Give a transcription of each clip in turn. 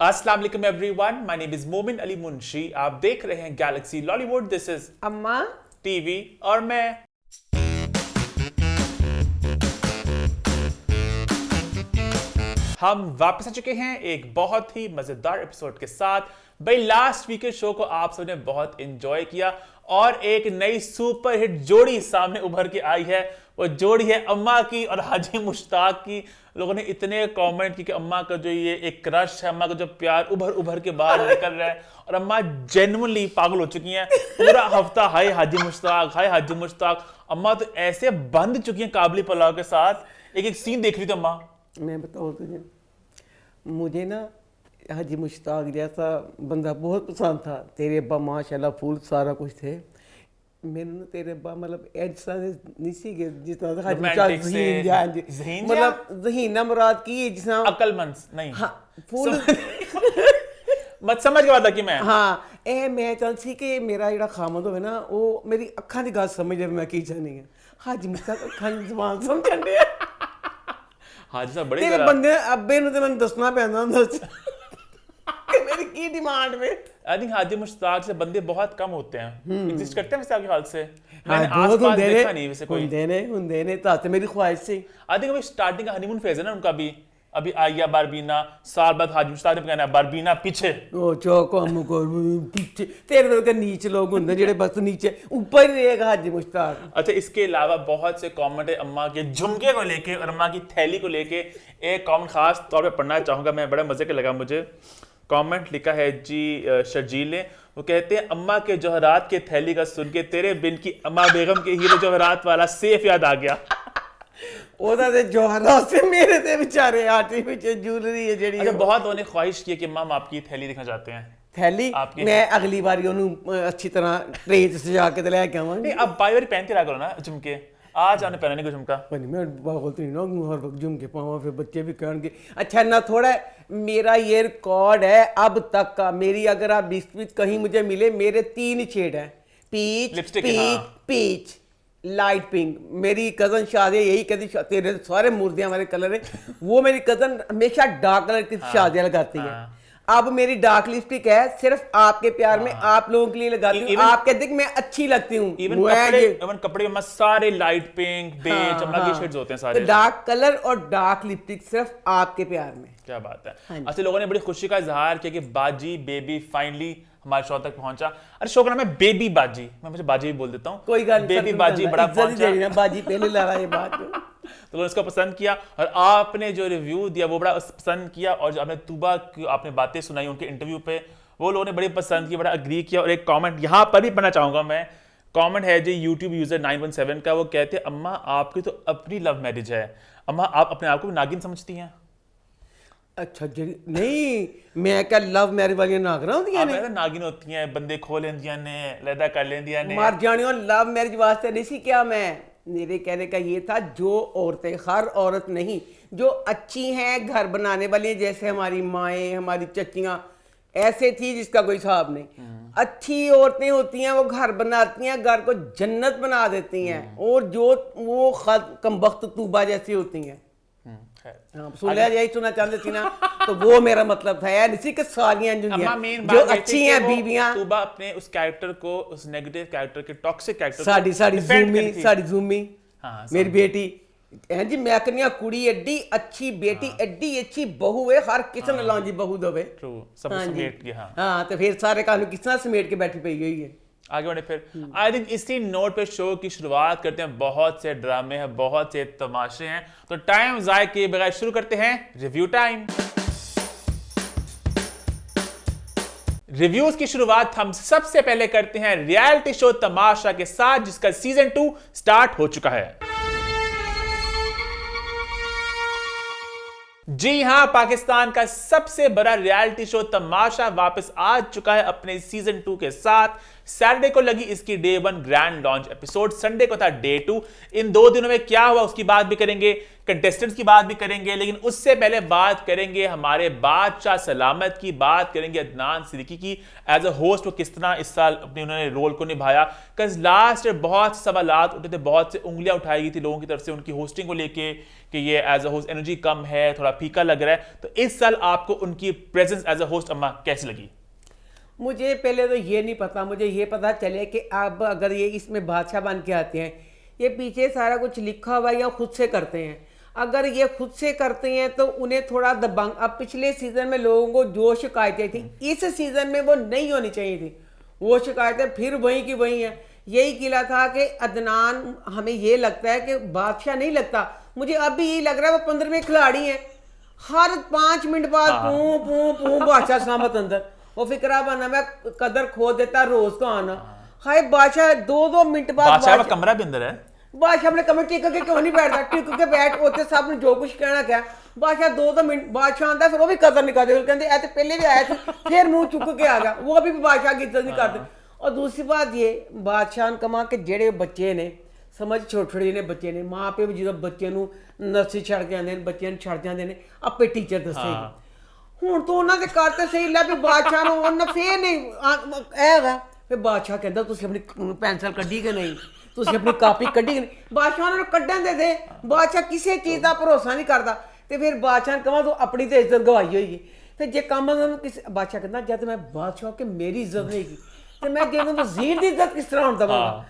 अस्सलाम वालेकुम everyone, my name is मोमिन अली मुंशी। आप देख रहे हैं गैलेक्सी लॉलीवुड। दिस इज अम्मा टीवी और मैं। हम वापस आ चुके हैं एक बहुत ही मजेदार एपिसोड के साथ। भाई लास्ट वीक के शो को आप सबने बहुत एंजॉय किया और एक नई सुपर हिट जोड़ी सामने उभर के आई है। वो जोड़ी है अम्मा की और हाजी मुश्ताक की। लोगों ने इतने कमेंट किए कि अम्मा का जो ये एक क्रश है, अम्मा का जो प्यार उभर उभर के बाहर निकल रहा है और अम्मा जेन्युइनली पागल हो चुकी हैं। पूरा हफ्ता हाय हाजी मुश्ताक, हाय हाजी मुश्ताक। अम्मा तो ऐसे बंध चुकी हैं काबली पलाव के साथ। एक एक सीन देख रही थी अम्मा। मैं बताऊँ तुझे, मुझे ना हाजी मुश्ताक जैसा बंदा बहुत पसंद था। तेरे अब्बा माशाल्लाह फुल सारा कुछ थे। मैंने ना तेरे अब्बा मतलब ऐसा नहीं सी के जितना हाजी मुश्ताक ज़हीन मतलब ज़हीना मुराद की जिसना अकलमंद नहीं। हाँ फुल मत समझ के बात कि मैं हाँ ए मैं चाहती सी कि मेरा ਜਿਹੜਾ ਖਾਮਦ ਹੋਵੇ ਨਾ ਉਹ ਮੇਰੀ ਅੱਖਾਂ ਦੀ ਗੱਲ ਸਮਝ ਜਾਵੇ ਮੈਂ ਕੀ ਚਾਹਨੀ ਹੈ। ਹਾਜੀ ਮੁਸ਼ਤਾਕ ਅੱਖਾਂ ਦੀ ਜ਼ਬਾਨ ਸਮਝਣ ਦੇ हाजी साहब बड़े तेरे बंदे अब्बे ਨੂੰ ਤੇ ਮੈਨੂੰ ਦੱਸਣਾ ਪੈਂਦਾ ਹੁੰਦਾ कि मेरी की डिमांड में। आई थिंक हाजी मुश्ताक से बंदे बहुत कम होते हैं, एग्जिस्ट करते हैं वैसे आपके ख्याल से? हाँ, मैंने आसपास देखा नहीं वैसे कोई। ਹੁੰਦੇ ਨੇ ਤਾਂ ਤੇ मेरी ख्वाहिश से। आई थिंक अभी स्टार्टिंग का हनीमून फेज है ना उनका भी। अभी आइया बारबीना, साल बाद हाजी मुश्ताक ने कहना बारबीना पीछे ओ चौको हमको पीछे तेरे तो नीचे लोग होंगे जेड़े बस नीचे ऊपर ही रहेगा हाजी मुश्ताक। अच्छा, इसके अलावा बहुत से कमेंट है अम्मा के झुमके को लेके और अम्मा की थैली को लेके। एक कमेंट खास तौर पे पढ़ना चाहूंगा मैं, बड़ा मजे का लगा मुझे। कमेंट लिखा है जी शर्जील ने। वो कहते हैं अम्मा के जौहरात के थैली का सुन के तेरे बिन की अम्मा बेगम के हीरे जौहरात वाला सेफ याद आ गया। ओदा ते जौहरात से मेरे ते बेचारे आर्टिफिशियल ज्वेलरी है जेडी। अच्छा, बहुत उन्हें ख्वाहिश की कि अम्मा आपकी थैली देखना चाहते हैं। थैली मैं अगली बारी ਉਹਨੂੰ अच्छी तरह ट्रे च सजा के ले के आवांगी। नहीं, अब बाई बारी पहनते रहा करो ना झुमके। आज आपने पहना नहीं कोई झुमका। पर मैं बोलती ना हर वक्त झुमके पाऊँ फिर बच्चे भी कहेंगे। अच्छा ना थोड़ा मेरा ये रिकॉर्ड है अब तक का। मेरी अगर आप बिस्किट कहीं मुझे मिले, मेरे 3 शेड है, peach lipstick, peach peach light pink. मेरी कजन शादी यही कहती तेरे सारे मुर्दियां वाले कलर है। वो मेरी कजन हमेशा डार्क कलर की शादियां लगाती है। अब मेरी डार्क लिपस्टिक है, सिर्फ आपके प्यार में आप लोगों के लिए लगाती हूँ। आप कहते कि मैं अच्छी लगती हूँ। इवन कपड़े में सारे लाइट पिंक, बेज, चमड़ा के शेड्स होते हैं सारे। तो डार्क कलर और डार्क लिपस्टिक सिर्फ आपके प्यार में। क्या बात है। अच्छा, लोगों ने बड़ी खुशी का इजहार किया कि बाजी बेबी फाइनली हमारे शो तक पहुंचा। अरे शो का नाम है बेबी बाजी, मैं मुझे बाजी भी बोल देता हूँ। कोई गल बेबी बाजी बड़ा पहुंचा। बाजी पहले ला रहा है बात। तो लोगों ने इसको पसंद किया और आपने जो रिव्यू दिया वो बड़ा पसंद किया। और जो आपने तूबा की आपने बातें सुनाई उनके इंटरव्यू पे, वो लोगों ने बड़ी पसंद की, बड़ा अग्री किया। और एक कमेंट यहाँ पर भी पढ़ना चाहूंगा मैं। कमेंट है जी यूट्यूब यूजर 917 का। वो कहते हैं अम्मा आपकी तो अपनी लव मैरिज है। अम्मा आप अपने आप को नागिन समझती हैं? अच्छा जी नहीं, मैं क्या लव मैरिज वाली नागरा होंदियां ने? नागिन होती हैं, बंदे खो लेंदियां ने, लैदा कर लेंदियां ने। मर जानी और लव मैरिज वास्ते नहीं सी क्या मैं। मेरे कहने का ये था जो औरतें, हर औरत नहीं, जो अच्छी हैं घर बनाने वाली हैं, जैसे हमारी माएँ, हमारी चचियाँ ऐसे थी जिसका कोई हिसाब नहीं। अच्छी औरतें होती हैं वो घर बनाती हैं, घर को जन्नत बना देती हैं। और जो वो कमबख्त तूबा जैसी होती हैं। हाँ, सुन लिया यही सुनना चाहते थी ना। तो वो मेरा मतलब था यार, इसी के सारियां जो अच्छी हैं बीवियां। तूबा अपने उस कैरेक्टर को, उस नेगेटिव कैरेक्टर के, टॉक्सिक कैरेक्टर साड़ी जूमी हाँ, मेरी बेटी हैं जी। मैं कहनी कुड़ी एड्डी अच्छी बेटी, एड्डी अच्छी बहू है, हर किस्म अल्लाह जी बहू दवे। सब समेट के। हाँ तो फिर सारे कानून किस तरह समेट के बैठी पई हुई है। आगे बढ़े फिर। आई थिंक इसी नोट पे शो की शुरुआत करते हैं। बहुत से ड्रामे हैं, बहुत से तमाशे हैं, तो टाइम जाए किए बगैर शुरू करते हैं रिव्यू टाइम। रिव्यूज की शुरुआत हम सबसे पहले करते हैं रियलिटी शो तमाशा के साथ, जिसका सीजन 2 स्टार्ट हो चुका है। जी हां, पाकिस्तान का सबसे बड़ा रियलिटी शो तमाशा वापस आ चुका है अपने सीजन 2 के साथ। सैटरडे को लगी इसकी day 1 grand launch episode, Sunday को था डे 2। इन 2 दिनों में क्या हुआ उसकी बात भी करेंगे, कंटेस्टेंट्स की बात भी करेंगे, लेकिन उससे पहले बात करेंगे हमारे बादशाह सलामत की, बात करेंगे अदनान सिद्दीकी की एज अ होस्ट वो किस तरह इस साल अपने उन्होंने रोल को निभाया। कज लास्ट बहुत सवालात उठे थे, बहुत से उंगलियां उठाई गई थी लोगों की तरफ से उनकी होस्टिंग को लेके कि ये एज अ होस्ट एनर्जी कम है, थोड़ा फीका लग रहा है। तो इस साल आपको उनकी प्रेजेंस एज अ होस्ट अम्मा कैसी लगी? मुझे पहले तो ये नहीं पता, मुझे ये पता चले कि अब अगर ये इसमें बादशाह बन के आते हैं, ये पीछे सारा कुछ लिखा हुआ है या खुद से करते हैं। अगर ये खुद से करते हैं तो उन्हें थोड़ा दबंग, अब पिछले सीजन में लोगों को जो शिकायतें थी इस सीजन में वो नहीं होनी चाहिए थी, वो शिकायतें फिर वहीं की वहीं हैं। यही किला था कि अदनान, हमें ये लगता है कि बादशाह नहीं लगता, मुझे अब भी यही लग रहा है वो 15वें खिलाड़ी हैं। हर 5 मिनट बाद पू पू पू बादशाह सलामत अंदर, वो फिक्रा बना मैं कदर खो देता रोज का आना। हाय बादशाह 2-2 मिनट बाद बादशाह का कमरा भी अंदर है। बादशाह अपने कमरे टिक के क्यों नहीं बैठता, टिक के बैठ होते सब ने जो कुछ कहना क्या। बादशाह 2-2 मिनट बादशाह आंदा, फिर वो भी कदर नहीं करते, कहते ऐसे पहले भी आया था फिर मुंह चुक के आ गया, वो अभी भी बादशाह की इज्जत नहीं करते। और दूसरी बात ये बादशाह कमा के जेड़े बच्चे ने समझ छोटे ने बच्चे ने माँ पे भी जो बच्चे नर्सरी छड़ के आते बच्चे छड़ जाते हैं अपने टीचर दसेगी। ਹੁਣ तो उन्होंने करते सही ला भी बादशाह ने फिर नहीं है। फिर बादशाह कहता तुम अपनी पेंसिल कढ़ी कि नहीं, तुम अपनी कापी कढ़ी कि नहीं। बादशाह उन्होंने कढ़न दे दे, बादशाह किसी चीज़ का भरोसा नहीं करता। तो फिर बादशाह ने कहा तू अपनी तो इज्जत गवाई होगी। फिर जे कम किसी बादशाह कहता जब मैं बादशाह के मेरी इज्जत नहीं की तो मैं जो वजीर की इज्जत किस तरह होता हूँ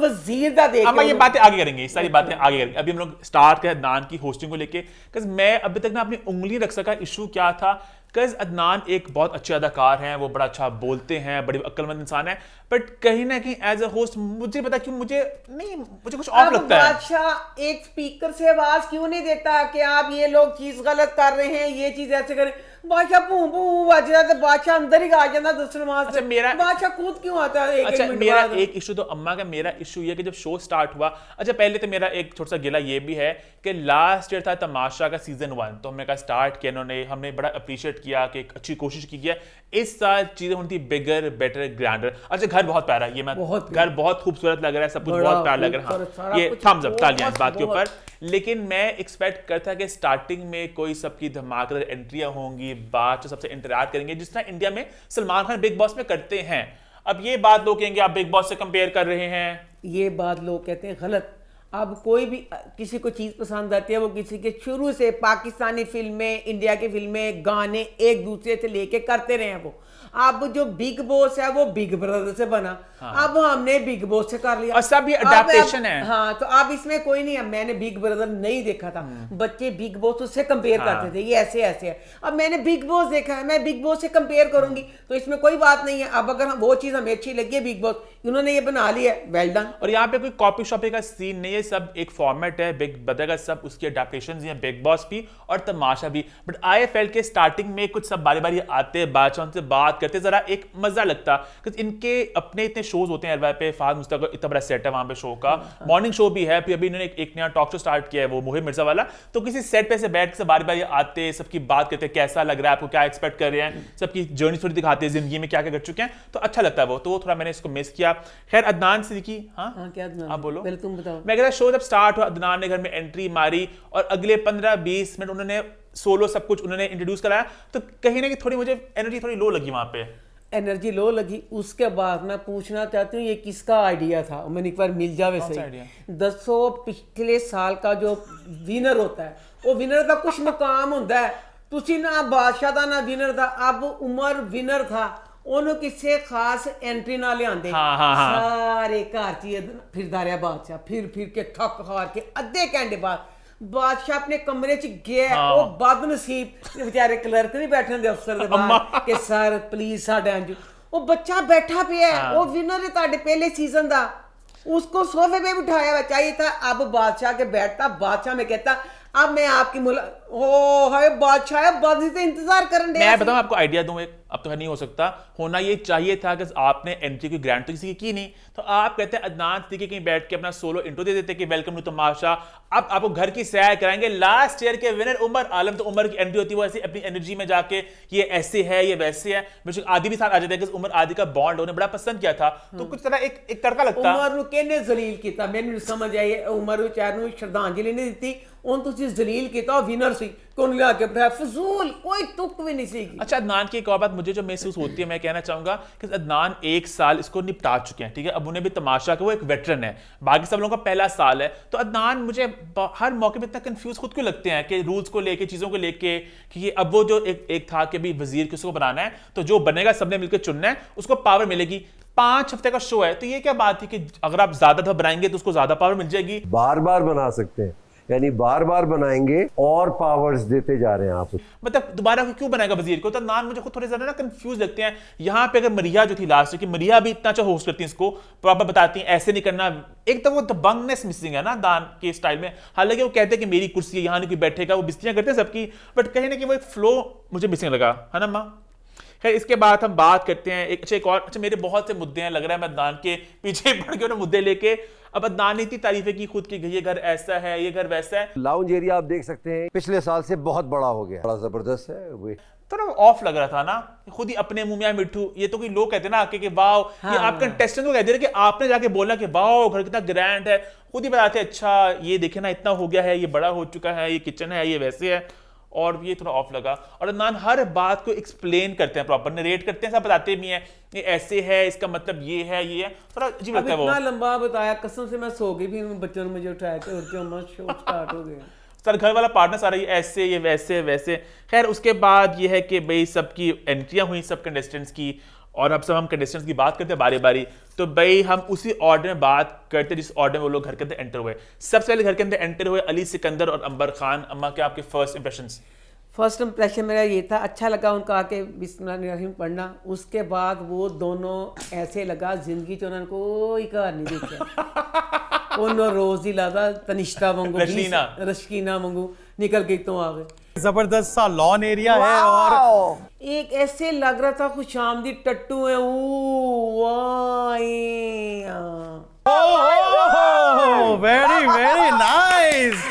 वजीर का देख। हम ये बातें आगे करेंगे, सारी बातें आगे करेंगे। अभी हम लोग स्टार्ट करें अदनान की होस्टिंग को लेके। कज मैं अभी तक ना अपनी उंगली रख सका इशू क्या था। कज अदनान एक बहुत अच्छे अदाकार हैं, वो बड़ा अच्छा बोलते हैं, बड़े अक्लमंद इंसान है, बट कहीं ना कहीं एज अ होस्ट मुझे पता क्यों मुझे कुछ ऑफ लगता है। बादशाह एक स्पीकर से आवाज क्यों नहीं देता कि आप ये लोग चीज गलत कर रहे हैं, ये चीज ऐसे करें। बादशाह भू भू बजता तो बादशाह अंदर ही आ जाता दूसरे मास। अच्छा मेरा बादशाह खुद क्यों आता है अच्छा मेरा एक इशू तो अम्मा का, मेरा इशू ये कि जब शो स्टार्ट हुआ, अच्छा पहले तो मेरा एक छोटा सा गिला ये भी है कि लास्ट ईयर था तमाशा का सीजन 1, तो हमने कहा स्टार्ट किया इन्होंने, हमने बड़ा अप्रिशिएट किया कि एक अच्छी कोशिश की है। इस साल चीजें होनी थी बिगर बेटर ग्रैंडर। अच्छा घर बहुत प्यारा, ये मैं घर बहुत खूबसूरत लग रहा है, सब कुछ बहुत प्यारा लग रहा है, हाँ ये थम्स अप तालियां इस बात के ऊपर। लेकिन मैं एक्सपेक्ट करता कि स्टार्टिंग में कोई सबकी धमाकेदार एंट्रियां होंगी, बात जो सबसे इंटरैक्ट करेंगे जिस तरह इंडिया में सलमान खान बिग बॉस में करते हैं। अब ये बात लोग कहेंगे आप बिग बॉस से कंपेयर कर रहे हैं, ये बात लोग कहते हैं गलत। अब कोई भी किसी को चीज़ पसंद आती है, वो किसी के शुरू से पाकिस्तानी फिल्में, इंडिया की फिल्में, गाने एक दूसरे से लेके करते रहे हैं वो। अब जो बिग बॉस है वो बिग ब्रदर से बना, हाँ। अब हमने बिग बॉस से कर लिया और सब ये अडैप्टेशन है। हाँ तो अब इसमें कोई नहीं है, मैंने बिग ब्रदर नहीं देखा था, बच्चे बिग बॉस उससे कंपेयर करते थे ये ऐसे ऐसे है। अब मैंने बिग बॉस देखा है, मैं बिग बॉस से कंपेयर करूंगी तो इसमें कोई बात नहीं है। अब अगर वो चीज़ हमें अच्छी लगी है बिग बॉस, उन्होंने ये बना लिया है, वेल डन। और यहाँ पे कोई कॉपी शॉपी का सीन नहीं है, सब एक फॉर्मेट है बिग ब्रदर का, सब उसकी अडैप्टेशन हैं, बिग बॉस भी और तमाशा भी। बट आई फेल्ट के स्टार्टिंग में कुछ सब बारी बारी आते बादशाह से बात करते, जरा एक मजा लगता, क्योंकि इनके अपने इतने शोज होते हैं पे फाद मुस्तक, इतना बड़ा सेट है वहां पे शो का, मॉर्निंग शो भी है, फिर अभी इन्होंने एक नया टॉक शो स्टार्ट किया है वो मोहित मिर्जा वाला। तो किसी सेट पे से बैठ के बारी बारी आते, सबकी बात करते, कैसा लग रहा है आपको, क्या एक्सपेक्ट कर रहे हैं, सबकी जर्नी थोड़ी दिखाते हैं, जिंदगी में क्या क्या कर चुके हैं, तो अच्छा लगता है वो। तो वो थोड़ा मैंने इसको मिस किया। खैर अदनान सिद्दीकी, हाँ क्या आप बोलो, पहले तुम बताओ। मैं कहता शो जब स्टार्ट हुआ अदनान ने घर में एंट्री मारी और अगले 15-20 मिनट उन्होंने सोलो सब कुछ उन्होंने इंट्रोड्यूस कराया, तो कहीं ना कहीं थोड़ी मुझे एनर्जी थोड़ी लो लगी वहां पे, एनर्जी लो लगी। उसके बाद मैं पूछना चाहती हूँ ये किसका आइडिया था, मैंने एक बार मिल जावे सही। 10 पिछले साल का जो विनर होता है वो विनर का कुछ मुकाम होता है, तुसी ना बादशाह का ना विनर था। अब उमर विनर था, उन्होंने किसी खास एंट्री ना ले आंदे, सारे घर च फिरदा रहा बादशाह, फिर के थक हार के अद्धे घंटे बाद बादशाह अपने कमरे च गया। वो बदनसीब बेचारे क्लर्क नहीं बैठे दे अफसर दे बाहर कि सर प्लीज साडे अंज, वो बच्चा बैठा पिया है, वो विनर है ताडे पहले सीजन दा, उसको सोफे पे बिठाया हुआ चाहिए था। अब बादशाह के बैठता, बादशाह में कहता अब मैं आपकी ओ हाय बादशाह बादी से इंतजार करन दे। मैं बताऊं आपको आइडिया दूं एक, अब तो नहीं हो सकता, होना ये चाहिए था कि आपने एंट्री की ग्रैंड तो किसी की नहीं, तो आप कहते हैं अदनान सिद्दीकी कहीं बैठ के अपना सोलो इंट्रो दे देते कि वेलकम टू तमाशा, अब आपको घर की सैर कराएंगे। लास्ट ईयर के विनर उमर आलम, तो उमर की एंट्री होती है वो ऐसी अपनी एनर्जी में जाके ये ऐसे है ये वैसे है, मुझे आदि भी साथ आ जाते हैं कि उमर आदि का बॉन्ड उन्हें बड़ा पसंद किया था, तो कुछ तरह एक तड़का लगता। उमर ਨੂੰ ਕਿਹਨੇ ਜ਼ਲੀਲ ਕੀਤਾ ਮੈਨੂੰ ਸਮਝ ਆਈ ਉਮਰ ਨੂੰ ਚਾਰ ਨੂੰ ਸ਼ਰਧਾਂਜਲੀ ਨਹੀਂ ਦਿੱਤੀ ਉਹਨ ਤੁਸੀਂ ਜ਼ਲੀਲ ਕੀਤਾ ਵਿਨਰ ਸੀ कौन लिया के बिठाया फजूल कोई तुक भी नहीं सीखी। अच्छा अदनान की एक और बात मुझे जो महसूस होती है, मैं कहना चाहूंगा कि अदनान एक साल इसको निपटा चुके हैं, ठीक है, अब उन्हें भी तमाशा के वो एक वेटरन है, बाकी सब लोगों का पहला साल है, तो अदनान मुझे हर मौके पे इतना कंफ्यूज खुद क्यों लगते हैं कि रूल्स को लेके चीजों को लेके कि ये अब वो जो एक था कि भी वजीर किसको बनाना है, तो जो बनेगा सबने मिलकर चुनना है, उसको पावर मिलेगी। 5 हफ्ते का शो है, तो ये क्या बात थी कि अगर आप ज्यादा दफा बनाएंगे तो उसको ज्यादा पावर मिल जाएगी। बार बार बना सकते हैं, यानी बार बार बनाएंगे और पावर्स देते जा रहे हैं आप। मतलब दोबारा क्यों बनाएगा वजीर को, तो नान मुझे खुद थोड़े ज्यादा ना कंफ्यूज लगते हैं। यहाँ पे अगर मरिया जो थी लास्ट की, मरिया भी इतना अच्छा होस्ट करती है, इसको प्रॉपर बताती हैं ऐसे नहीं करना, एक तो वो दबंगनेस मिसिंग है ना दान के स्टाइल में। हालांकि वो कहते हैं कि मेरी कुर्सी है, यहाँ नहीं कोई बैठेगा, वो बिस्तियां करते हैं सबकी, बट कहीं ना कहीं वो एक फ्लो मुझे मिसिंग लगा, है ना माँ। खैर इसके बाद हम बात करते हैं एक और, अच्छा मेरे बहुत से मुद्दे हैं, लग रहा है मैं अदनान के पीछे पड़ के मुद्दे लेके, अब अदनान ने इतनी तारीफें की खुद की, ये घर ऐसा है ये घर वैसा है। लाउंज एरिया आप देख सकते हैं पिछले साल से बहुत बड़ा हो गया, बड़ा जबरदस्त है वो। थोड़ा ऑफ लग रहा था ना, खुद ही अपने मुंह में मिट्ठू, ये तो कोई लोग कहते हैं ना आके कि वाओ, ये आप कंटेस्टेंट को कहते हैं कि आपने जाके बोला कि वाओ घर कितना ग्रैंड है, खुद ही बताते हैं अच्छा ये देखे ना इतना हो गया है, ये बड़ा हो चुका है, ये किचन है, ये वैसे है, और ये थोड़ा ऑफ लगा। और अदनान हर बात को एक्सप्लेन करते हैं, प्रॉपर नरेट करते हैं, सब बताते भी हैं ये ऐसे है, इसका मतलब ये है, थोड़ा अजीब लगता है वो। इतना लंबा बताया, कसम से मैं सो गई, फिर बच्चों ने मुझे उठाया के और क्यों मत शो स्टार्ट हो गया। सर घर वाला पार्टनर सारा ये ऐसे ये वैसे वैसे। खैर उसके बाद ये है कि भाई सबकी एंट्रियां हुई सब कंटेस्टेंट्स की, और अब सब हम कंटेस्टेंट्स की बात करते हैं बारी बारी, तो भाई हम उसी ऑर्डर में बात करते हैं जिस ऑर्डर में वो लोग घर के अंदर एंटर हुए। सबसे पहले घर के अंदर एंटर हुए अली सिकंदर और अंबर खान। अम्मा क्या आपके फर्स्ट इंप्रेशंस? फर्स्ट इंप्रेशन मेरा ये था, अच्छा लगा उनका आके बिस्मिल्लाहिर्रहमानिर्रहीम पढ़ना। उसके बाद वो दोनों ऐसे लगा जिंदगी च उन्होंने कोई घर नहीं देखा उन्होंने रोज ही लगा तनिष्ठा वांगू रशीना वांगू निकल के तो आ गए। जबरदस्त सा लॉन एरिया है, और एक ऐसे लग रहा था खुशामदी टट्टू है वेरी वेरी नाइस,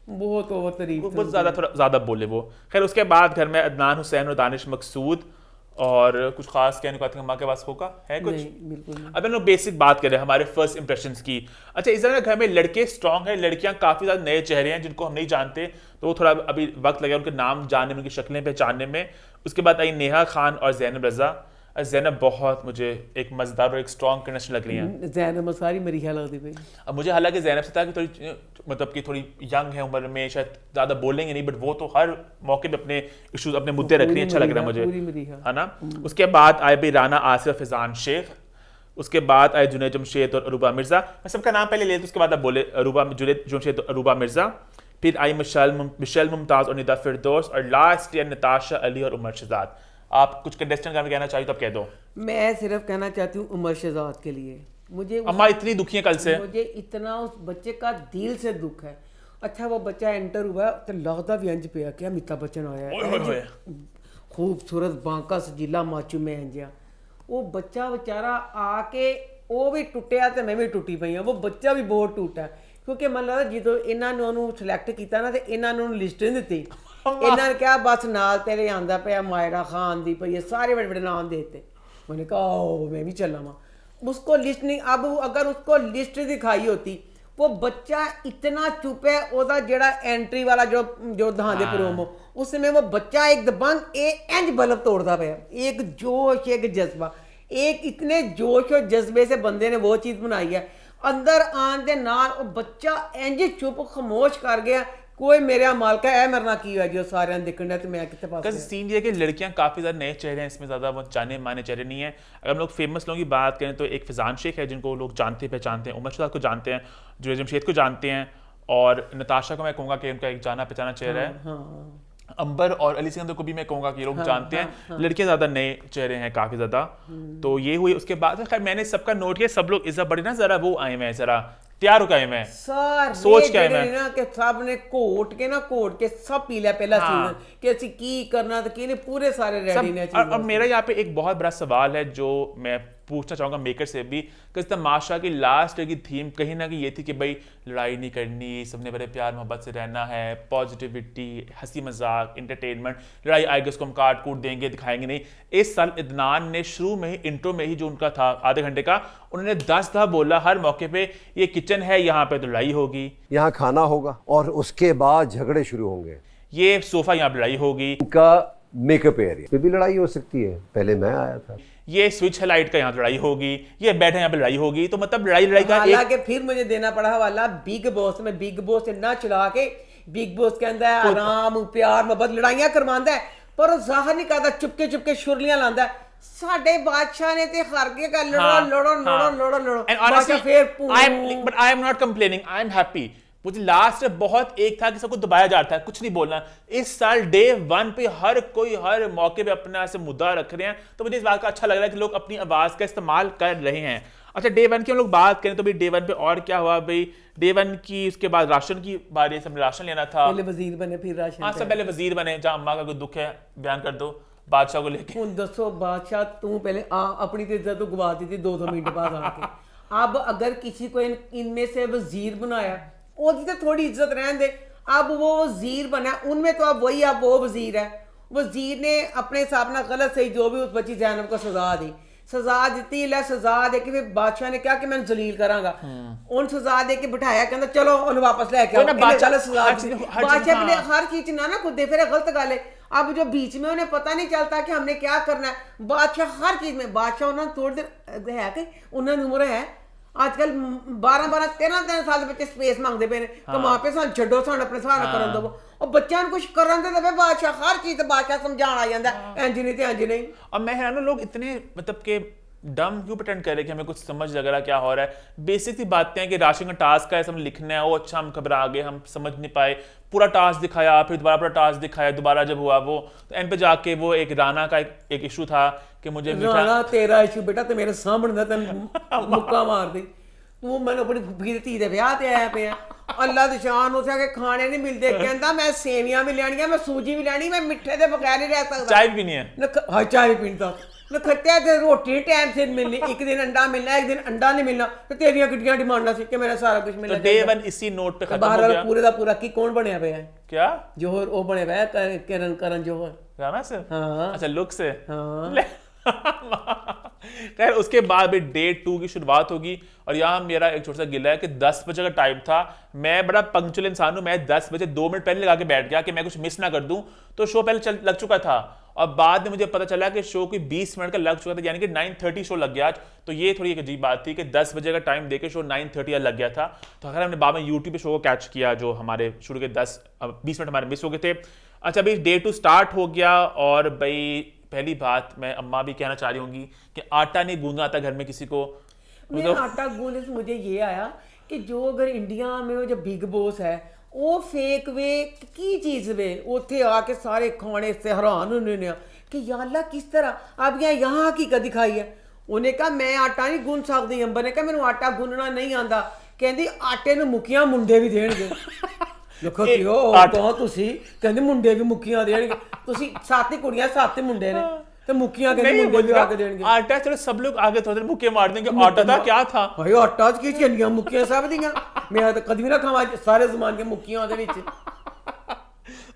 बहुत ओवर तारीफ, बहुत ज्यादा थोड़ा ज्यादा बोले वो। खैर उसके बाद घर में अदनान हुसैन और दानिश मकसूद, और कुछ खास कहने को माँ के पास होगा है कुछ? नहीं, बिल्कुल नहीं। अब हम लोग बेसिक बात करें हमारे फर्स्ट इंप्रेशंस की। अच्छा इस तरह घर में लड़के स्ट्रांग है, लड़कियां काफी ज्यादा नए चेहरे हैं जिनको हम नहीं जानते, तो वो थोड़ा अभी वक्त लगेगा उनके नाम जानने में, उनकी शक्लें पहचानने में। उसके बाद आई नेहा खान और जैनब रजा। जैनब बहुत मुझे एक मजेदार और एक स्ट्रांग कंटेस्टेंट लग रही हैं। जैनब सारी मेरी ख्याल होती भाई। अब मुझे हालांकि जैनब से था कि थोड़ी मतलब कि थोड़ी यंग है उम्र में, शायद ज्यादा बोलेंगे नहीं, बट वो तो हर मौके पे अपने इश्यूज अपने मुद्दे रख रही है, अच्छा लग रहा है मुझे, है ना। उसके बाद आए भाई राना आसिफ और फिजान शेख। उसके बाद आए जुनैद जमशेद और अरूबा मिर्जा। मैं सबका नाम पहले ले, उसके बाद आप बोले जुनैद जमशेद और अरूबा मिर्जा। फिर आई मिशेल मुमताज और निदा फिरदौस, और लास्ट ईयर नताशा अली और उमर शहजाद। आप कुछ कंटेस्टेंट का कहना चाहिए तो आप कह दो। मैं सिर्फ कहना चाहती हूँ उमर शहजाद के लिए, मुझे अम्मा इतनी दुखी है कल से, मुझे इतना उस बच्चे का दिल से दुख है। अच्छा वो बच्चा एंटर हुआ तो लगता भी अंज पे क्या अमिताभ बच्चन आया है, खूबसूरत बांका सजीला माचू में अंजिया। वो बच्चा बेचारा आके वो भी टुटिया तो मैं भी टुटी पई, वो बच्चा भी बहुत टूटा, क्योंकि मन लगता जो इन्होंने सिलेक्ट किया ना, तो इन्होंने लिस्ट नहीं दी, इन्होंने क्या बस नाल तेरे आंदा पे मायरा खान दी पई, सारे बड़े बड़े नाम देते। मैंने कहा ओ मैं भी चला वहाँ, उसको लिस्ट नहीं। अब अगर उसको लिस्ट दिखाई होती, वो बच्चा इतना चुप है, ओदा जेड़ा एंट्री वाला जो धांधे प्रोमो, उसमें वो बच्चा एक दबंग इंज बल्ब तोड़ता पाया, एक जोश एक जज्बा, एक इतने जोश और जज्बे से बंदे ने वो चीज़ बनाई है। अंदर आन दे नाल वो बच्चा इंज चुप खामोश कर गया, कोई मेरा मालका है मरना की है जो सारे देखने है, तो मैं कितने पास सीन ये कि लड़कियां काफी ज्यादा नए चेहरे हैं, इसमें ज्यादा वो जाने माने चेहरे नहीं है। अगर हम लोग फेमस लोगों की बात करें तो एक फिजान शेख है जिनको लोग जानते पहचानते हैं, उमर शहजाद को जानते हैं, जुनैद जमशेद को जानते हैं, और नताशा को मैं कहूँगा कि उनका एक जाना पहचाना चेहरा है। अंबर और अली सिकंदर को भी मैं कहूँगा कि लोग जानते हैं। लड़कियां ज्यादा नए चेहरे हैं काफी ज्यादा, तो ये हुई। उसके बाद खैर मैंने सबका नोट किया, सब लोग इस बड़े ना जरा वो आए हुए हैं, जरा तैयार हो गया मैं सारे सोच के आए ਜਿਹੜੇ मैं। ਨੇ ਨਾ ਕਿ ਸਭ ਨੇ ਘੋਟ ਕੇ ਸਭ ਪੀ ਲਿਆ ਪਹਿਲਾ हाँ। ਸੀਜ਼न ਕਿ ਅਸੀਂ ਕੀ ਕਰਨਾ ਤੇ ਕੀ ਨਹੀਂ ਪੂਰੇ ਸਾਰੇ ਰੈਡੀ ने सब और मेरा यहाँ पे एक बहुत बड़ा सवाल है जो मैं पूछना चाहूंगा मेकर से भी कि तमाशा की लास्ट की थीम कहीं ना कहीं ये थी कि भाई लड़ाई नहीं करनी, सबने बड़े प्यार मोहब्बत से रहना है, पॉजिटिविटी, हंसी मजाक, इंटरटेनमेंट, लड़ाई आएगी उसको हम काट कूट देंगे दिखाएंगे नहीं। इस साल इदनान ने शुरू में ही इंट्रो में ही जो उनका था आधे घंटे का, उन्होंने 10 दफा बोला हर मौके पे ये किचन है, यहाँ पे तो लड़ाई होगी, यहाँ खाना होगा और उसके बाद झगड़े शुरू होंगे। ये सोफा यहाँ पे लड़ाई होगी, इनका मेकअप एरिया पे भी लड़ाई हो सकती है, पहले मैं आया था। ये स्विच है लाइट का यहाँ पे लड़ाई होगी, ये बेड है यहाँ पे लड़ाई होगी। तो मतलब लड़ाई का एक हालांकि फिर मुझे देना पड़ा हवाला बिग बॉस में, बिग बॉस से ना चला के बिग बॉस के अंदर आराम प्यार मोहब्बत लड़ाइयां करवांदा है पर वो जाहिर नहीं करता, चुपके चुपके शुरलियां लांदा है। साडे बादशाह ने ते हर के का लड़ो हाँ, लड़ो हाँ। लड़ो लड़ो लड़ो And honestly, बादशाह फिर but I am not complaining, I am happy। मुझे लास्ट में बहुत एक था कि सबको दबाया जाता है, कुछ नहीं बोलना। इस साल डे 1 पे हर कोई हर मौके पे अपना ऐसे मुद्दा रख रहे हैं, तो मुझे इस बात का अच्छा लग रहा है कि लोग अपनी आवाज का इस्तेमाल कर रहे हैं। अच्छा, डे 1 की हम लोग बात करें तो भाई डे 1 पे और क्या हुआ भाई? डे 1 की उसके बाद राशन की बारी, सबने राशन लेना था। पहले वजीर बने फिर राशन हाँ, सब पहले वजीर बने। जहाँ अम्मा का कोई दुख है बयान कर दो बादशाह को लेके। ਹੁਣ ਦੱਸੋ बादशाह तू पहले अपनी तो इज्जत तो गवा दी थी 2-2 मिनट बाद आके। अब अगर किसी को इनमें से वजीर बनाया उसकी तो थोड़ी इज्जत रहने दे। अब वो वजीर बना, उनमें तो अब वही अब वो वजीर है। वजीर ने अपने हिसाब ना गलत सही जो भी उस बच्ची जैनब को सजा दी, सजा दी लै सजा दे के फिर बादशाह ने क्या कि मैं जलील करांगा, उन सजा दे के बिठाया, कहंदा चलो उन्हें वापस लेके आओ। बादशाह सजा बादशाह ने हर चीज ना खुद दे, फिर गलत गल है। अब जो बीच में उन्हें पता नहीं चलता कि हमने क्या करना है। बादशाह हर चीज में बादशाह उन्होंने थोड़ी देर है कि उन्होंने उम्र है आजकल 12-12 13 साल के बच्चे स्पेस मांगते पे ने तो मां पे सान छड्डो सान अपने सहारा करन दो और बच्चों को कुछ करन दे तो बादशाह हर चीज बादशाह समझाना आ जांदा इंज नहीं ते इंज नहीं। अब मैं है ना, लोग इतने मतलब के डम क्यों प्रिटेंड कर रहे हैं कि हमें कुछ समझ लग रहा क्या हो रहा है। बेसिक सी बातें हैं कि राशन का टास्क है, सब लिखना है, वो अच्छा हम घबरा गए, हम समझ नहीं पाए। पूरा टास्क दिखाया, फिर दोबारा पूरा टास्क दिखाया, दोबारा जब हुआ वो तो एंड पे जाके वो एक राना का एक इशू था कि मुझे राना तेरा इशू बेटा ते मेरे सामने तेन मुक्का मार दी तू मैंने अपनी फुफी धी दे ब्याह ते आया पे अल्लाह दी शान उसे के खाने नहीं मिलते, कहंदा मैं सेवियां भी लेनी, मैं सूजी भी लेनी, मैं मिठे दे बगैर नहीं रह सकता, चाय भी नहीं है। हाँ चाय भी पीता न खट्टे ते रोटी टाइम से मिलनी, एक दिन अंडा मिलना एक दिन अंडा नहीं मिलना, तो तेरियां किड्डियां डिमांडा सी कि मेरा सारा कुछ मिलना। तो डे 1 इसी नोट पे खत्म हो गया। पूरे दा पूरा की कौन बनया पे है? क्या जोहर वो बने हुआ है करण जोहर राना से? हाँ। अच्छा, लुक से? हाँ। खैर उसके बाद भी डे 2 की शुरुआत होगी और यहाँ मेरा एक छोटा सा गिला है कि 10 बजे का टाइम था। मैं बड़ा पंक्चुअल इंसान हूँ, मैं 10 बजे 2 मिनट पहले लगा के बैठ गया कि मैं कुछ मिस ना कर दूं, तो शो पहले लग चुका था और बाद में मुझे पता चला कि शो कोई 20 मिनट का लग चुका था, यानी कि 9:30 शो लग गया आज। तो ये थोड़ी एक अजीब बात थी कि 10 बजे का टाइम देके शो 9:30 लग गया था। तो अगर हमने बाद में यूट्यूब पे शो को कैच किया, जो हमारे शुरू के 20 मिनट हमारे मिस हो गए थे। अच्छा, अभी डे 2 स्टार्ट हो गया और भाई पहली बात मैं अम्मा भी कहना चाह रही होंगी कि आटा नहीं गूंदना आता घर में किसी को। मैं आटा गूंदने से मुझे ये आया कि जो अगर इंडिया में वो जो बिग बॉस है वो फेक वे की चीज वे उथे आके सारे खाने से हैरान होने ने कि या अल्लाह किस तरह अब यहाँ हकीकत दिखाई है। उन्हें कहा मैं आटा नहीं गूंद सकती, अंबर ने कहा मैंने आटा गूंदना नहीं आता, कहती आटे ਨੂੰ ਮੁੱਕੀਆਂ ਮੁੰਡੇ ਵੀ ਦੇਣਗੇ। ਦੇਖੋ ਕਿਉਂ ਤਾਂ ਤੁਸੀਂ ਕਹਿੰਦੇ ਮੁੰਡੇ ਵੀ ਮੁੱਕੀਆਂ ਦੇਣਗੇ, ਤੁਸੀਂ 7 ਕੁੜੀਆਂ 7 ਮੁੰਡੇ ਨੇ ਤੇ ਮੁੱਕੀਆਂ ਕਹਿੰਦੇ ਮੁੰਡੇ ਵੀ ਆ ਕੇ ਦੇਣਗੇ। आटा चलो सब लोग आगे थोड़े देर मुक्के मार देंगे, आटा था क्या था भाई आटा की चंडियां मुक्कियां सब दियां मैं तो कभी ना खावा सारे जमान के मुक्कियां दे विच।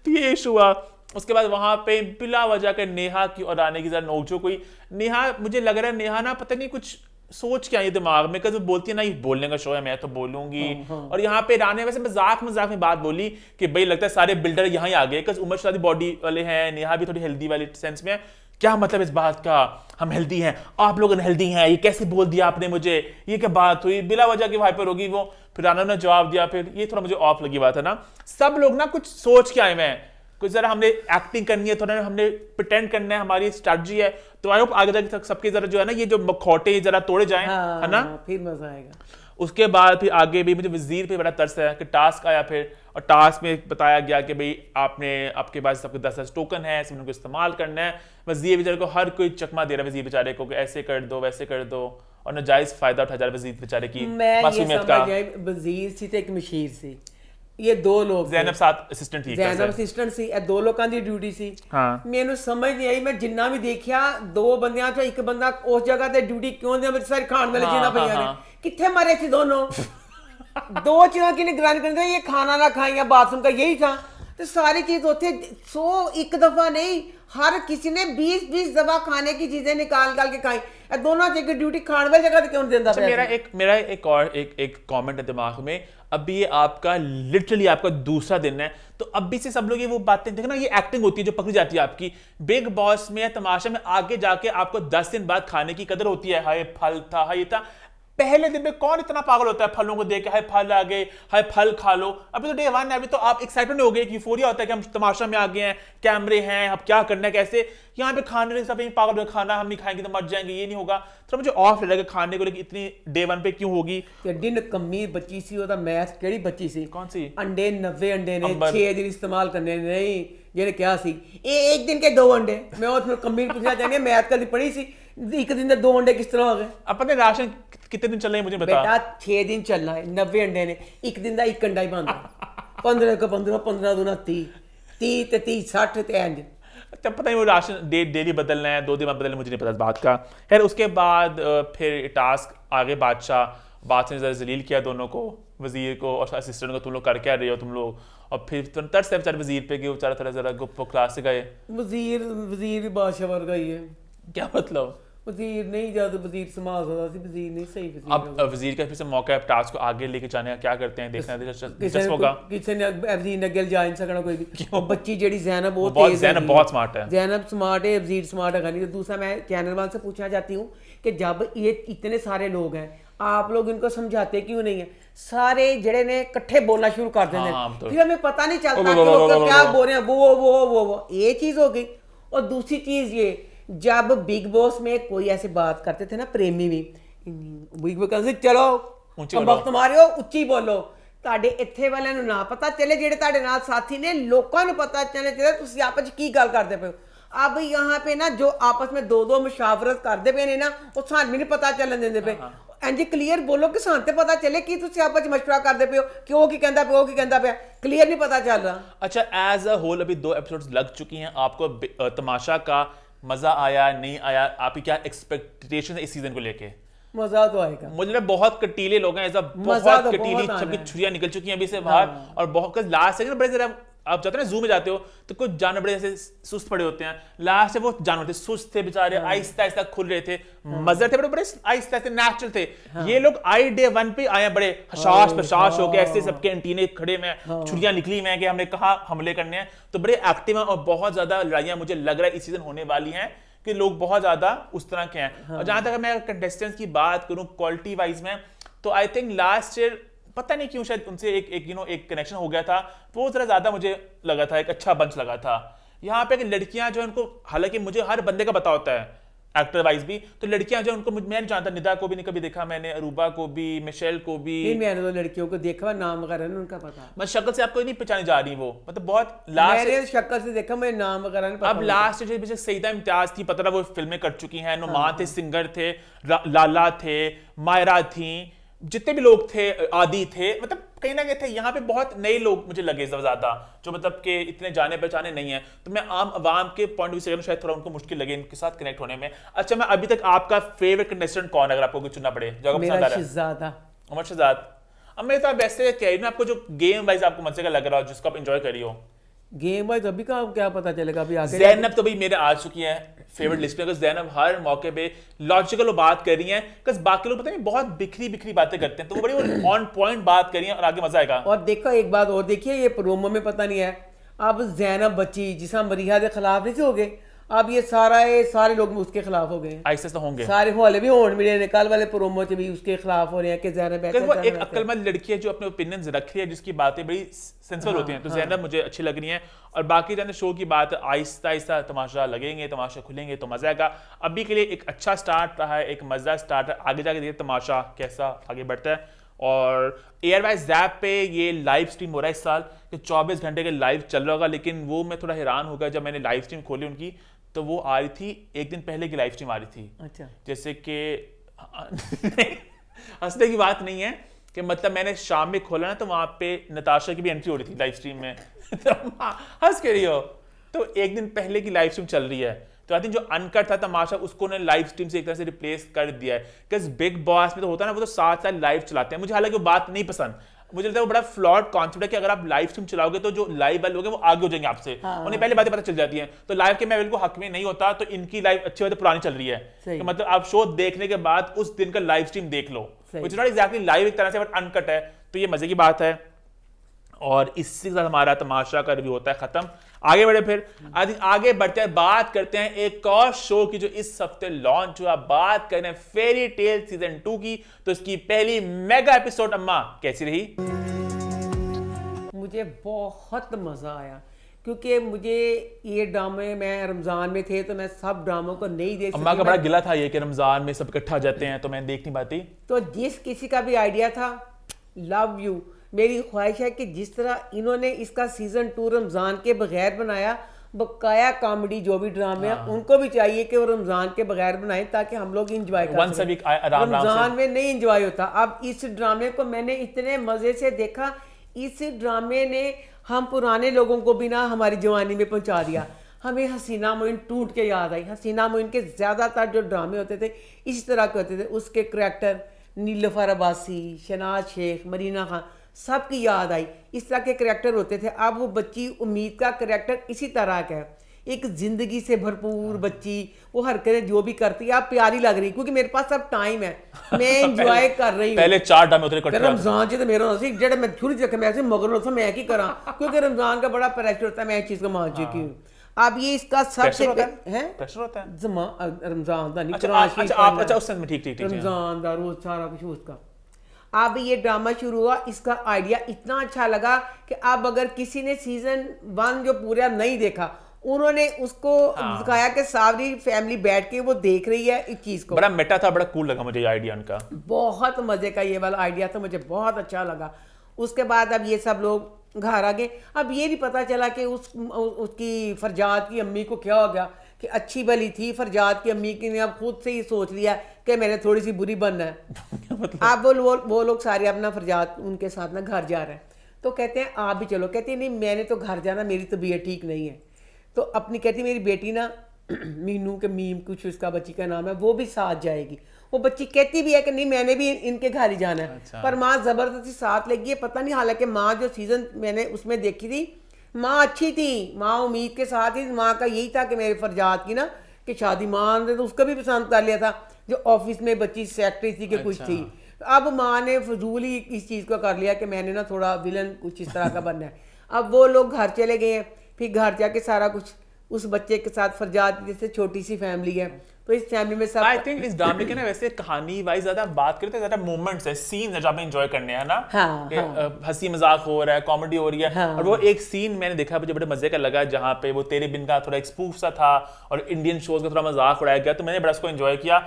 तो ये इशू हुआ। उसके बाद वहां पे बिला वजह के नेहा की और आने की जरा नोकझोंक हुई। नेहा, मुझे लग रहा है नेहा ना पता नहीं कुछ सोच क्या ये दिमाग में, कभी बोलती है ना ये बोलने का शो है मैं तो बोलूंगी। और यहाँ पे राने वैसे मजाक में बात बोली कि भाई लगता है सारे बिल्डर यहाँ ही आ गए, कस उमर शादी बॉडी वाले हैं, नेहा भी थोड़ी हेल्दी वाले सेंस में है। क्या मतलब इस बात का, हम हेल्दी हैं आप लोग अनहेल्दी हैं, ये कैसे बोल दिया आपने मुझे, ये क्या बात हुई, बिला वजह की वाइपर होगी वो। फिर राना ने जवाब दिया, फिर ये थोड़ा मुझे ऑफ लगी बात है ना। सब लोग ना कुछ सोच के आए हुए हैं, कुछ जरा हमने एक्टिंग करनी है, थोड़ा हमने प्रिटेंड करना है, हमारी स्ट्रेटजी है। तो आई होप आगे जाके सबके जरा जो है ना ये जो मखौटे जरा तोड़े जाएं, हाँ, है ना, फिर मजा आएगा। उसके बाद फिर आगे भी मुझे वजीर पे बड़ा तरस है कि टास्क आया फिर, और टास्क में बताया गया कि भाई आपके पास सबके 10 टोकन है, सब उनको इस्तेमाल करना है। वजीर बेचारे को हर कोई चकमा दे रहा है, वजीर बेचारे को कि ऐसे कर दो वैसे कर दो, और नाजायज फायदा उठा जा रहे वजीर बेचारे की मैं ये मासूमियत का। समझ जाए वजीर सी ते एक मशीर सी, ये दो लोग थे। ज़ैनब साथ असिस्टेंट थी ਜ਼ੈਨਬ ਅਸਿਸਟੈਂਟ ਸੀ, ਇਹ ਦੋ ਲੋਕਾਂ ਦੀ ਡਿਊਟੀ ਸੀ। ਹਾਂ। ਮੈਨੂੰ ਸਮਝ ਨਹੀਂ ਆਈ, ਮੈਂ ਜਿੰਨਾ ਵੀ ਦੇਖਿਆ ਦੋ ਬੰਦਿਆਂ ਚੋਂ ਇੱਕ ਬੰਦਾ ਉਸ ਜਗ੍ਹਾ ਤੇ ਡਿਊਟੀ ਕਿਉਂ ਦੇ ਅੰਮ੍ਰਿਤਸਰ ਖਾਣ ਵਾਲੇ ਜਿੰਨਾ ਪਈਆਂ ਨੇ, ਕਿੱਥੇ ਮਰੇ ਸੀ ਦੋਨੋਂ? दो चीज़ों की निगरानी करते ये खाना ना खाएं या बाथरूम का यही था, तो सारी चीज होते 100 एक दफा नहीं, हर किसी ने 20-20 दफा खाने की चीजें निकाल के खाई। दोनों जगह ड्यूटी खाने वाली जगह क्यों देता? मेरा एक कमेंट है दिमाग में, अभी ये आपका लिटरली आपका दूसरा दिन है, तो अभी से सब लोग ये वो बातें देखना, ये एक्टिंग होती है जो पकड़ी जाती है आपकी। बिग बॉस में या तमाशा में आगे जाके आपको 10 दिन बाद खाने की कदर होती है। हाय फल था, हाय था। पहले दिन में कौन इतना पागल होता है फलों को देख के, हाय फल आ गए, हाय फल खा लो। अभी तो डे 1 है, अभी तो आप एक्साइटमेंट हो गए, यूफोरिया होता है कि हम तमाशा में आ गए हैं, कैमरे हैं, अब क्या करना है कैसे। यहाँ पे खाने में सब पागल हो, खाना हम नहीं खाएंगे तो मर जाएंगे, ये नहीं होगा। तो मुझे ऑफ लगा खाने को लेकर इतनी डे 1 पे क्यों होगी। दिन कमी बच्ची सी, ਉਹਦਾ ਮੈਥ ਕਿਹੜੀ ਬੱਚੀ ਸੀ? कौन सी? अंडे 90 अंडे ने 6 दिन इस्तेमाल करने नहीं, ਜਿਹਨੇ ਕਿਹਾ ਸੀ ਇਹ ਇੱਕ ਦਿਨ के 2 अंडे। मैं उसमें कमी पूछना चाहती हूं, मैथ कभी पढ़ी सी, एक दिन के 2 अंडे किस तरह हो गए? अपने राशन कितने दिन चल रहे हैं मुझे बता। बेटा 6 दिन चलना है, 90 अंडे ने, एक दिन का 1 अंडा ही बनता। 15 को 15, 15 दूना 30, 30 ते 30 60 ते इंज। तब पता नहीं वो राशन डेली बदलना है, 2 दिन बाद बदलना, मुझे नहीं पता इस बात का। खैर उसके बाद फिर टास्क आगे बादशाह ने जलील किया दोनों को, वजीर को और असिस्टेंट को, तुम लोग कर क्या रहे हो तुम लोग। और फिर तरस से बेचारे वजीर पे गए, बेचारा थोड़ा जरा गुप्त क्लास से गए। वजीर बादशाह वर्गा ही है। क्या मतलब? वजीर नहीं, ज्यादा वजीर समाज होता सी, वजीर नहीं सही वजीर। अब वजीर का फिर से मौका है टास्क को आगे लेके जाने का, क्या करते हैं देखना दिलचस्प होगा। किसी ने वजीर ने अगे जा नहीं सकना कोई भी। बच्ची जेडी ज़ैनब वो बहुत तेज ज़ैनब बहुत स्मार्ट है। ज़ैनब स्मार्ट है, वजीर स्मार्ट है नहीं। तो दूसरा मैं चैनल वाले से पूछना चाहती हूँ कि जब ये इतने सारे लोग हैं, आप लोग इनको समझाते क्यों नहीं है? सारे जड़े ने इकट्ठे बोलना शुरू कर देते हैं, फिर हमें पता नहीं चलता कि वो क्या बोल रहे हैं। वो ये चीज हो गई। और दूसरी चीज ये, जब बिग बॉस में कोई ऐसे बात करते थे ना, प्रेमी भी बिग बॉस से चलो वक्त मारियो ਉੱਚੀ ਬੋਲੋ, ਤੁਹਾਡੇ ਇੱਥੇ ਵਾਲਿਆਂ ਨੂੰ ਨਾ ਪਤਾ ਚੱਲੇ, ਜਿਹੜੇ ਤੁਹਾਡੇ ਨਾਲ ਸਾਥੀ ਨੇ ਲੋਕਾਂ ਨੂੰ ਪਤਾ ਚੱਲੇ ਕਿ ਤੁਸੀਂ ਆਪਸ ਵਿੱਚ ਕੀ ਗੱਲ ਕਰਦੇ ਪਏ ਹੋ। अब यहाँ पे ना जो आपस में 2-2 मुशावरत करते पे ने ना, वो सानू नहीं पता चलन देंदे पे। इंज क्लियर बोलो कि सानू ते पता चले कि तुसी आपस में मशवरा करदे पे हो कि वो की कहंदा पे, वो की कहंदा पे, क्लियर नहीं पता चल रहा। अच्छा, एज अ होल अभी 2 एपिसोड्स लग चुकी हैं, आपको तमाशा का मजा आया नहीं आया? आपकी क्या एक्सपेक्टेशन है इस सीजन को लेके? मजा तो आएगा। मुझे ना बहुत कटीले लोग हैं, ऐसा बहुत कटीली सबकी छुरियां निकल चुकी हैं अभी से बाहर। और बहुत लास्ट है ना, बड़े जरा आप जाते हो ना जू में जाते हो तो कुछ जानवर बड़े ऐसे सुस्त पड़े होते हैं, लास्ट से वो जानवर थे सुस्त थे बेचारे, आहिस्ता आहिस्ता खुल रहे थे, मजे थे, बड़े आहिस्ता आहिस्ता नेचुरल थे। ये लोग आई डे 1 पे आए बड़े हशाश प्रशाश होके, ऐसे सबके एंटीने खड़े में, छुरियां निकली हुई हैं कि हमने कहा हमले करने हैं, तो बड़े एक्टिव हैं। और बहुत ज्यादा लड़ाइयां मुझे लग रहा है इस सीजन होने वाली हैं कि लोग बहुत ज्यादा उस तरह के हैं। और जहां तक मैं कंटेस्टेंट्स की बात करूं क्वालिटी वाइज में, तो आई थिंक लास्ट ईयर पता नहीं क्यों शायद उनसे एक कनेक्शन हो गया था, वो जरा ज्यादा मुझे लगा था, एक अच्छा बंच लगा था। यहाँ पे लड़कियां जो उनको, हालांकि मुझे हर बंदे का पता होता है एक्टर वाइज भी, तो लड़कियां जो उनको मैं नहीं जानता, निदा को भी नहीं कभी देखा मैंने, अरूबा को भी, मिशेल को भी मैंने तो लड़कियों को देखा, नाम वगैरह नहीं उनका पता। बस शक्ल से आपको नहीं पहचानी जा रही वो, मतलब बहुत लास्ट मैंने शक्ल से देखा, मैं नाम वगैरह नहीं पता। अब लास्ट जो सईदा इम्तियाज थी, पता वो फिल्में कर चुकी हैं, नुमान थे, सिंगर थे, लाला थे, मायरा थी, जितने भी लोग थे, आदि थे, मतलब कहीं ना कहीं थे। यहाँ पे बहुत नए लोग मुझे लगे ज्यादा, जो मतलब कि इतने जाने पहचाने नहीं है। तो मैं आम आवाम के पॉइंट ऑफ व्यू से शायद थोड़ा उनको मुश्किल लगे इनके साथ कनेक्ट होने में। अच्छा, मैं अभी तक आपका फेवरेट कंटेस्टेंट कौन है अगर आपको चुनना पड़े? जो आपको पसंद आ रहा है? उमर शहजाद। अब मैं तो वैसे कह रही हूँ आपको, जो गेम वाइज आपको मजे का लग रहा हो, जिसको आप एंजॉय करी हो। गेम वाइज अभी का क्या पता चलेगा, अभी आगे। ज़ैनब तो भाई मेरे आ चुकी है फेवरेट लिस्ट में, because ज़ैनब हर मौके पे लॉजिकल बात कर रही हैं, because बाकी लोग पता नहीं बहुत बिखरी बातें करते हैं, तो वो बड़ी ऑन पॉइंट बात कर रही हैं और आगे मजा आएगा। और देखो एक बात और देखिए, ये प्रोमो में पता नहीं है, अब ज़ैनब बच्ची जिसका मरीहा के खिलाफ नहीं हो गए, अब ये सारे लोग उसके खिलाफ हो गए, आहिस्ता होंगे सारे हवाले भी होने मिले ने, कल वाले प्रोमो से भी उसके खिलाफ हो रहे हैं कि ज़ैनब वो एक अक्लमंद लड़की है जो अपने ओपिनियंस रख रही है, जिसकी बातें बड़ी सेंसिबल होती हैं, तो ज़ैनब मुझे अच्छी लग रही हैं। और बाकी जाने शो की बात, आहिस्ता आहिस्ता तमाशा लगेंगे, तमाशा खुलेंगे तो मजा आएगा। अभी के लिए एक अच्छा स्टार्ट रहा है, एक मजा स्टार्ट है, आगे जाके देखिए तमाशा कैसा आगे बढ़ता है। और एयर वाइज ज़ैप पे ये लाइव स्ट्रीम हो रहा है इस साल, कि 24 घंटे के लाइव चल रहा होगा, लेकिन वो मैं थोड़ा हैरान हो गया जब मैंने लाइव स्ट्रीम खोली उनकी, तो वो आ रही थी एक दिन पहले की लाइव स्ट्रीम आ रही थी। अच्छा। जैसे कि हंसने की बात नहीं है कि मतलब मैंने शाम में खोला ना तो वहां पे नताशा की भी एंट्री हो रही थी लाइव स्ट्रीम में। तो हंस के रही हो। तो एक दिन पहले की लाइव स्ट्रीम चल रही है, तो आई थिंक जो अनकट था तमाशा उसको ने लाइव स्ट्रीम से एक तरह से रिप्लेस कर दिया है। बिकॉज बिग बॉस में तो होता है ना, वो तो साथ साथ लाइव चलाते हैं। मुझे हालांकि वो बात नहीं पसंद, मुझे लगता है वो बड़ा फ्लॉड कॉन्सेप्ट है कि अगर आप लाइव स्ट्रीम चलाओगे तो जो लाइव वाले लोग हैं वो आगे हो जाएंगे आपसे, उन्हें पहले बातें पता चल जाती हैं। तो लाइव के मैं बिल्कुल हक में नहीं होता, तो इनकी लाइव अच्छी बात पुरानी चल रही है, तो मतलब आप शो देखने के बाद उस दिन का लाइव स्ट्रीम देख लो, which is not exactly live एक तरह से, बट अनकट है, तो ये मजे की बात है। और इसके साथ हमारा तमाशा का रिव्यू होता है खत्म। आगे बढ़े, फिर आगे बढ़ते हैं, बात करते हैं एक और शो की जो इस हफ्ते लॉन्च हुआ। बात करें फेरी टेल सीजन 2 की, तो इसकी पहली मेगा एपिसोड अम्मा कैसी रही? मुझे बहुत मज़ा आया क्योंकि मुझे ये ड्रामे, मैं रमज़ान में थे तो मैं सब ड्रामों को नहीं देख अम्मा का बड़ा गिला था ये कि रमजान में सब इकट्ठा जाते हैं तो मैं देख नहीं पाती। तो जिस किसी का भी आइडिया था, लव यू। मेरी ख्वाहिश है कि जिस तरह इन्होंने इसका सीजन 2 रमज़ान के बगैर बनाया, बकाया कॉमेडी जो भी ड्रामे हैं उनको भी चाहिए कि वो रमज़ान के बगैर बनाएं ताकि हम लोग इंजॉय कर सकें। रमज़ान में नहीं इंजॉय होता। अब इस ड्रामे को मैंने इतने मज़े से देखा, इस ड्रामे ने हम पुराने लोगों को भी ना हमारी जवानी में पहुंचा दिया। हमें हसीना मोइन टूट के याद आई। हसीना मोइन के ज़्यादातर जो ड्रामे होते थे इस तरह के होते थे, उसके करैक्टर नीलूफर अब्बासी, शनाज शेख, मरीना खान, सब की याद आई। इस तरह के करैक्टर होते थे। अब वो बच्ची उम्मीद का करैक्टर इसी तरह का है, एक जिंदगी से भरपूर बच्ची, वो हरकतें जो भी करती है आप प्यारी लग रही, क्योंकि मेरे पास अब टाइम है, मैं एंजॉय कर रही हूँ। पहले 4 ड्रामे उतरे इकट्ठे रमजान च तो मेरा सी जेड़ा मैं थोड़ी देख मैं ऐसे मगर होता मैं की करा, क्योंकि रमजान का बड़ा प्रेशर होता है, मैं इस चीज को मान चुकी हूँ। अब ये इसका सबसे प्रेशर होता है रमजान का नहीं, अच्छा उस सेंस में ठीक रमजान का रोज सारा कुछ उसका। अब ये ड्रामा शुरू हुआ, इसका आइडिया इतना अच्छा लगा कि अब अगर किसी ने सीजन 1 जो पूरा नहीं देखा, उन्होंने उसको दिखाया कि सारी फैमिली बैठ के वो देख रही है इस चीज को। बड़ा मेटा था, बड़ा कूल लगा मुझे ये आइडिया उनका, बहुत मजे का ये वाला आइडिया था, मुझे बहुत अच्छा लगा। उसके बाद अब ये सब लोग घर आ गए। अब ये नहीं पता चला कि उसकी फरजाद की अम्मी को क्या हो गया, कि अच्छी भली थी फरजाद की अम्मी की ने अब खुद से ही सोच लिया कि मैंने थोड़ी सी बुरी बनना है। अब वो लोग सारे अपना फरजाद उनके साथ ना घर जा रहे हैं, तो कहते हैं आप भी चलो। कहती है नहीं मैंने तो घर जाना, मेरी तबीयत ठीक नहीं है। तो अपनी कहती मेरी बेटी ना मीनू के मीम कुछ उसका बच्ची का नाम है, वो भी साथ जाएगी। वो बच्ची कहती भी है कि नहीं मैंने भी इनके घर ही जाना है। अच्छा। पर माँ जबरदस्ती साथ लगी है, पता नहीं। हालांकि माँ जो सीजन मैंने उसमें देखी थी, माँ अच्छी थी, माँ उम्मीद के साथ ही। माँ का यही था कि मेरे फरजाद की ना कि शादी, माँ ने तो उसका भी पसंद कर लिया था, जो ऑफिस में बच्ची सेक्रेटरी थी कि कुछ थी। अब माँ ने फजूल ही इस चीज़ को कर लिया कि मैंने ना थोड़ा विलन कुछ इस तरह का बनना है। अब वो लोग घर चले गए हैं, फिर घर जाके सारा कुछ उस बच्चे के साथ, फरजाद जैसे छोटी सी फैमिली है, तो इस फैमिली में सब। आई थिंक इस ड्रामे के ना वैसे कहानी वाइज ज्यादा बात करते हैं, ज्यादा मोमेंट्स है, सीन्स है जो आपने एंजॉय करने हैं ना। हंसी मजाक हो रहा है, कॉमेडी हो रही है। और वो एक सीन मैंने देखा मुझे बड़े मजे का लगा, जहाँ पे वो तेरे बिन का थोड़ा एक स्पूफ सा था और इंडियन शोज का थोड़ा मजाक उड़ाया गया, तो मैंने बड़ा उसको एंजॉय किया।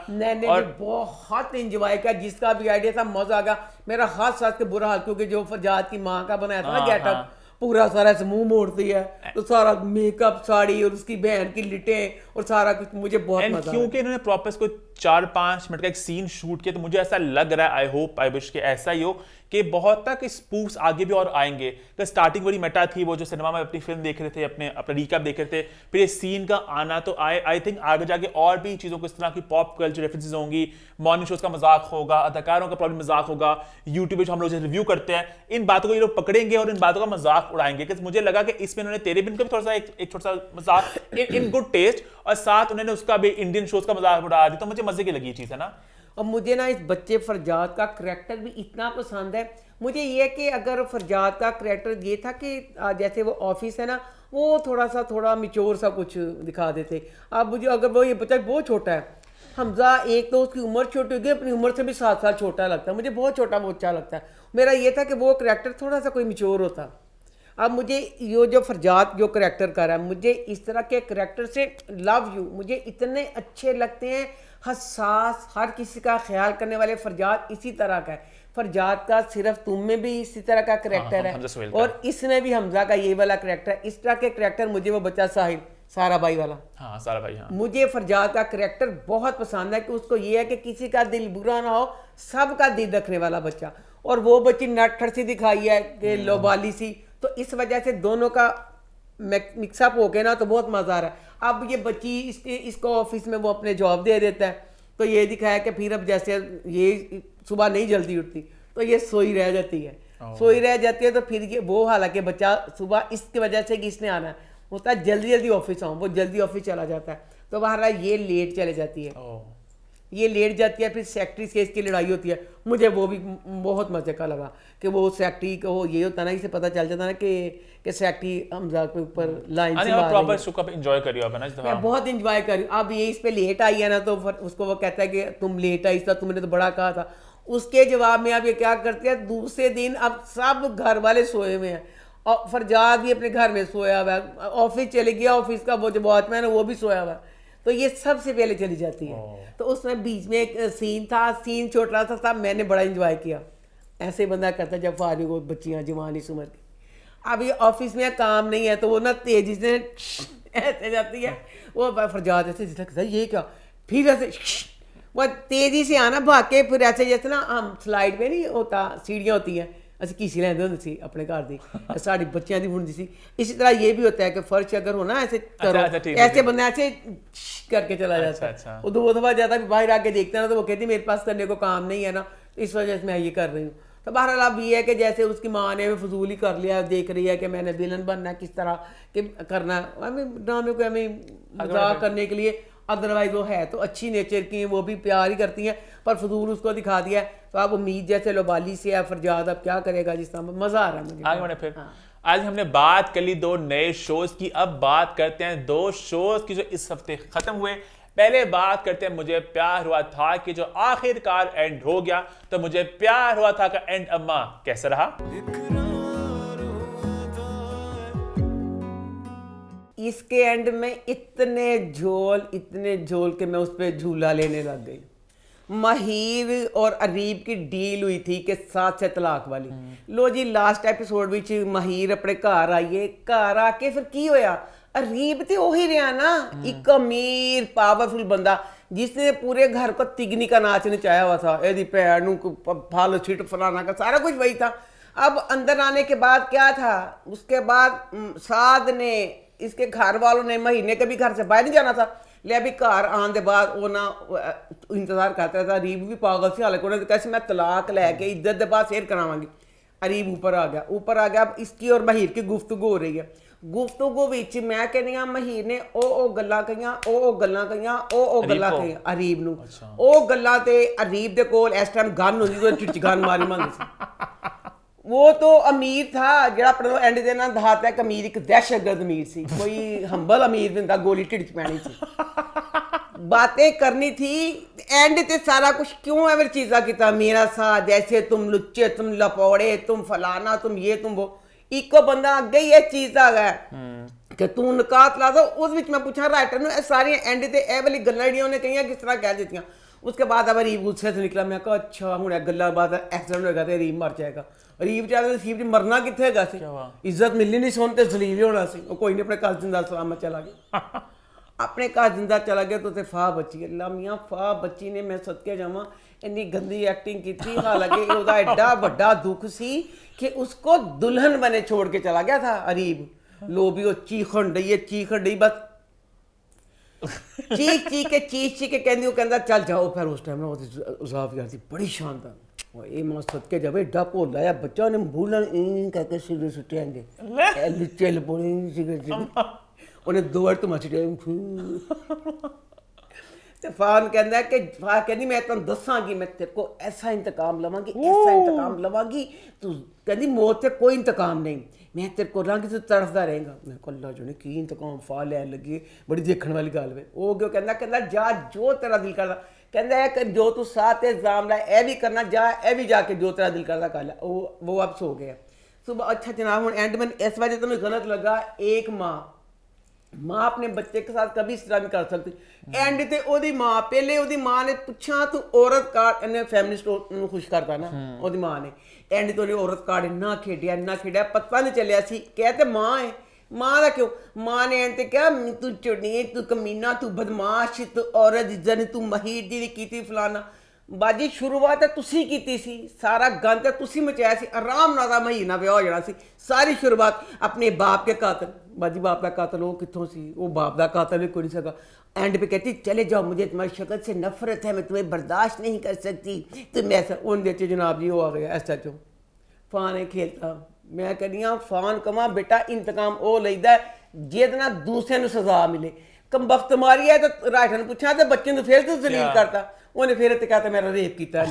और बहुत एंजॉय किया, जिसका भी आइडिया था मजा आ गया। मेरा हाथ साथ के बुरा हाल, क्योंकि जो फरजाद की माँ का बनाया था ना गेटअप, पूरा सारा ऐसे मुंह मोड़ती है, तो सारा मेकअप, साड़ी और उसकी बहन की लिटें और सारा कुछ, मुझे बहुत मजा आया। क्योंकि इन्होंने प्रॉपर इसको 4-5 मिनट का एक सीन शूट किया, तो मुझे ऐसा लग रहा है, आई होप आई विश कि ऐसा ही हो कि बहुत तक स्पूफ्स आगे भी और आएंगे। तो स्टार्टिंग बड़ी मेटा थी, वो जो सिनेमा में अपनी फिल्म देख रहे थे, अपने रिकैप देख रहे थे, फिर ये सीन का आना, तो आई थिंक आगे जाके और भी चीज़ों को इस तरह की पॉप कल्चर रेफरेंसेस होंगी, मॉर्निंग शोज का मजाक होगा, अदाकारों का प्रॉब्लम मजाक होगा, यूट्यूब पे जो हम लोग रिव्यू करते हैं, इन बातों को ये लोग पकड़ेंगे और इन बातों का मजाक उड़ाएंगे। मुझे लगा कि इसमें उन्होंने तेरे बिन का भी थोड़ा सा एक छोटा सा मजाक इन गुड टेस्ट, और साथ उन्होंने उसका भी इंडियन शोज का मजाक उड़ा दिया, तो मुझे मजे की लगी ये चीज़ है ना। और मुझे ना इस बच्चे फरजाद का करैक्टर भी इतना पसंद है। मुझे ये कि अगर फरजाद का करैक्टर ये था कि जैसे वो ऑफिस है ना, वो थोड़ा मिच्योर सा कुछ दिखा देते। अब मुझे अगर वो ये बच्चा बहुत छोटा है, हमजा, एक तो उसकी उम्र छोटी होगी, अपनी उम्र से भी 7 साल छोटा लगता है, मुझे बहुत छोटा वो अच्छा लगता है। मेरा ये था कि वो करैक्टर थोड़ा सा कोई मिच्योर होता। अब मुझे ये जो फरजाद जो करैक्टर कर रहा है, मुझे इस तरह के करैक्टर से लव यू, मुझे इतने अच्छे लगते हैं, हसास, हर किसी का ख्याल करने वाले। फरजाद इसी तरह का है। फरजाद का सिर्फ तुम में भी इसी तरह का करैक्टर है, और इसमें भी हमजा का ये वाला करैक्टर है। इस तरह के करैक्टर मुझे वो बच्चा सारा भाई वाला, हाँ सारा भाई, हाँ मुझे फरजाद का करैक्टर बहुत पसंद है कि उसको ये है कि किसी का दिल बुरा ना हो, सबका दिल रखने वाला बच्चा। और वो बच्ची नटखट सी दिखाई है कि लोबाली सी, तो इस वजह से दोनों का मिक्सअप हो गया ना, तो बहुत मज़ा आ रहा है। अब ये बच्ची इसको ऑफिस में वो अपने जॉब दे देता है, तो ये दिखाया कि फिर अब जैसे ये सुबह नहीं जल्दी उठती तो ये सोई रह जाती है, सोई रह जाती है, तो फिर ये वो, हालांकि बच्चा सुबह इसकी वजह से कि इसने आना है होता है, जल्दी जल्दी ऑफिस आऊँ, वो जल्दी ऑफिस चला जाता है, तो बहरहाल ये लेट चले जाती है, ये लेट जाती है। फिर सेक्रेटरी से इसकी लड़ाई होती है। मुझे वो भी बहुत मजे का लगा कि वो सेक्रेटरी को ये होता ना, इसे पता चल जाता ना कि सेक्रेटरी हमजा के ऊपर लाइन से मार प्रॉपर शो का एंजॉय करियो अब ना, मैं बहुत इंजॉय कर रही हूँ। अब ये इस पे लेट आई है ना, तो उसको वो कहता है कि तुम लेट आई था, तुमने तो बड़ा कहा था। उसके जवाब में अब ये क्या करते हैं, दूसरे दिन अब सब घर वाले सोए हुए हैं और फरजाद भी अपने घर में सोया हुआ है, ऑफिस चले गया, ऑफिस का वो जो वॉचमैन है वो भी सोया हुआ है, तो ये सबसे पहले चली जाती है। तो उसमें बीच में एक सीन था, सीन छोटा सा था, मैंने बड़ा इंजॉय किया। ऐसे बंदा करता जब फारिग हो, बच्चियाँ जवान इस उम्र की, अब ये ऑफिस में काम नहीं है तो वो ना तेजी से ऐसे जाती है, वो फरजाद ऐसे झटकता है, ये क्या, फिर ऐसे वो तेजी से आना भाग के, फिर ऐसे जैसे ना हम स्लाइड में नहीं होता, सीढ़ियाँ होती हैं, ਅਸੀਂ ਘੀਸੀ ਲੈਂਦੇ ਹੁੰਦੇ ਸੀ ਆਪਣੇ ਘਰ ਦੀ, ਸਾਡੀ ਬੱਚਿਆਂ ਦੀ ਹੁੰਦੀ ਸੀ। इसी तरह ये भी होता है कि फर्श अगर हो ना ऐसे करो, ऐसे बंदा ऐसे करके चला जाता है। वो दो दफा जाता है, बाहर आके देखते हैं ना, तो वो कहती मेरे पास करने को काम नहीं है ना, इस वजह से मैं ये कर रही हूँ। तो बहरहाल अब ये है कि जैसे उसकी माँ ने फजूल ही कर लिया, देख रही है कि मैंने विलन बनना है, किस तरह कि करना है, हमें ड्रामे को हमें मजाक करने के लिए। अदरवाइज वो है तो अच्छी नेचर की हैं, वो भी प्यार ही करती हैं, पर फजूल उसको दिखा दिया है। तो अब उम्मीद जैसे लोबाली से है फरजाद, अब क्या करेगा, जिस तरह मजा आ रहा है मुझे। आगे फिर आज हमने बात कर ली 2 नए शोज की, अब बात करते हैं 2 शोज की जो इस हफ्ते खत्म हुए। पहले बात करते हैं मुझे प्यार हुआ था कि जो आखिरकार एंड हो गया। तो मुझे प्यार हुआ था का एंड अम्मा कैसा रहा? इसके एंड में इतने झोल के मैं उस पर झूला लेने लग गई। माहिर और अरीब की डील हुई थी कि 7 से तलाक वाली। लो जी लास्ट एपिसोड विच माहिर अपने घर आइए, घर आके फिर की होया, अरीब तो वही रहा ना, एक अमीर पावरफुल बंदा जिसने पूरे घर को तिगनी का नाच नचाया हुआ था, यदि पैर फाल छिट फलाना का सारा कुछ वही था। अब अंदर आने के बाद क्या था, उसके बाद साद ने, इसके घर वालों ने, महीने के भी घर से बाहर नहीं जाना था, ले अभी घर आने के बाद वो ना इंतजार करता था। अरीब भी पागल से, हालांकि उन्होंने कहा मैं तलाक लैके इज्जत के बाद शेयर करावांगी। अरीब ऊपर आ गया। अब इसकी और महीर की गुफ्तगू हो रही है। गुफ्तगू विच मैं कहनी हाँ महीर ने ओ गल्लां कहियां, ओ गल्लां कहियां अरीब नूं। ओ गल्लां ते अरीब दे कोल इस टाइम गन होंदी तो चिट गन मारी मांदी सी। वो तो अमीर था जो अपने एंड दे नाल धाता है, अमीर एक दहशतगर्द अमीर सी, कोई हंबल अमीर नहीं था, गोली ढिड च पैनी सी। बातें करनी थी एंड ते सारा कुछ क्यों है मेरी चीज़ा किता, मेरा साथ जैसे तुम लुच्चे, तुम लपौड़े, तुम फलाना, तुम ये तुम वो। इको बंदा अगे ही ये चीज़ आ गया कि तू नकात ला दो। उस विच मैं पूछा राइटर ने सारी एंड ते ए वाली गल्लां जिहड़ियां उन्हें कहियां किस तरह कह दित्तियां। उसके बाद अब अरीब गुस्से से निकला, मैं कहा अच्छा हूँ गल्ला बात एक्सीडेंट होगा तो अरीब मर जाएगा। अरीब चाहे नसीब च मरना कितने है सी, इज्जत मिलनी नहीं, सुन तो जलील ही होना सी। कोई नहीं, अपने घर जिंदा सलामत चला गया। अपने घर जिंदा चला गया तो फा बची, अल्लाह मियाँ फा बची ने, मैं सदके जावां इन्नी गंदी एक्टिंग की थी। हालांकि उसका एडा बड़ा दुख सी कि उसको दुल्हन बने छोड़ के चला गया था अरीब। लो भी वो चीखन रही बस चीख के कहती, वो कहता चल जाओ। फिर उस टाइम उसाफ यार बड़ी शानदार, ये मां सदके जावे एडा भोला या बच्चा ने भूलन कहके सिगरेट सुट्टे लुच्चे लपोड़े सिगरेट उन्हें 2 बार तो मछड़े। तो फान कहता है कि फा कहती मैं तुम दसांगी, मैं तेरे को ऐसा इंतकाम लवांगी, तू कहती मौत से कोई इंतकाम नहीं, मैं तेरे को रंग से तड़फदा रहेगा। मैं को अल्लाह जो ने की इंतकाम फा लैन लगी, बड़ी देखने वाली गल वे। वो क्यों कहता जा जो तेरा दिल करदा, कहता है कि जो तू साथ इल्जाम ला ए भी करना, जा ए भी जाके जो तेरा दिल करदा कर ला। वो अब सो गया सुबह। अच्छा जनाब हुण एंड में इस वजह तो मुझे गलत लगा, एक माँ अपने बच्चे के साथ कभी इस तरह नहीं कर सकती। एंड ते ओदी माँ, पहले ओदी माँ ने पूछा तू औरत कार्ड, इन्हें फेमिनिस्ट नूं खुश करता ना ओदी माँ ने, एंड तो औरत कार्ड इन्ना खेडिया, पता नहीं चलिया सी, कहते माँ है मां का क्यों? मां ने एंड ते क्या तू चुड़नी, तू कमीना, तू बदमाश, तू औरत जन, तू महीर दी कीती फलाना। बाजी शुरुआत तो तुसी कीती सी, सारा गंद तुसी मचाया सी, आराम नाल दा महीना विआह हो जाना सी। सारी शुरुआत अपने बाप के कातिल, बाजी बाप का कातिल वो कित्थों सी? वो बाप का कातिल भी कोई नहीं सका। एंड पे कहती चले जाओ, मुझे तुम्हारी शक्ल से नफरत है, मैं तुम्हें बर्दाश्त नहीं कर सकती, तुम ऐसा। उन बेचे जनाब जी वो आ गया SHO फान है खेलता। मैं कहनी हाँ फान कमा बेटा, इंतकाम वो लेदा जिहदे नाल दूसरे नूं सजा मिले। कम वक्त मारी है तो राठा ने पूछा तो बच्चे ने फिर तो जलील करता, उन्हें फिर ते कहता मेरा रेप किया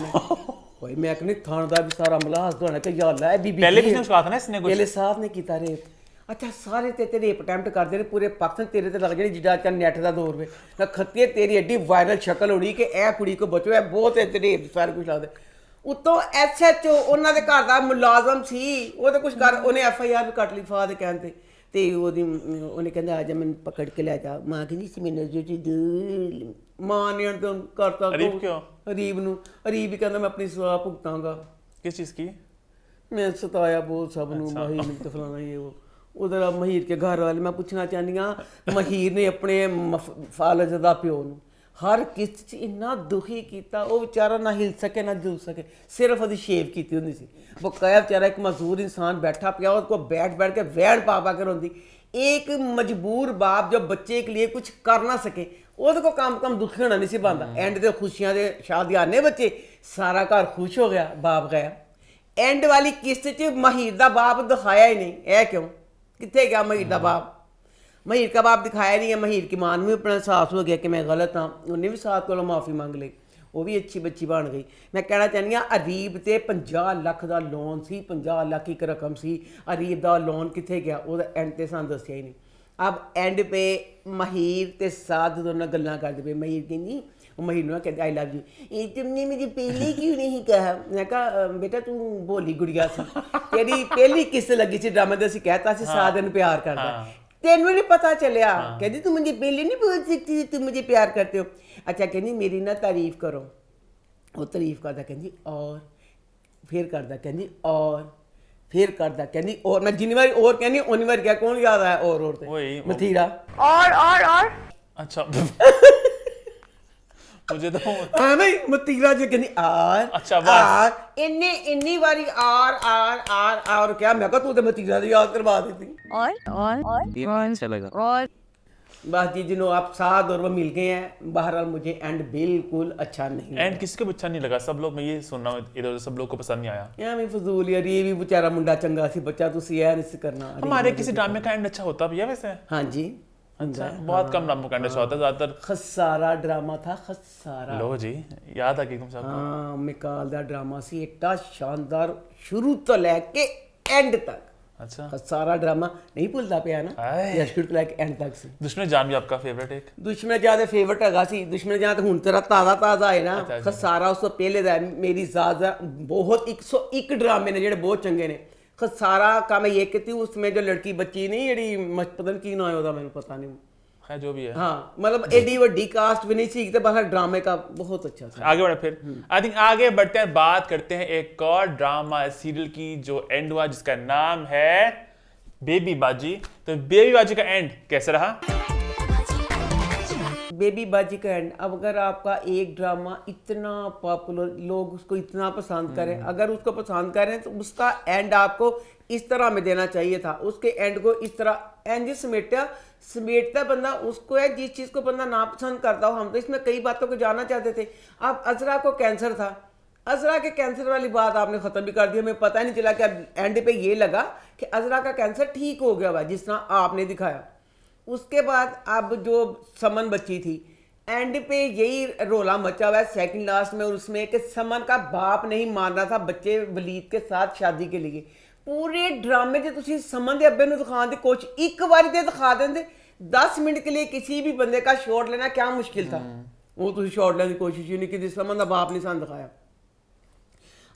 कोई। मैं कहनी थानेदार भी सारा मलास दोना कि या अल्लाह बीबी पहले किसने कहा था ना इसने कुछ? पहले साहब ने किया रेप। अच्छा सारे ते रेप अटैम्प्ट करते रहे पूरे पाकिस्तान, तेरे ते लग जानी जिदा चल नेट का दौर वे ना खत्तिए तेरी एड्डी वायरल शक्ल होनी कि ए कुड़ी को बचो, है बहुत रेप सारा कुछ लगता। उत्तों SHO उन्होंने घर का मुलाजम सी, वो तो कुछ कर उन्हें FIR भी कट ली फा दे कहते ते उन्हें कहते आ जा मैं पकड़ के ले जा। मां कहती सी मैंने जो चीज मां ने तो करता अरीब क्यों? अरीब नू, अरीब भी कहता मैं अपनी सजा भुगतांगा। किस चीज की? मैं सताया बहुत सब नू, महीर तो फलाना ये वो। उधर महीर के घर वाले मैं पूछना चाहनी हाँ, महीर ने अपने फालज दा प्यो नू हर किस्त च इन्ना दुखी किया, वो बेचारा ना हिल सके ना जुल सके, सिर्फ वो शेव की होंगी सी। वो कया बेचारा एक मजदूर इंसान बैठा पिया, उसको बैठ बैठ के वैन पा पा कर रोंदी। एक मजबूर बाप जो बच्चे के लिए कुछ कर ना सके, वो को कम दुखी होना नहीं सी पाता। एंड दे खुशियां दे शादियाने बच्चे, सारा घर खुश हो गया, बाप गया। एंड वाली किस्त च महीर दा बाप दिखाया ही नहीं, है क्यों? कितने गया महीर दा बाप? महीर का बाप दिखाया नहीं है। महीर की मां भी अपना एहसास हो गया कि मैं गलत हाँ, उन्हें भी साथ को माफ़ी मांग ली, वो भी अच्छी बच्ची बन गई। मैं कहना चाहनी हाँ अरीब ते 50 लाख का लोन सी, 50 लाख की रकम सी। अरीब का लोन कितने गया वो एंड ते सानू दसिया ही नहीं। अब एंड पे महीर ते साथ दोनों गल्लां करते पे। महीर कहती, महीर ने कहते आई लव यू, ये तुमने मुझे पहले क्यों नहीं कहा? मैं कहा बेटा तू बोली गुड़िया सी, तेरी पहली किस्त लगी सी ड्रामे दे, कहता सी 7 दिन प्यार करता, तेन नहीं पता चलिया। कहती तू मुझे पहले नहीं बोल सकती तुम मुझे प्यार करते हो। अच्छा कहती मेरी ना तारीफ करो, वो तारीफ करता कहती और फिर करता कहती और फिर करता कहती और। मैं जिन्नी बारी और कहनी उन्नी बार क्या कौन याद आया और मथीरा और अच्छा मुझे तो हाँ भाई मतीरा जो कहनी आर। अच्छा बस इन्नी बारी आर क्या मैं कहा तू तो मतीरा तो याद करवा देती। और चलेगा और बस जी जिन्हों आप साथ और वो मिल गए हैं। बहरहाल मुझे एंड बिल्कुल अच्छा नहीं एंड किसी को अच्छा नहीं लगा, सब लोग, मैं ये सुन रहा हूँ इधर उधर सब लोग को पसंद नहीं आया। यार मैं फजूल यार, ये भी बेचारा मुंडा चंगा सी बच्चा तुसी यार इस करना। हमारे किसी ड्रामे का एंड अच्छा होता भी है वैसे? हाँ जी अच्छा, बहुत कम ड्रामों का एंड अच्छा होता है, ज्यादातर खसारा ड्रामा था, खसारा। लो जी याद आ गई तुम सब? हाँ मिकाल दा ड्रामा सी, इतना शानदार शुरू तो लेके एंड तक। अच्छा खसारा ड्रामा नहीं भूलता पिया ना, या शुरू तो लेके एंड तक सी। दुश्मन जान भी आपका फेवरेट? एक दुश्मन जान दे फेवरेट हैगा सी। दुश्मन जान तो हुन तेरा ताजा है ना। खसारा उस तो पहले दा मेरी ज़ात बहुत 101 ड्रामे ने जेडे बहुत चंगे ने। खसारा का मैं ये कहती हूँ उसमें जो लड़की बच्ची नहीं जेडी पता नहीं की ना होता, मैंने पता नहीं है जो भी है। हाँ मतलब एडी वड्डी कास्ट भी नहीं सीखते, बस ड्रामे का बहुत अच्छा था। आगे बढ़े फिर आई थिंक आगे बढ़ते हैं, बात करते हैं एक और ड्रामा सीरियल की जो एंड हुआ जिसका नाम है बेबी बाजी। तो बेबी बाजी का एंड कैसा रहा? बेबी बाजी का एंड, अब अगर आपका एक ड्रामा इतना पॉपुलर, लोग उसको इतना पसंद करें, अगर उसको पसंद करें तो उसका एंड आपको इस तरह में देना चाहिए था। उसके एंड को इस तरह एंड समेटता बंदा उसको है जिस चीज़ को बंदा ना पसंद करता हो। हम तो इसमें कई बातों को जानना चाहते थे। अब अजरा को कैंसर था, अजरा के कैंसर वाली बात आपने ख़त्म भी कर दी, हमें पता ही नहीं चला कि एंड पे ये लगा कि अजरा का कैंसर ठीक हो गया हुआ जिस तरह आपने दिखाया। उसके बाद अब जो समन बच्ची थी, एंड पे यही रोला मचा हुआ है सेकंड लास्ट में, और उसमें कि समन का बाप नहीं मान रहा था बच्चे वलीद के साथ शादी के लिए। पूरे ड्रामे जो तुम समन के अब्बे दिखा दे कुछ एक बार दे दिखा देंगे 10 मिनट के लिए किसी भी बंदे का शॉट लेना क्या मुश्किल था। वो तुम शॉट लेने की कोशिश ही नहीं की, समन का बाप नहीं सान दिखाया।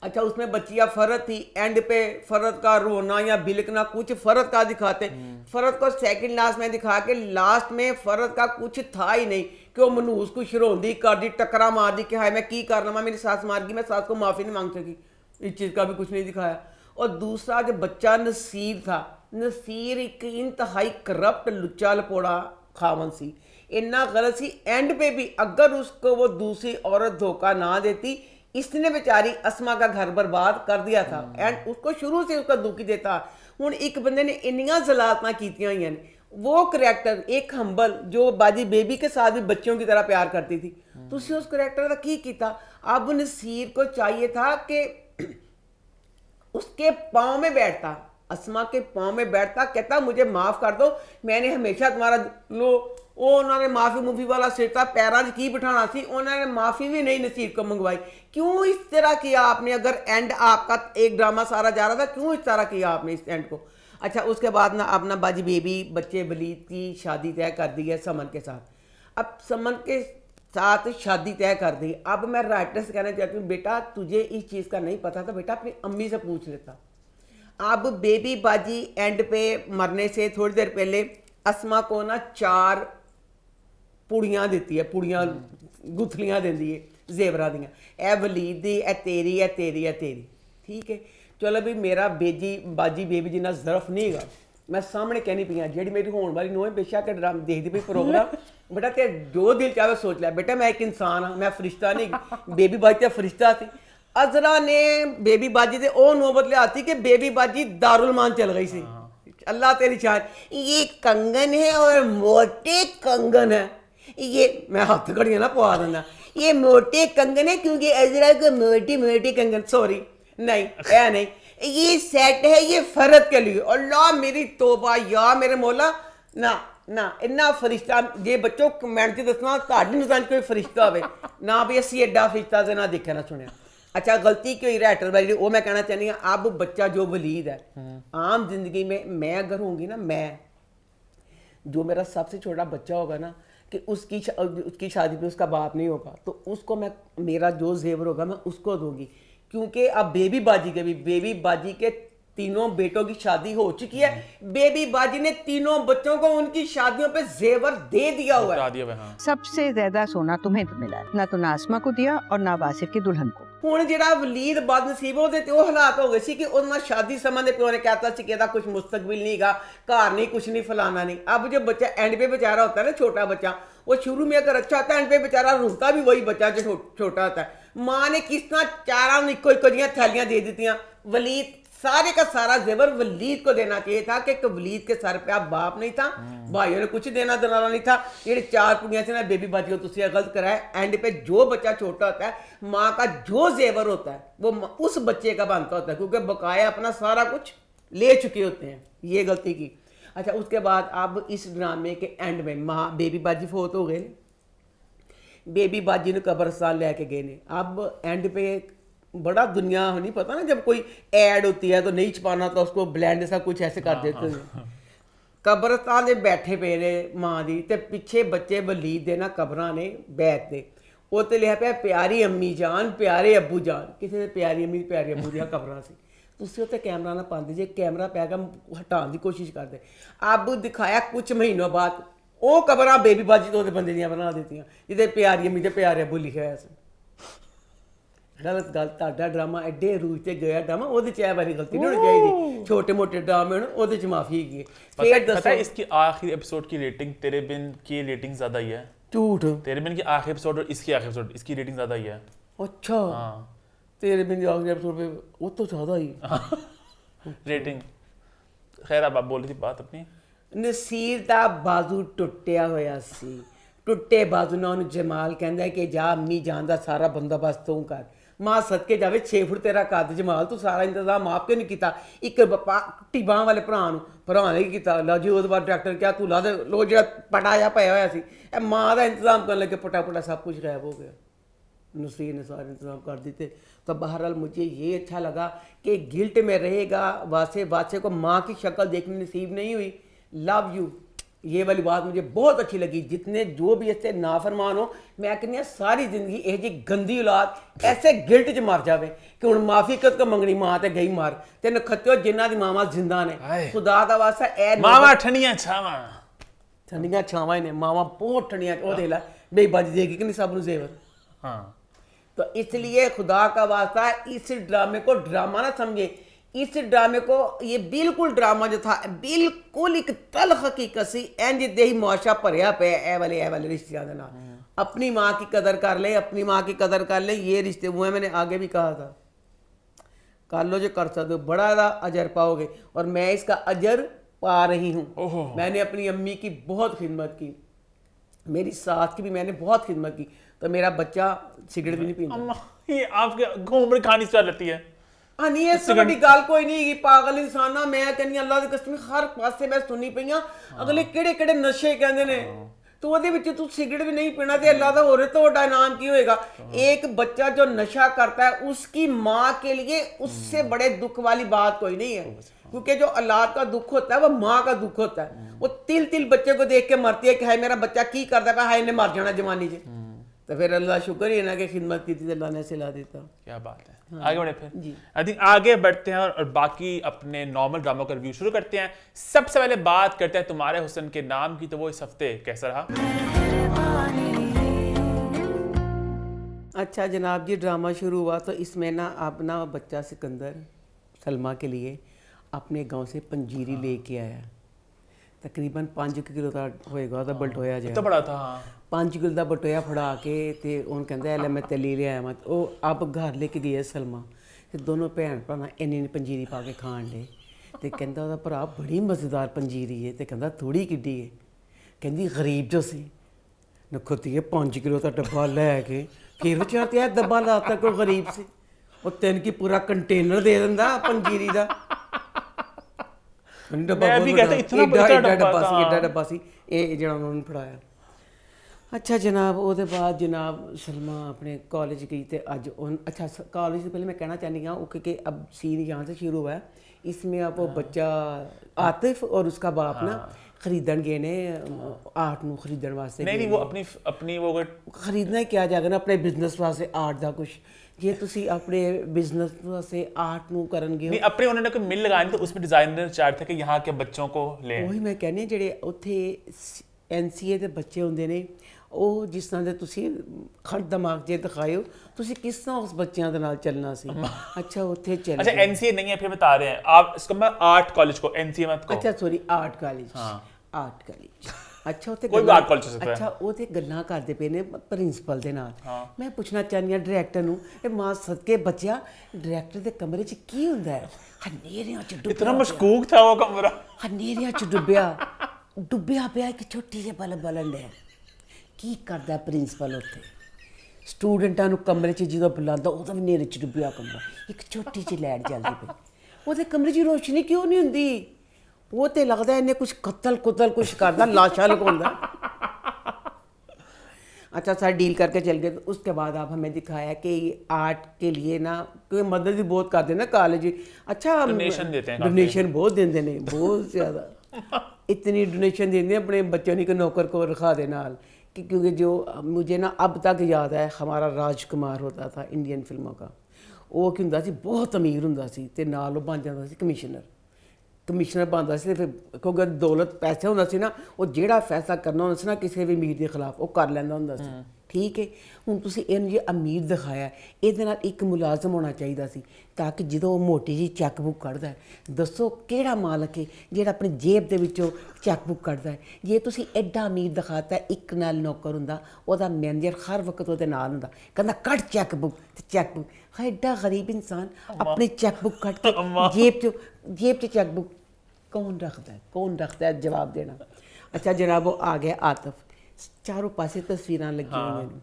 अच्छा उसमें बच्चिया फरद थी, एंड पे फरद का रोना या बिलकना कुछ फरद का दिखाते, फरद को सेकंड लास्ट में दिखा के लास्ट में फरद का कुछ था ही नहीं कि वो मनूस को शरोंदी कर दी, टकरा मार दी कि हाय मैं की करना, मेरी सास मार गई, मैं सास को माफ़ी नहीं मांग सकी। इस चीज़ का भी कुछ नहीं दिखाया। और दूसरा जो बच्चा नसीब था ਨਸੀਰ ਇੱਕ ਇੰਤਹਾਈ करप्ट लुच्चा लपोड़ा खावन सी, इतना गलत सी। एंड पे भी अगर उसको वो दूसरी औरत धोखा ना देती, इसने बेचारी अस्मा का घर बर्बाद कर दिया था। एंड उसको शुरू से उसका दुखी देता। हुण एक बंदे ने इन्नियां जलालतां कीतियां होईयां ने, वो करैक्टर एक हंबल जो बाजी बेबी के साथ भी बच्चों की तरह प्यार करती थी, तुसी उस करैक्टर का की कीता? अब नसीर को चाहिए था कि उसके पाँव में बैठता, अस्मा के पाँव में बैठता, कहता मुझे माफ़ कर दो, मैंने हमेशा तुम्हारा लो। वो उन्होंने माफ़ी मुफी वाला सिरता पैरों 'च की बिठाना सी, उन्होंने माफ़ी भी नहीं नसीर को मंगवाई। क्यों इस तरह किया आपने? अगर एंड आपका एक ड्रामा सारा जा रहा था, क्यों इस तरह किया आपने इस एंड को? अच्छा, उसके बाद ना अपना बाजी बेबी बच्चे वलीद की शादी तय कर दी है समन के साथ। अब समन के साथ शादी तय कर दी। अब मैं राइटर से कहना चाहती हूँ, बेटा तुझे इस चीज़ का नहीं पता था, बेटा अपनी अम्मी से पूछ लेता। अब बेबी बाजी एंड पे मरने से थोड़ी देर पहले अस्मा को ना 4 पुड़ियाँ देती है, पुड़ियाँ गुथलियाँ देती है जेवरा दियाँ, ए वलीद दी, ए तेरी, ए तेरी, ए तेरी। ठीक है, चलो भी मेरा बाजी बेबी जिन्ना ज़रफ नहीं गा, मैं सामने कहनी पई हाँ, जी मेरी होने वाली नोए बेशक ड्रामा देखती पई प्रोग्राम, बेटा ते जो दिल चाहे सोच लिया, बेटा मैं एक इंसान हाँ, मैं फरिश्ता नहीं। बेबी बाजी तो फरिश्ता थी। अजरा ने बेबी बाजी से वो नौबत लियाती कि बेबी बाजी दारुलमान चल गई सी। अल्लाह तेरी शान, ये कंगन है और मोटे कंगन है, ये मैं हाथ घड़ियाँ ना पवा देना, ये मोटे कंगन है क्योंकि अजरा को मोटी मोटी कंगन, सॉरी नहीं ऐ नहीं, ये सेट है ये फरद के लिए। अल्लाह मेरी तौबा या मेरे मौला, ना ना इन्ना फरिश्ता जे बच्चों कमेंट च दसना तुहाडे नज़र कोई फरिश्ता होवे ना भी असी एडा फरिश्ता से ना देखा ना सुनिया। अच्छा, गलती क्यों हुई राइटर वाली, वो मैं कहना चाहती हूँ। अब बच्चा जो वलीद है, आम जिंदगी में मैं अगर होंगी ना, मैं जो मेरा सबसे छोटा बच्चा होगा ना, कि उसकी शादी पे उसका बाप नहीं होगा, तो उसको मैं मेरा जो जेवर होगा मैं उसको दूंगी। क्योंकि अब बेबी बाजी के तीनों बेटों की शादी हो चुकी है। बेबी बाजी ने तीनों बच्चों को उनकी शादियों पे जेवर दे दिया हुआ है। हाँ। सबसे ज्यादा सोना तुम्हें तो मिला है, ना तो नासमा को दिया और ना वासिफ की दुल्हन को। ਹੁਣ ਜਿਹੜਾ ਵਲੀਦ ਬਦਨਸੀਬ ਉਹਦੇ ਤੇ ਉਹ ਹਾਲਾਤ ਹੋ ਗਏ ਸੀ ਕਿ ਉਹਨਾਂ ਸ਼ਾਦੀ ਸਮਾਂ ਦੇ ਪਿਓ ਨੇ कहता ਸੀ कि ਇਹਦਾ कुछ मुस्तकबिल नहीं गा, घर नहीं, कुछ नहीं, फलाना नहीं। अब जो बच्चा एंड पे बेचारा होता है ना, छोटा बच्चा, वो शुरू में अगर अच्छा होता है, एंड पे बेचारा रोता भी वही बच्चा जो छोटा होता है। माँ ने किस तरह चारों इको इको जियां थैलियां दे दी। वलीद सारे का सारा जेवर वलीद को देना चाहिए था कि वलीद के सर पे आप बाप नहीं था, भाइयों ने कुछ देना दलाना नहीं था। ये 4 पुड़ियाँ से ना बेबी बाजी को तुझसे गलत कराया। एंड पे जो बच्चा छोटा होता है, माँ का जो जेवर होता है वो उस बच्चे का बनता होता है, क्योंकि बकाया अपना सारा कुछ ले चुके होते हैं। ये गलती की। अच्छा, उसके बाद अब इस ड्रामे के एंड में माँ बेबी बाजी फोत हो गए, बेबी बाजी ने कब्रस्तान लेके गए ने। अब एंड पे बड़ा दुनिया नहीं पता ना, जब कोई ऐड होती है तो नहीं छुपाना तो उसको ब्लैंड सा कुछ ऐसे कर देते हैं। कब्रस्तान में बैठे पे ने माँ दी ते पिछे बच्चे वलीद दे ना कब्रां ने बैठते, वो तो लिखा पे प्यारी अम्मी जान, प्यारे अब्बू जान, किसी ने प्यारी अम्मी प्यारे अब्बू दियां कब्रां सी। तुसी उत्ते कैमरा ना पाते, जे कैमरा पैगा हटाने की कोशिश करते। अब दिखाया कुछ महीनों बाद वो कब्रां बेबी बाजी तो बंदे दियां बना देती जिदे प्यारी अम्मी ते प्यारे अब्बू लिखा है। गलत गल ਤੁਹਾਡਾ ड्रामा एडे रूज से गया ड्रामा, ਉਹਦੇ ਚ ਇਹ ਵਾਰੀ गलती नहीं होनी चाहिए। छोटे मोटे ड्रामे होने ਉਹਦੇ ਚ माफी है। पता है इसकी आखिरी एपिसोड की रेटिंग तेरे बिन की रेटिंग ज्यादा ही है। झूठ? तेरे बिन की आखिरी एपिसोड और इसकी आखिरी एपिसोड, इसकी रेटिंग ज्यादा ही है। अच्छा, तेरे बिन आखिरी एपिसोड पे वो तो ज्यादा ही रेटिंग। खैर अब आप बोल रही थी बात अपनी। ਨਸੀਰ ਦਾ ਬਾਜ਼ੂ ਟੁੱਟਿਆ ਹੋਇਆ ਸੀ, ਟੁੱਟੇ ਬਾਜ਼ੂ ਨਾਲ ਉਹਨੂੰ ਜਮਾਲ ਕਹਿੰਦਾ ਕਿ ਜਾ ਅੰਮੀ ਜਾਨ ਦਾ ਸਾਰਾ ਬੰਦੋਬਸਤ ਤੂੰ ਕਰ। ਮਾਂ ਸਦਕੇ ਜਾਵੇ 6 ਫੁੱਟ ਤੇਰਾ ਕੱਦ, ਜਮਾਲ ਤੂੰ ਸਾਰਾ ਇੰਤਜ਼ਾਮ ਆਪ ਕਿਉਂ ਨਹੀਂ ਕੀਤਾ? ਇੱਕ ਟਿਬਾਂ ਵਾਲੇ ਭਰਾ ਨੇ ਕੀ ਕੀਤਾ? ਲਾ ਜੀ ਉਹਦੇ ਬਾਅਦ ਡਾਕਟਰ ਕਿਹਾ ਤੂੰ ਲਾ ਦੇ ਲੋ, ਜਿਹੜਾ ਪਟਾਇਆ ਪਿਆ ਹੋਇਆ ਸੀ ਇਹ ਮਾਂ ਦਾ ਇੰਤਜ਼ਾਮ ਕਰਨ ਲੱਗੇ, पटा सब कुछ गायब हो गया। नसीर ने सारे इंतजाम कर दी थे। तो बहरहाल मुझे ये अच्छा लगा कि गिल्ट में रहेगा वासे को माँ की शक्ल देखने नसीब नहीं हुई। लव यू, ये वाली बात मुझे बहुत अच्छी लगी। जितने जो भी इससे नाफरमान हो, मैं कहनी सारी जिंदगी यह जी गंदी औलाद ऐसे गिल्ट च मर जावे कि हुण माफी कद को मंगनी, माँ ते गई मार। तेन खत्यो जिन्हां दी मावां जिंदा ने, खुदा दा वास्ता ए मामा ठंडियां छावां, ठंडियां छावां ने मावां बहुत ठंडियां। ओ दे ला बेबाजी देगी कि नहीं सब नूं जेवर। हाँ, तो इसलिए खुदा का वास्ता इस ड्रामे को ड्रामा ना समझे, इस ड्रामे को ये बिल्कुल ड्रामा जो था बिल्कुल एक तल हकीकत सी इंज दे ही मुआशा भरिया पे ए वाले रिश्तियां दे नाल अपनी माँ की कदर कर ले, अपनी माँ की कदर कर ले, ये रिश्ते वो है। मैंने आगे भी कहा था कर लो जो कर सकते हो, बड़ा अजर पाओगे और मैं इसका अजर पा रही हूँ। मैंने अपनी अम्मी की बहुत खिदमत की, मेरी सास की भी मैंने बहुत खिदमत की, तो मेरा बच्चा सिगरेट भी नहीं पीता। अम्मा ये आपके घूमड़ खानी स्टार्ट रहती है। हाँ नहीं है बड़ी गल कोई नहीं है पागल इंसान ना। मैं कहनी अल्लाह की कसम हर पासे मैं सुनी पई हां अगले किहड़े नशे कहंदे ने, तो ਉਹਦੇ ਵਿੱਚ तू सिगरेट भी नहीं पीना तो अल्लाह का होरे तो बड़ा इनाम की होएगा। एक बच्चा जो नशा करता है उसकी माँ के लिए उससे बड़े दुख वाली बात कोई नहीं है, क्योंकि जो औलाद का दुख होता है वो माँ का दुख होता है। वो तिल बच्चे को देख के मरती है कि हाय मेरा बच्चा की करता है, हाय इन्हें मर जाना जवानी च। तो फिर अल्लाह शुक्र ही ना कि खिदमत की थी, अल्लाह ने सिला देता। क्या बात है। आगे बढ़े फिर आई थिंक आगे बढ़ते हैं और बाकी अपने नॉर्मल ड्रामा का रिव्यू शुरू करते हैं। सबसे पहले बात करते हैं तुम्हारे हुस्न के नाम की, तो वो इस हफ्ते कैसा रहा? अच्छा जनाब जी, ड्रामा शुरू हुआ तो इसमें ना अपना बच्चा सिकंदर सलमा के लिए अपने गांव से पंजीरी लेके आया। तकरीबन 5 किलो का होएगा ਉਹਦਾ ਬਲਟੋਇਆ ਜਿਹਾ, तो बड़ा था। 5 किलो ਦਾ ਬਟੋਇਆ ਫੜਾ ਕੇ ਤੇ ਉਹਨੂੰ ਕਹਿੰਦਾ ਲੈ ਮੈਂ ਤਲੀ ਲਿਆਇਆ ਮੈਂ। ਉਹ ਆਪ ਘਰ ਲੈ ਕੇ ਗਈ ਸਲਮਾ ਤੇ ਦੋਨੋਂ ਭੈਣ ਭਰਾ ਇੰਨੀ ਪੰਜੀਰੀ ਪਾ ਕੇ ਖਾਣ ਦੇ ਤੇ ਕਹਿੰਦਾ ਉਹਦਾ ਭਰਾ ਬੜੀ ਮਜ਼ੇਦਾਰ ਪੰਜੀਰੀ ਹੈ ਤੇ ਕਹਿੰਦਾ ਥੋੜੀ ਕਿੱਡੀ ਹੈ, ਕਹਿੰਦੀ ਗਰੀਬ ਜੋ ਸੀ ਨਖੋਤੀਏ 5 ਕਿਲੋ ਦਾ ਡੱਬਾ ਲੈ ਕੇ ਫਿਰ ਵਿਚਾਰ ਤੇ ਇਹ ਡੱਬਾ ਲਾਤਾ ਕੋਈ ਗਰੀਬ ਸੀ, ਉਹ ਤਿੰਨ ਕੀ ਪੂਰਾ ਕੰਟੇਨਰ ਦੇ ਦਿੰਦਾ ਪੰਜੀਰੀ ਦਾ। मैं भी कहता इतना बड़ा डब्बा सी ਇਹ ਜਿਹੜਾ ਉਹਨਾਂ ਨੂੰ ਫੜਾਇਆ। अच्छा जनाब ਉਹਦੇ ਬਾਅਦ जनाब सलमा अपने कॉलेज गई तो अज अच्छा कॉलेज से पहले मैं कहना चाहती हूँ क्योंकि अब सीन यहाँ से शुरू हुआ है। इसमें अब वो बच्चा आतिफ और उसका बाप ना खरीदन गए ने आर्ट ਨੂੰ खरीदन वास्ते। नहीं वो अपनी वो खरीदना क्या जाएगा ना अपने बिजनेस वास्ते आर्ट ਦਾ कुछ। ਜੇ ਤੁਸੀਂ ਆਪਣੇ बिजनेस वास्ते आर्ट ਨੂੰ ਕਰਨਗੇ नहीं अपने उन्होंने कोई मिल लगानी तो उसमें डिजाइनर चार्ट था कि यहाँ के बच्चों को ले। ਉਹੀ ਮੈਂ ਕਹਿੰਦੀ ਜਿਹੜੇ ਉੱਥੇ NCA ਦੇ ਬੱਚੇ ਹੁੰਦੇ ਨੇ ਉਹ ਜਿਸ ਤਰ੍ਹਾਂ ਦੇ ਤੁਸੀਂ ਖੜ ਦਿਮਾਗ ਜੇ ਦਿਖਾਇਓ ਤੁਸੀਂ ਕਿਸ ਤਰ੍ਹਾਂ ਉਸ ਬੱਚਿਆਂ ਦੇ ਨਾਲ ਚੱਲਣਾ ਸੀ। अच्छा ਉੱਥੇ ਚੱਲ अच्छा NCA नहीं है फिर बता रहे हैं आप इसको, मैं आर्ट कॉलेज को NCA मत कहो। अच्छा sorry art college. Art college अच्छा ਉੱਥੇ ਕੋਈ ਵੀ art college ਹੋ ਸਕਦਾ ਹੈ। ਅੱਛਾ ਉਹ ਤੇ ਗੱਲਾਂ ਕਰਦੇ ਪਏ ਨੇ ਪ੍ਰਿੰਸੀਪਲ ਦੇ ਨਾਲ। ਮੈਂ ਪੁੱਛਣਾ ਚਾਹੁੰਦੀ ਹਾਂ ਡਾਇਰੈਕਟਰ ਨੂੰ ਇਹ ਮਾਂ ਸਦਕੇ ਬੱਚਿਆ ਡਾਇਰੈਕਟਰ ਦੇ ਕਮਰੇ 'ਚ ਕੀ ਹੁੰਦਾ ਹੈ? ਹਨੇਰਿਆਂ 'ਚ ਡੁੱਬਿਆ इतना मशकूक था वो कमरा। ਹਨੇਰਿਆਂ 'ਚ ਡੁੱਬਿਆ ਪਿਆ ਇੱਕ ਛੋਟੀ ਜਿਹੀ ਬਲਬ ਬਲਣ ਡਿਆ। ਕੀ ਕਰਦਾ ਪ੍ਰਿੰਸੀਪਲ ਉੱਥੇ ਸਟੂਡੈਂਟਾਂ ਨੂੰ ਕਮਰੇ 'ਚ ਜਦੋਂ ਬੁਲਾਉਂਦਾ ਉਹਦਾ ਵੀ ਹਨੇਰੇ 'ਚ ਡੁੱਬਿਆ ਕਮਰਾ, ਇੱਕ ਛੋਟੀ ਜਿਹੀ ਲਾਈਟ ਜਲਦੀ ਪਈ। ਉਹਦੇ ਕਮਰੇ 'ਚ ਰੋਸ਼ਨੀ ਕਿਉਂ ਨਹੀਂ ਹੁੰਦੀ? वो तो लगता है इन्हें कुछ कत्ल कुछ करता लाशा लगाਉਂਦਾ। अच्छा सर डील करके चल गए। तो उसके बाद आप हमें दिखाया कि आर्ट के लिए ना कोई मदद भी बहुत करते हैं ना कॉलेज। अच्छा डोनेशन देते हैं, डोनेशन बहुत देते हैं बहुत ज़्यादा। इतनी डोनेशन देते हैं अपने बच्चों ने कि नौकर को रखा दे नाल कि क्योंकि जो मुझे ना अब तक याद है हमारा राजकुमार होता था इंडियन फिल्मों का, वो की हुंदा सी बहुत अमीर हुंदा सी ते नाल वो बन जाता सी कमिश्नर बनता से। फिर क्योंकि दौलत पैसे होंदा सी ना वो ਜਿਹੜਾ फैसला करना होंदा सी ना किसी भी अमीर के खिलाफ वो कर लेंदा होंदा सी। ठीक है ਹੁਣ ਤੁਸੀਂ ਇਹਨੂੰ ਜੇ ਅਮੀਰ ਦਿਖਾਇਆ ਇਹਦੇ ਨਾਲ ਇੱਕ ਮੁਲਾਜ਼ਮ ਹੋਣਾ ਚਾਹੀਦਾ ਸੀ ਤਾਂ ਕਿ ਜਦੋਂ ਉਹ ਮੋਟੀ ਜੀ ਚੈੱਕ ਬੁੱਕ ਕੱਢਦਾ ਦੱਸੋ ਕਿਹੜਾ ਮਾਲਕ ਹੈ ਜਿਹੜਾ ਆਪਣੀ ਜੇਬ ਦੇ ਵਿੱਚੋਂ ਚੈੱਕ ਬੁੱਕ ਕੱਢਦਾ ਹੈ। ਜੇ ਤੁਸੀਂ ਐਡਾ ਅਮੀਰ ਦਿਖਾਤਾ ਇੱਕ ਨਾਲ ਨੌਕਰ ਹੁੰਦਾ ਉਹਦਾ ਮੈਨੇਜਰ ਹਰ ਵਕਤ ਉਹਦੇ ਨਾਲ ਹੁੰਦਾ ਕਹਿੰਦਾ ਕੱਢ ਚੈੱਕ ਬੁੱਕ ਤੇ ਚੈੱਕ ਬੁੱਕ। ਹਾਂ ਐਡਾ ਗਰੀਬ ਇਨਸਾਨ ਆਪਣੀ ਚੈੱਕ ਬੁੱਕ ਕੱਢ ਕੇ जेब च चेक बुक कौन रखता है जवाब देना। अच्छा जनाब वो आ गया आतिफ, चारों पासे तस्वीरें लगी हुई हैं,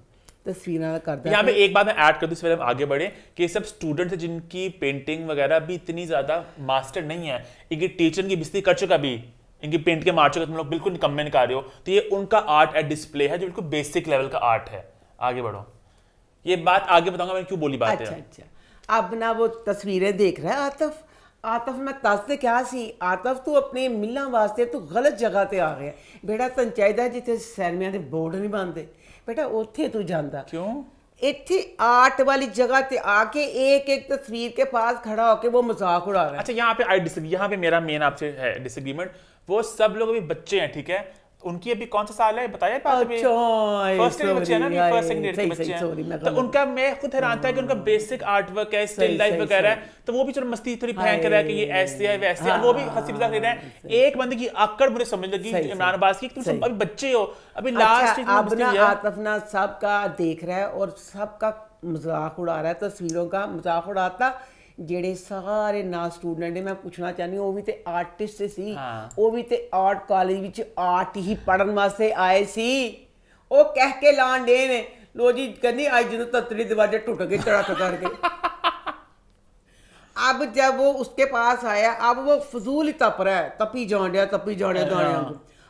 तस्वीरें करता है। यहाँ पे एक बात मैं ऐड कर दूं इससे पहले हम आगे बढ़े कि सब स्टूडेंट्स हैं जिनकी पेंटिंग वगैरह भी इतनी ज़्यादा मास्टर नहीं है, इनकी टीचर की बिस्ती कर चुका भी, इनकी पेंट के मार चुका, तुम लोग बिल्कुल निकम्मे निकाल रहे हो। तो ये उनका आर्ट एट डिस्प्ले है जो बिल्कुल बेसिक लेवल का आर्ट है। आगे बढ़ो, ये बात आगे बताऊंगा मैं क्यों बोली बात है। अच्छा अब ना वो तस्वीरें देख रहा है आतिफ मैं दसते क्या सी आतिफ तू अपने मिलना वास्ते तू गलत जगह ते आ गया बेटा। तन चाहिए जिथे सैलमियां दे बोर्ड नहीं बनते बेटा उत्थे तू जांदा क्यों? इतनी आर्ट वाली जगह ते आके एक तस्वीर के पास खड़ा होके वो मजाक उड़ा रहा है। अच्छा यहाँ पे यहाँ पे मेरा मेन आपसे है डिसएग्रीमेंट। वो सब लोग अभी बच्चे हैं, ठीक है, उनकी अभी कौन सा साल है बताया फर्स्ट ईयर के बच्चे हैं ना, अभी फर्स्ट सेकंड ईयर के बच्चे हैं, तो उनका मैं खुद हैरान था कि उनका बेसिक आर्ट वर्क है, स्टिल लाइफ वगैरह है, तो वो भी चलो मस्ती थोड़ी फेंक रहा है कि ये ऐसे है वैसे है, वो भी हंसी मजाक ले रहे हैं। एक बंदे की अक्कड़ मुझे समझ लगी इमरान अब्बास की, तुम सब अभी बच्चे हो, अभी लास्ट अब ना आतिफ ना सबका देख रहा है और सबका मजाक उड़ा रहा है, तस्वीरों का मजाक उड़ाता। ਜਿਹੜੇ ਸਾਰੇ ਨਾਲ ਸਟੂਡੈਂਟ ਨੇ ਮੈਂ ਪੁੱਛਣਾ ਚਾਹੁੰਦੀ ਉਹ ਵੀ ਤੇ ਆਰਟਿਸਟ ਸੀ, ਉਹ ਵੀ ਤੇ ਆਰਟ ਕਾਲਜ ਵਿੱਚ ਆਰਟ ਹੀ ਪੜਨ ਵਾਸਤੇ ਆਏ ਸੀ। ਉਹ ਕਹਿ ਕੇ ਲਾਣ ਦੇ ਨੇ ਲੋ ਜੀ ਕਹਿੰਦੀ ਅੱਜ ਜਦੋਂ ਤਤਲੀ ਦਰਵਾਜ਼ੇ टूट गए तड़क करके। अब जब वो उसके पास आया, अब वो फजूल ही तप रहा है, तपी जान दिया।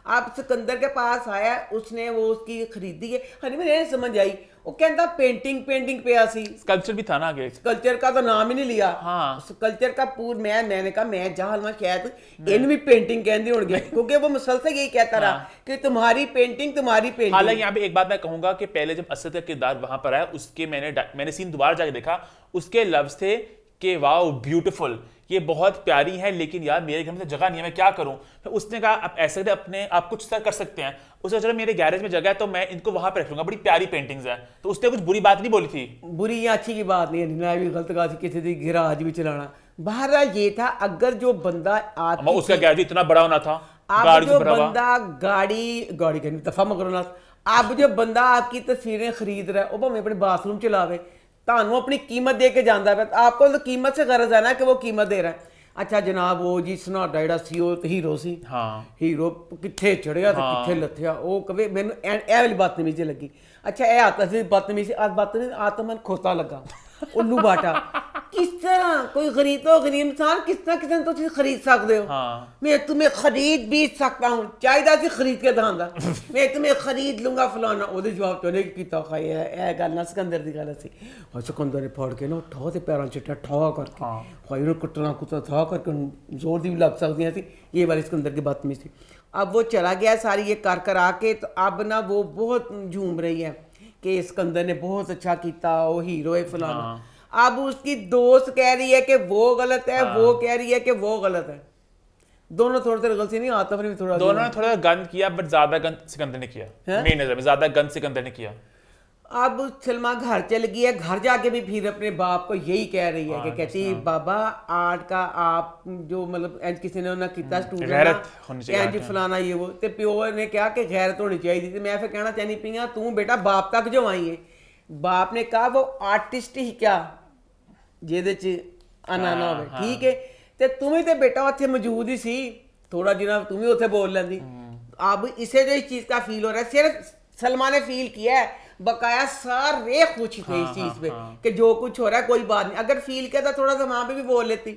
अब सिकंदर के पास आया, उसने वो उसकी खरीदी है, हनी मैंने समझ आई वो कहता पेंटिंग पे सी। स्कल्पचर भी था ना आगे, स्कल्पचर का तो नाम ही नहीं लिया। हाँ स्कल्पचर का मैंने कहा मैं जहां मैं शायद इन भी पेंटिंग कहते होंगे क्योंकि वो मुसलसल यही कहता रहा कि तुम्हारी पेंटिंग। हालांकि यहाँ पे एक बात मैं कहूंगा कि पहले जब असद का किरदार वहां पर आया उसके मैंने सीन दोबारा जाके देखा, उसके लफ्ज थे कि वाओ ब्यूटीफुल, ये बहुत प्यारी है, लेकिन यार मेरे घर में तो जगह नहीं है, मैं क्या करूं। फिर उसने कहा आप ऐसे अपने आप कुछ कर सकते हैं, उसने चलो मेरे गैरेज में जगह है तो मैं इनको वहां पर रख लूंगा, बड़ी प्यारी पेंटिंग्स हैं, तो उसने कुछ बुरी बात नहीं बोली थी। बुरी या अच्छी की बात नहीं है, मैं भी गलत कहा किसी की गिराज भी चलाना। बहरहाल ये था अगर जो बंदा उसका गैरेज इतना बड़ा होना था, अब जो बंदा गाड़ी कहने दफा मगरना, अब जो बंदा आपकी तस्वीरें खरीद रहा है वो भावें अपने बाथरूम चलावे, ਤੁਹਾਨੂੰ ਆਪਣੀ ਕੀਮਤ ਦੇ ਕੇ ਜਾਂਦਾ ਪਿਆ, आपको तो कीमत से गरज है ना कि वो कीमत दे रहा है। अच्छा जनाब वो जी सनाडा ਜਿਹੜਾ ਸੀ ਉਹ ਹੀਰੋ ਸੀ। ਹਾਂ ਹੀਰੋ ਕਿੱਥੇ ਚੜਿਆ ਤੇ ਕਿੱਥੇ ਲੱਥਿਆ, ਉਹ ਕਵੇ ਮੈਨੂੰ ਇਹ ਵਾਲੀ ਬਦਤਮੀਜ਼ੀ ਲੱਗੀ। ਅੱਛਾ ਇਹ ਆਤਾ ਸੀ ਬਦਤਮੀਜ਼ੀ, ਆਤਮਨ ਖੋਤਾ ਲੱਗਾ ਉੱਲੂ ਬਾਟਾ। किस तरह कोई गरीब इंसान किस तरह तुम खरीद सकते हो। मैं तुम्हें खरीद भी सकता हूँ, चाहिए सी खरीद के दांदा मैं तुम्हें खरीद लूंगा फलाना। वो जवाब तो नहीं किया खाई है गल ना सिकंदर की गल सी। और सिकंदर ने फड़ के ना ठो के पैरों चिट्टा ठो करके खाई कुटना कुत्ता था करके जोर दी भी लग सकती थी। ये वाली सिकंदर की बात में थी। अब वो चला गया सारी ये कर आके, तो अब ना वो बहुत झूम रही है कि सिकंदर ने बहुत अच्छा किया, वो हीरो है फलाना। अब उसकी दोस्त कह रही है कि वो गलत है, वो कह रही है कि वो गलत है। दोनों थोड़े गलती नहीं, आतिफ ने भी दोनों ने थोड़ा गंद किया, बट ज्यादा गंद सिकंदर ने किया। मेरी नजर में ज्यादा गंद सिकंदर ने किया। अब सलमा घर चल गई है, घर जाके भी फिर अपने बाप को यही कह रही है कि कहती बाबा आर्ट का आप जो मतलब किसी ने ना किया स्टूडेंट फलाना ये वो, तो प्यो ने कहा कि गैरत होनी चाहिए थी। मैं फिर कहना चाहती पी हाँ तू बेटा बाप तक जो आई है, बाप ने कहा वो आर्टिस्ट ही क्या ਜਿਹਦੇ ਚ ਆਨਾ ਨਾ ਹੋਵੇ, ਠੀਕ ਹੈ ਤੇ ਤੂੰ ਵੀ ਤੇ ਬੇਟਾ ਉੱਥੇ ਮੌਜੂਦ ਹੀ ਸੀ, ਥੋੜਾ ਜਿਹਾ ਤੂੰ ਵੀ ਉੱਥੇ बोल लेंदी। अब इसे जो इस चीज का फील हो रहा है, सिर्फ सलमा ने फील किया है, बकाया सारे खुश थे इस चीज पे कि जो कुछ हो रहा है कोई बात नहीं। अगर फील किया था थोड़ा सा वहां पे भी बोल लेती।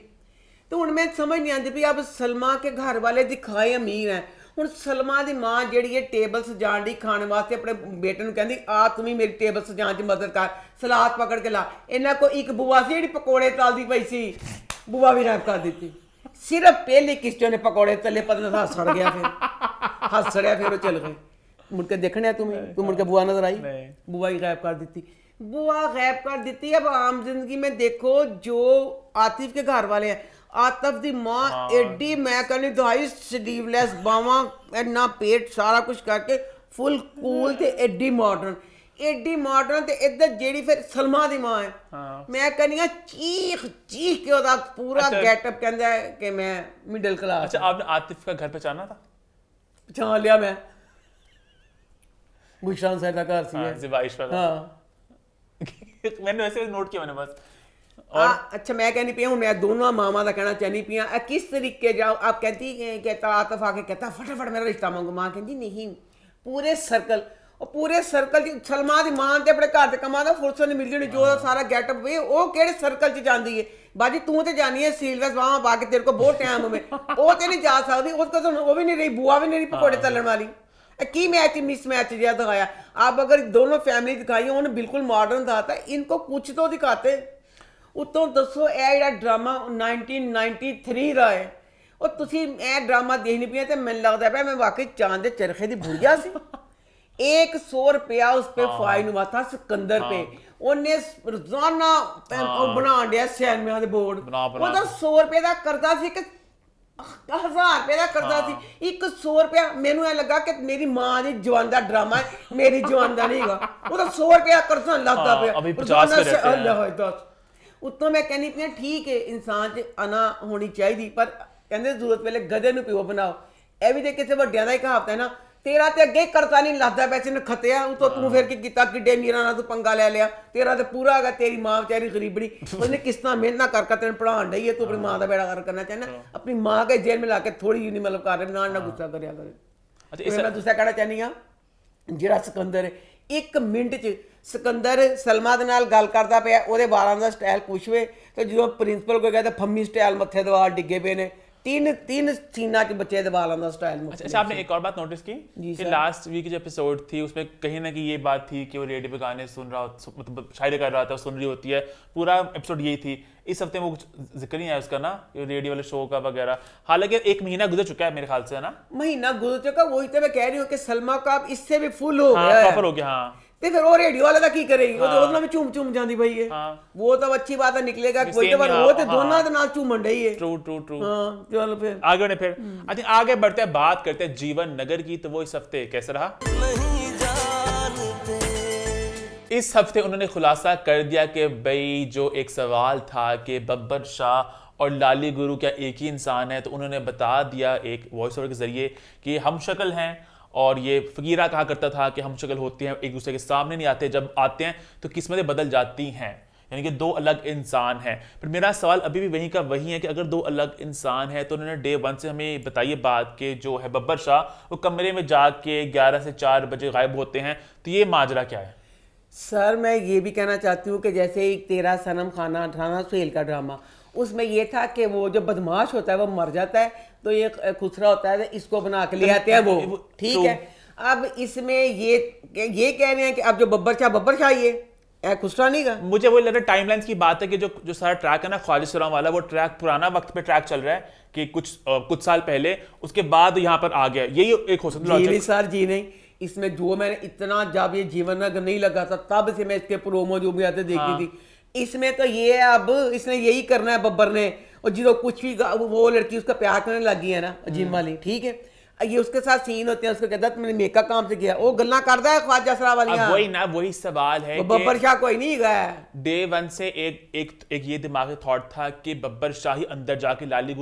तो हूँ मैं समझ नहीं आती भी अब सलमा के घर वाले दिखाए अमीर हैं, ਹੁਣ ਸਲਮਾ ਦੀ ਮਾਂ ਜਿਹੜੀ ਹੈ ਟੇਬਲ ਸਜਾਉਣ ਦੀ ਖਾਣ ਵਾਸਤੇ ਆਪਣੇ ਬੇਟੇ ਨੂੰ ਕਹਿੰਦੀ ਆ ਤੂੰ ਵੀ ਮੇਰੀ ਟੇਬਲ ਸਜਾਉਣ 'ਚ ਮਦਦ ਕਰ, ਸਲਾਦ ਪਕੜ ਕੇ ਲਾ। ਇਹਨਾਂ ਕੋ ਇੱਕ ਬੂਆ ਸੀ ਜਿਹੜੀ ਪਕੌੜੇ ਤਲਦੀ ਪਈ ਸੀ, ਬੂਆ ਵੀ ਰੈਪ ਕਰ ਦਿੱਤੀ। ਸਿਰਫ ਪਹਿਲੀ ਕਿਸ਼ਤੋਂ ਨੇ ਪਕੌੜੇ ਤਲੇ, ਪਤਾ ਨਾ ਸੜ ਗਿਆ, ਫਿਰ ਹੱਸੜਿਆ, ਫਿਰ ਉਹ ਚਲ ਗਏ। ਮੁੜ ਕੇ ਦੇਖਣਿਆ ਤੂੰ ਮੁੜ ਕੇ ਬੂਆ ਨਜ਼ਰ आई, ਬੂਆ ही गायब कर दी। बुआ गायब कर दी। अब आम जिंदगी में देखो जो आतिफ के घर वाले हैं, आतिफ दी मां एडी मैं कहनी दवाई स्लीवलेस बावां इन्ना पेट सारा कुछ करके फुल कूल ते एडी मॉडर्न ते इधर जेड़ी फिर सलमा दी मां है मैं कहनी चीख के ओदा पूरा गेटअप कहंदा है कि मैं मिडिल क्लास। अच्छा आपने आतिफ का घर पहचाना था? पहचान लिया मैं, गुलशान साहब का घर सी ज़िबाइश वाला। हां मैंने वैसे नोट किया मैंने बस। और अच्छा मैं कहनी पी हूँ, मैं दोनों मामा का कहना चाहनी पी हाँ किस तरीके जाओ। आप कहती कहता आतिफ आके कहता फटाफट मेरा रिश्ता मांगो, माँ कहती नहीं पूरे सर्कल और पूरे सर्कल सलमा की मां तो अपने घर से कमा तो फुरसत नहीं मिलती होनी, जो सारा गैटअप वे वो किहड़े सर्कल च जाती है। बाजी तू तो जानी है सीलवेस बाह पा के, तेरे को बहुत टाइम में वो तो नहीं जा सकती, उसको वो भी नहीं रही, बुआ भी नहीं रही पकौड़े तलन वाली। की मैच मिस मैच जैसा दिखाया। आप अगर दोनों फैमिली दिखाई उन्होंने बिल्कुल मॉडर्न था, इनको कुछ तो दिखाते। उतों दसो यह ड्रामा 1993 का है और तुसी ए ड्रामा देखनी पी तो मैंने लगता है मैं वाकई चांद के चरखे की भूल गया सी। 100 रुपया उस पर फाइन हुआ था सिकंदर पे, उन्हें रोजाना बना दिया सैनमिया के बोर्ड, वो 100 रुपये का करता सी कि 1000 ਰੁਪਏ ਦਾ ਕਰਜ਼ਾ ਸੀ 100 ਰੁਪਇਆ ਮੈਨੂੰ ਐ ਲੱਗਾ ਕਿ ਮੇਰੀ ਮਾਂ ਦੀ ਜਵਾਨ ਦਾ ਡਰਾਮਾ ਹੈ ਮੇਰੀ ਜਵਾਨ ਦਾ ਨਹੀਂ ਹੈਗਾ ਉਹਦਾ 100 ਰੁਪਇਆ ਕਰਜ਼ਾ ਲੱਗਦਾ ਪਿਆ अभी 50 पे रहते हैं। ਅੱਲਾਹ ਦੱਸ ਉੱਤੋਂ ਮੈਂ ਕਹਿੰਦੀ ਪਈ ਠੀਕ ਹੈ ਇਨਸਾਨ 'ਚ ਅਨਾ ਹੋਣੀ ਚਾਹੀਦੀ ਪਰ ਕਹਿੰਦੇ ਜ਼ਰੂਰਤ ਵੇਲੇ ਗਧੇ ਨੂੰ ਪਿਓ ਬਣਾਓ ਇਹ ਵੀ ਤੇ ਕਿਸੇ ਵੱਡਿਆਂ ਦਾ ਹੀ ਕਹਾਵਤ ਹੈ ਨਾ ਤੇਰਾ ਤੇ ਅੱਗੇ ਕਰਤਾ ਨਹੀਂ ਲੱਗਦਾ ਵੈਸੇ ਨਖਤਿਆ ਉਤੋਂ ਤੂੰ ਫਿਰ ਕੀ ਕੀਤਾ ਕਿੱਡੇ ਮੀਰਾਂ ਨਾਲ ਤੂੰ ਪੰਗਾ ਲੈ ਲਿਆ ਤੇਰਾ ਤੇ ਪੂਰਾ ਹੈਗਾ ਤੇਰੀ ਮਾਂ ਵਿਚਾਰੀ ਗਰੀਬਣੀ ਉਹਨੇ ਕਿਸ ਤਰ੍ਹਾਂ ਮਿਹਨਤ ਕਰ ਤੈਨੂੰ ਪੜਾਉਣ ਡਈ ਹੈ ਤੂੰ ਆਪਣੀ ਮਾਂ ਦਾ ਬੇੜਾ ਕਰ ਕਰਨਾ ਚਾਹੁੰਦਾ ਆਪਣੀ ਮਾਂ ਕੇ ਜੇਲ੍ਹ में लाके थोड़ी जी नहीं मतलब कर रहे ना गुस्सा करिया करे अच्छा, मैं दूसरा कहना चाहनी हाँ ਜਿਹੜਾ ਸਿਕੰਦਰ ਹੈ 1 ਮਿੰਟ 'ਚ ਸਿਕੰਦਰ ਸਲਮਾ ਦੇ ਨਾਲ ਗੱਲ ਕਰਦਾ ਪਿਆ ਉਹਦੇ ਵਾਲਾਂ ਦਾ ਸਟਾਈਲ ਪੁੱਛਵੇ ਤੇ ਜਦੋਂ ਪ੍ਰਿੰਸੀਪਲ ਕੋਈ ਕਹਿੰਦਾ ਫੰਮੀ ਸਟਾਈਲ ਮੱਥੇ ਦੇ ਵਾਲ ਡਿੱਗੇ ਪਏ ਨੇ तीन सीना के बच्चे के वालों का स्टाइल। अच्छा, आपने एक और बात नोटिस की कि लास्ट वीक जो एपिसोड थी उसमें कहीं ना कहीं ये बात थी कि वो रेडियो पे गाने सुन रहा मतलब शायरी कर रहा था सुन रही होती है पूरा एपिसोड यही थी। इस हफ्ते में कुछ जिक्र नहीं है उसका ना रेडियो वाले शो का वगैरह, हालांकि 1 महीना गुजर चुका है मेरे ख्याल से, है ना? महीना गुजर चुका, वही तो मैं कह रही हूँ कि सलमा का इससे भी फुल हो गया है, प्रॉपर हो गया। हाँ, ਤੇ ਫਿਰ ਉਹ ਰੇਡੀਓ ਵਾਲੇ ਦਾ ਕੀ ਕਰੇਗੀ? ਉਹ ਤੇ ਉਹਦੇ ਨਾਲ ਵੀ ਝੂਮ ਜਾਂਦੀ ਪਈ ਹੈ। ਉਹ ਤਾਂ ਅੱਛੀ ਬਾਤ ਹੈ ਨਿਕਲੇਗਾ ਕੋਈ ਤੇ, ਪਰ ਉਹ ਤੇ ਦੋਨਾਂ ਦੇ ਨਾਲ ਝੂਮਣ ਰਹੀ है। ट्रू। हाँ चल फिर आगे बढ़े, फिर आई थिंक आगे बढ़ते हैं, बात करते हैं जीवन नगर की। तो वो इस हफ्ते कैसे रहा? इस हफ्ते उन्होंने खुलासा कर दिया कि भाई जो एक सवाल था कि बब्बर शाह और लाली गुरु क्या एक ही इंसान है, तो उन्होंने बता दिया एक वॉइस ओवर के जरिए कि हम शक्ल हैं। और ये फकीरा कहा करता था कि हम शक्ल होते हैं, एक दूसरे के सामने नहीं आते, जब आते हैं तो किस्मतें बदल जाती हैं, यानी कि 2 अलग इंसान हैं। पर मेरा सवाल अभी भी वहीं का वही है कि अगर 2 अलग इंसान हैं तो उन्होंने डे 1 से हमें बताइए बात कि जो है बब्बर शाह वो कमरे में जाके 11 से 4 बजे गायब होते हैं, तो ये माजरा क्या है? सर मैं ये भी कहना चाहती हूँ कि जैसे एक तेरा सनम खाना ठाना सुहेल का ड्रामा, उसमें ये था कि वो जो बदमाश होता है वो मर जाता है तो ये खुसरा होता है तो इसको बना के ले आते हैं वो, ठीक है। अब इसमें ये कह रहे हैं कि अब जो बब्बर शाह ये खुसरा नहीं का। मुझे वो लग रहा है टाइमलाइंस की बात है कि जो सारा ट्रैक है ना ख्वाजा सुराम वाला, वो ट्रैक पुराना वक्त पे ट्रैक चल रहा है कि कुछ साल पहले, उसके बाद यहाँ पर आ गया, यही एक हो सकता है। जी नहीं सर, जी नहीं, इसमें जो मैंने इतना जब ये जीवन नगर नहीं लगा था तब से मैं इसके प्रोमो जो भी आते देखती थी, इसमें तो ये है अब इसने यही करना है बब्बर ने, और जो कुछ भी वो लड़की उसका प्यार करने लगी है ना जिम वाली, ठीक है, ये उसके साथ सीन होते हैं, उसको कहता है मैंने मेकअप काम से किया, वो गल्ला करता है ख्वाजा सरा वाली। वही सवाल है, बब्बर शाह कोई नहीं गया डे 1 से एक ये दिमागी थॉट था कि बब्बर शाह ही अंदर जाके लाली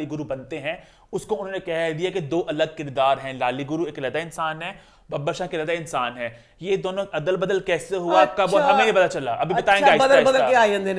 गुरु बनते हैं। उसको उन्होंने कह दिया कि 2 अलग किरदार हैं, लाली गुरु एक अलग इंसान है, बब्बर शाह के अलग इंसान है। ये दोनों अदल बदल कैसे हुआ, कब, हमें नहीं पता चला, अभी बताएंगे। बदल के आए ने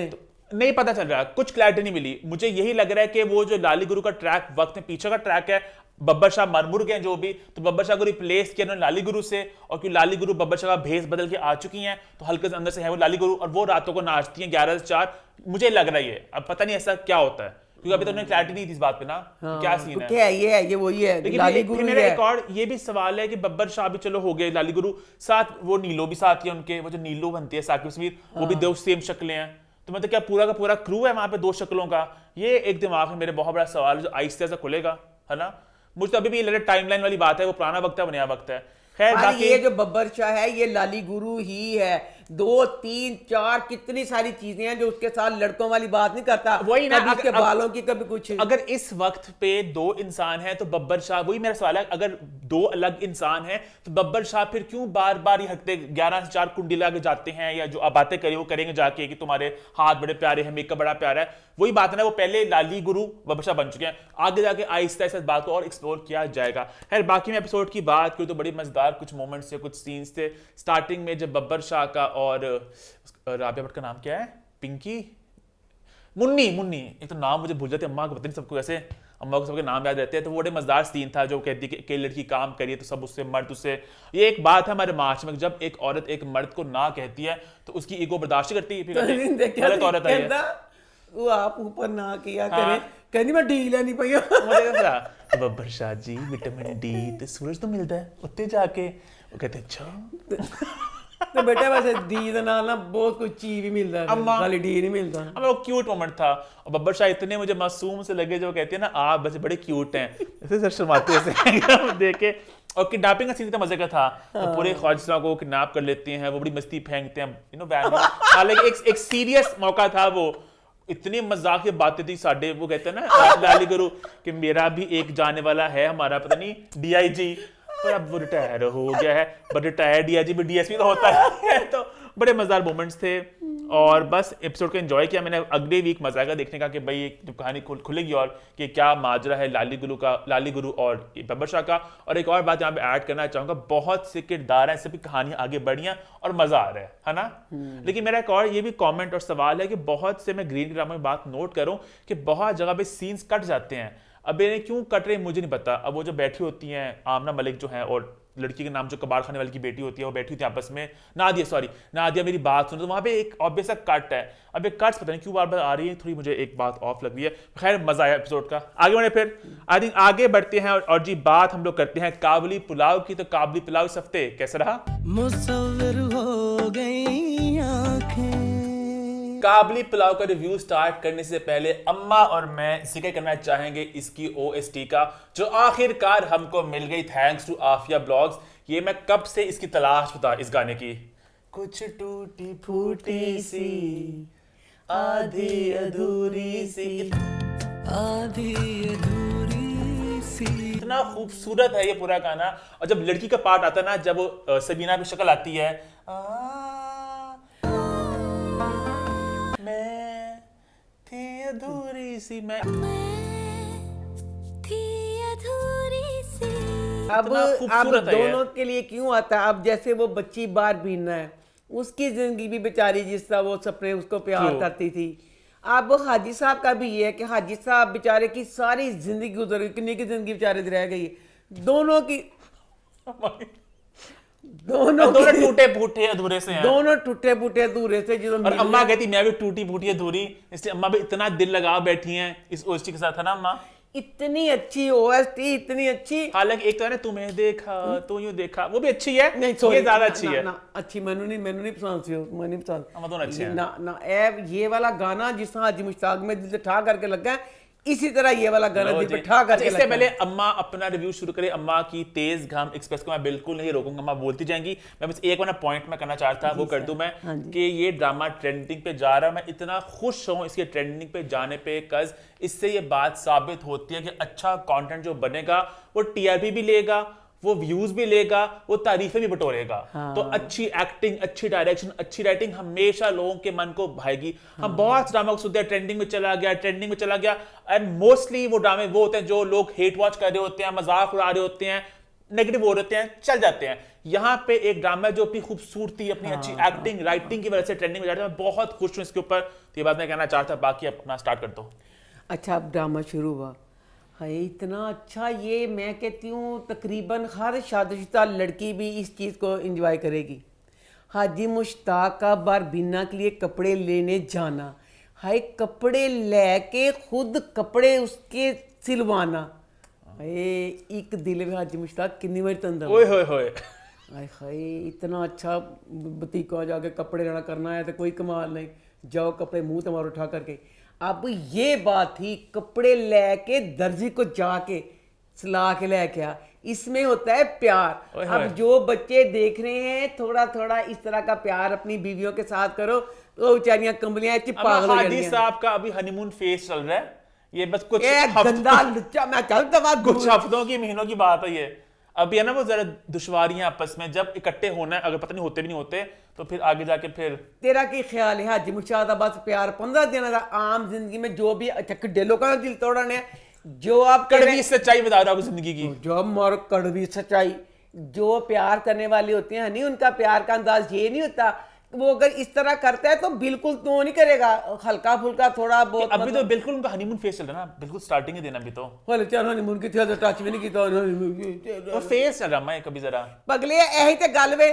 नहीं पता चल रहा, कुछ क्लैरिटी नहीं मिली। मुझे यही लग रहा है कि वो जो लाली गुरु का ट्रैक वक्त में पीछे का ट्रैक है, बब्बर शाह मर गए जो भी, तो बब्बर शाह को रिप्लेस किया उन्होंने लाली गुरु से, और क्योंकि लाली गुरु बब्बर शाह का भेस बदल के आ चुकी हैं तो हल्के अंदर से है वो लाली गुरु, और वो रातों को नाचती हैं 11 से 4। मुझे लग रहा है ये, अब पता नहीं ऐसा क्या होता है क्योंकि अभी तो उन्होंने क्लैरिटी नहीं थी इस बात पे ना। हाँ, क्या सीन है, क्या ये वही है, लेकिन लाली गुरु मेरा एक और ये भी सवाल है कि बब्बर शाह भी चलो हो गए, लाली गुरु साथ वो नीलो भी साथ ही है उनके, वो जो नीलो बनती है साकिब समीर, वो भी 2 सेम शक्लें हैं, तो मतलब क्या पूरा का पूरा क्रू है वहां पे 2 शक्लों का? ये एक दिमाग में मेरे बहुत बड़ा सवाल है जो आहिस्ते से खुलेगा, है ना। मुझे तो अभी भी ये लग रहा है टाइमलाइन वाली बात है, वो पुराना वक्त है वो नया वक्त है। खैर बाकी ये जो बब्बर शाह है ये लाली गुरु ही है, 2 3 4 कितनी सारी चीजें हैं जो उसके साथ लड़कों वाली बात नहीं करता, वही ना, कभी उसके बालों की कभी कुछ। अगर इस वक्त पे 2 इंसान हैं तो बब्बर शाह, वही मेरा सवाल है, अगर 2 अलग इंसान हैं तो बब्बर शाह फिर क्यों बार-बार ये हटते 11 से 4 कुंडी लाके जाते हैं, या जो बातें करें वो करेंगे जाके कि तुम्हारे हाथ बड़े प्यारे हैं, मेकअप बड़ा प्यारा है। वही बात है ना, वो पहले लाली गुरु बब्बर शाह बन चुके हैं, आगे जाके आहिस्ता आहिस्ता इस बात को और एक्सप्लोर किया जाएगा। खैर बाकी में एपिसोड की बात करूँ तो बड़ी मजेदार कुछ मोमेंट्स थे, कुछ सीन्स थे। स्टार्टिंग में जब बब्बर शाह का और राबिया भट्ट का नाम क्या है, पिंकी मुन्नी, एक तो नाम मुझे भूल जाते, अम्मा को पता नहीं, सबको ऐसे अम्मा को सबके नाम याद रहते हैं, तो वो बड़े मजेदार सीन था जो कहती है कि लड़की काम करिए तो सब उससे, मर्द उससे। ये एक बात है हमारे मार्च में, जब एक औरत एक मर्द को ना कहती है तो उसकी ईगो बर्दाश्त करती है, गलत औरत है वो, आप ऊपर ना किया करें, कहनी मैं डी लेनी पई बब्बर शाह जी विटामिन डी तो सूरज तो मिलता है उत्ते जाके, वो कहते अच्छा तो बेटा वैसे डी ਦੇ ਨਾਲ ਨਾ बहुत कुछ चीज भी मिलता है, खाली डी नहीं मिलता। अब वो क्यूट मोमेंट था, और बब्बर शाह इतने मुझे मासूम से लगे जो कहते हैं ना आप वैसे बड़े क्यूट हैं, ऐसे सर शर्माते ऐसे देख के। और किडनैपिंग का सीन तो मजे का था, तो पूरे ख्वाजा को किडनैप कर लेते हैं, वो बड़ी मस्ती फेंकते हैं, यू नो, हालांकि एक सीरियस मौका था वो, इतनी मजाक की बातें थी साढ़े, वो कहते हैं ना लाली गुरु कि मेरा भी एक जाने वाला है, हमारा पता नहीं डीआईजी, पर अब वो रिटायर हो गया है, बट रिटायर डीआईजी भी डीएसपी तो होता है। तो बड़े मजेदार मोमेंट्स थे और बस एपिसोड को एंजॉय किया मैंने। अगले वीक मजा आएगा देखने का कि भाई जब कहानी खुलेगी और कि क्या माजरा है लाली गुरु और बब्बर शाह का। और एक और बात यहाँ पे ऐड करना चाहूंगा, बहुत से किरदार हैं, सभी कहानियां आगे बढ़ियां और मजा आ रहा है ना। लेकिन मेरा एक और ये भी कमेंट और सवाल है कि बहुत से, मैं ग्रीन ड्रामा में बात नोट करूं कि बहुत जगह पे सीन्स कट जाते हैं। अब ये क्यों कट रहे मुझे नहीं पता। अब वो जो बैठी होती हैं आमना मलिक जो है, और लड़की के नाम जो कबाड़ खाने वाली की बेटी होती है, वो बैठी होती है आपस में, नादिया मेरी बात सुनो, तो वहां पे एक ऑब्वियस सा कट है। अब ये कट्स पता नहीं क्यों बार बार आ रही है, थोड़ी मुझे एक बात ऑफ लग रही है। खैर मजा आया एपिसोड का। आगे बढ़े फिर, आई थिंक आगे बढ़ते हैं और जी बात हम लोग करते हैं काबुली पुलाव की। तो काबुली पुलाव इस हफ्ते कैसा रहा? मुसव्विर हो गई आंखें। काबुली पुलाव का रिव्यू स्टार्ट करने से पहले अम्मा और मैं जिक्र करना चाहेंगे इसकी OST का, जो आखिरकार हमको मिल गई थैंक्स टू आफिया ब्लॉग्स। ये मैं कब से इसकी तलाश था इस गाने की। कुछ टूटी फूटी सी आधी अधूरी सी, आधी अधूरी सी। इतना खूबसूरत है ये पूरा गाना। और जब लड़की का पार्ट आता है ना, जब वो सबीना की शक्ल आती है, मैं थी अधूरी सी, मैं थी अधूरी सी। अब खूबसूरत है ये। दोनों के लिए क्यों आता है? अब जैसे वो बच्ची बार बीना है, उसकी जिंदगी भी बेचारी जिस तरह वो सपने उसको प्यार क्यों? करती थी। अब हाजी साहब का भी ये है कि हाजी साहब बेचारे की सारी जिंदगी गुजर गई, कितनी की जिंदगी बेचारे रह गई। दोनों की दोनों टूटे फूटे अधूरे से हैं। दोनों टूटे फूटे अधूरे से जो और अम्मा कहती मैं भी टूटी फूटी अधूरी, इसलिए अम्मा भी इतना दिल लगा बैठी हैं इस OST के साथ, है ना अम्मा? इतनी अच्छी OST, इतनी अच्छी। हालांकि एक तो है ना तुम्हें देखा तो यूं देखा, वो भी अच्छी है, नहीं ये ज्यादा अच्छी है। अच्छी मैनू नहीं पसंद सी, मैंने नहीं पसंद। हम दोनों अच्छे हैं। ना ये वाला गाना जिस तरह हाजी मुश्ताक में दिल से ठा करके लगा है, इसी तरह ये वाला गाना दिल पे ठा करके इससे लगा पहले अम्मा अपना रिव्यू शुरू करे। अम्मा की तेज घाम एक्सप्रेस को मैं बिल्कुल नहीं रोकूंगा, अम्मा बोलती जाएंगी। मैं बस एक वाला पॉइंट में करना चाहता था, वो कर दूं मैं कि ये ड्रामा ट्रेंडिंग पे जा रहा है। मैं इतना खुश हूं इसके ट्रेंडिंग पे जाने पे, कज इससे ये बात साबित होती है कि अच्छा कंटेंट जो बनेगा वो TRP भी लेगा, वो व्यूज भी लेगा, वो तारीफें भी बटोरेगा। तो अच्छी एक्टिंग, अच्छी डायरेक्शन, अच्छी राइटिंग हमेशा लोगों के मन को भाएगी। हम बहुत ड्रामा को सुनते हैं ट्रेंडिंग में चला गया, एंड मोस्टली वो ड्रामे वो होते हैं जो लोग हेट वॉच कर रहे होते हैं, मजाक उड़ा रहे होते हैं, नेगेटिव हो रहे हैं, चल जाते हैं। यहाँ पे एक ड्रामा जो अपनी खूबसूरती, अपनी अच्छी एक्टिंग, राइटिंग की वजह से ट्रेंडिंग में जा रहा है। मैं बहुत खुश हूँ इसके ऊपर। तो ये बात मैं कहना चाहता, बाकी अपना स्टार्ट कर दो। अच्छा, अब ड्रामा शुरू हुआ है, इतना अच्छा। ये मैं कहती हूँ तकरीबन हर शादीशुदा लड़की भी इस चीज़ को एंजॉय करेगी। हाजी मुश्ताक का बारबीना के लिए कपड़े लेने जाना, हाय कपड़े लेके खुद कपड़े उसके सिलवाना, हाय एक दिल में हाजी मुश्ताक कितनी बार तंदर। ओए होए होए, हाय हाय इतना अच्छा बतीका जाके कपड़े लेना करना है तो कोई कमाल नहीं, जाओ कपड़े मुंह तुम्हारा उठा करके। अब ये बात थी कपड़े लेके दर्जी को जाके सिला के लेके आ, इसमें होता है प्यार। अब जो बच्चे देख रहे हैं थोड़ा थोड़ा इस तरह का प्यार अपनी बीवियों के साथ करो, तो बेचारियां कंबलियां पागल हो हादी साहब का अभी हनीमून फेज चल रहा है। ये बस कुछ गंदा लुच्चा, मैं चलता बात कुछ हफ्तों की महीनों की बात है ये। अब ये ना वो जरा दुश्वारियां आपस में जब इकट्ठे होना है, अगर पता नहीं होते भी नहीं होते तो फिर आगे जाके फिर तेरा की ख्याल है हाजी मुश्ताक बस प्यार 15 दिन आम जिंदगी में जो भी अच्छा किड्डे लोगों का दिल तोड़ने, जो आप कड़वी सच्चाई बता रहा हूँ जिंदगी की, जो मोर कड़वी सच्चाई, जो प्यार करने वाले होते हैं नहीं, उनका प्यार का अंदाज ये नहीं होता। वो अगर इस तरह करता है तो बिल्कुल तो नहीं करेगा, हल्का फुल्का थोड़ा बहुत। अभी तो बिल्कुल उनका हनीमून फेज चल रहा है ना, बिल्कुल स्टार्टिंग ही देना। अभी तो बोले चलो हनीमून की थी टच भी नहीं किया वो फेज चल रहा है कभी जरा पगले यही ते गल वे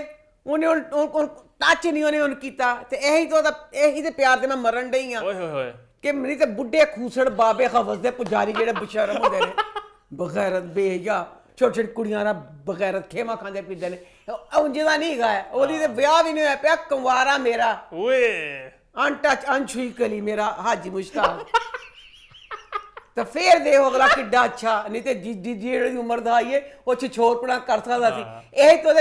उन्हें टच नहीं उन्हें कीता ते यही ते प्यार ते मैं मरन डई हां। ओए होए होए कि मेरी ते बुड्ढे खूसड़ बाबे खवस दे पुजारी जेड़े बेशरम होंदे ने, बगैरत बेजा छोटी छोटी कुड़ियां ना बगैरत खेमा खांदे पींदे ने, उंजे दा नहीं गा ओदी ते ब्याह भी नहीं होया पिया, कुंवारा मेरा ओए अनटच अनछुई कली मेरा हाजी मुश्ताक। तो फिर देखो अगला किड्डा अच्छा, नहीं तो जेड़ी उम्र दा आइए वो छिछोरपना कर सकदा सी। यही तो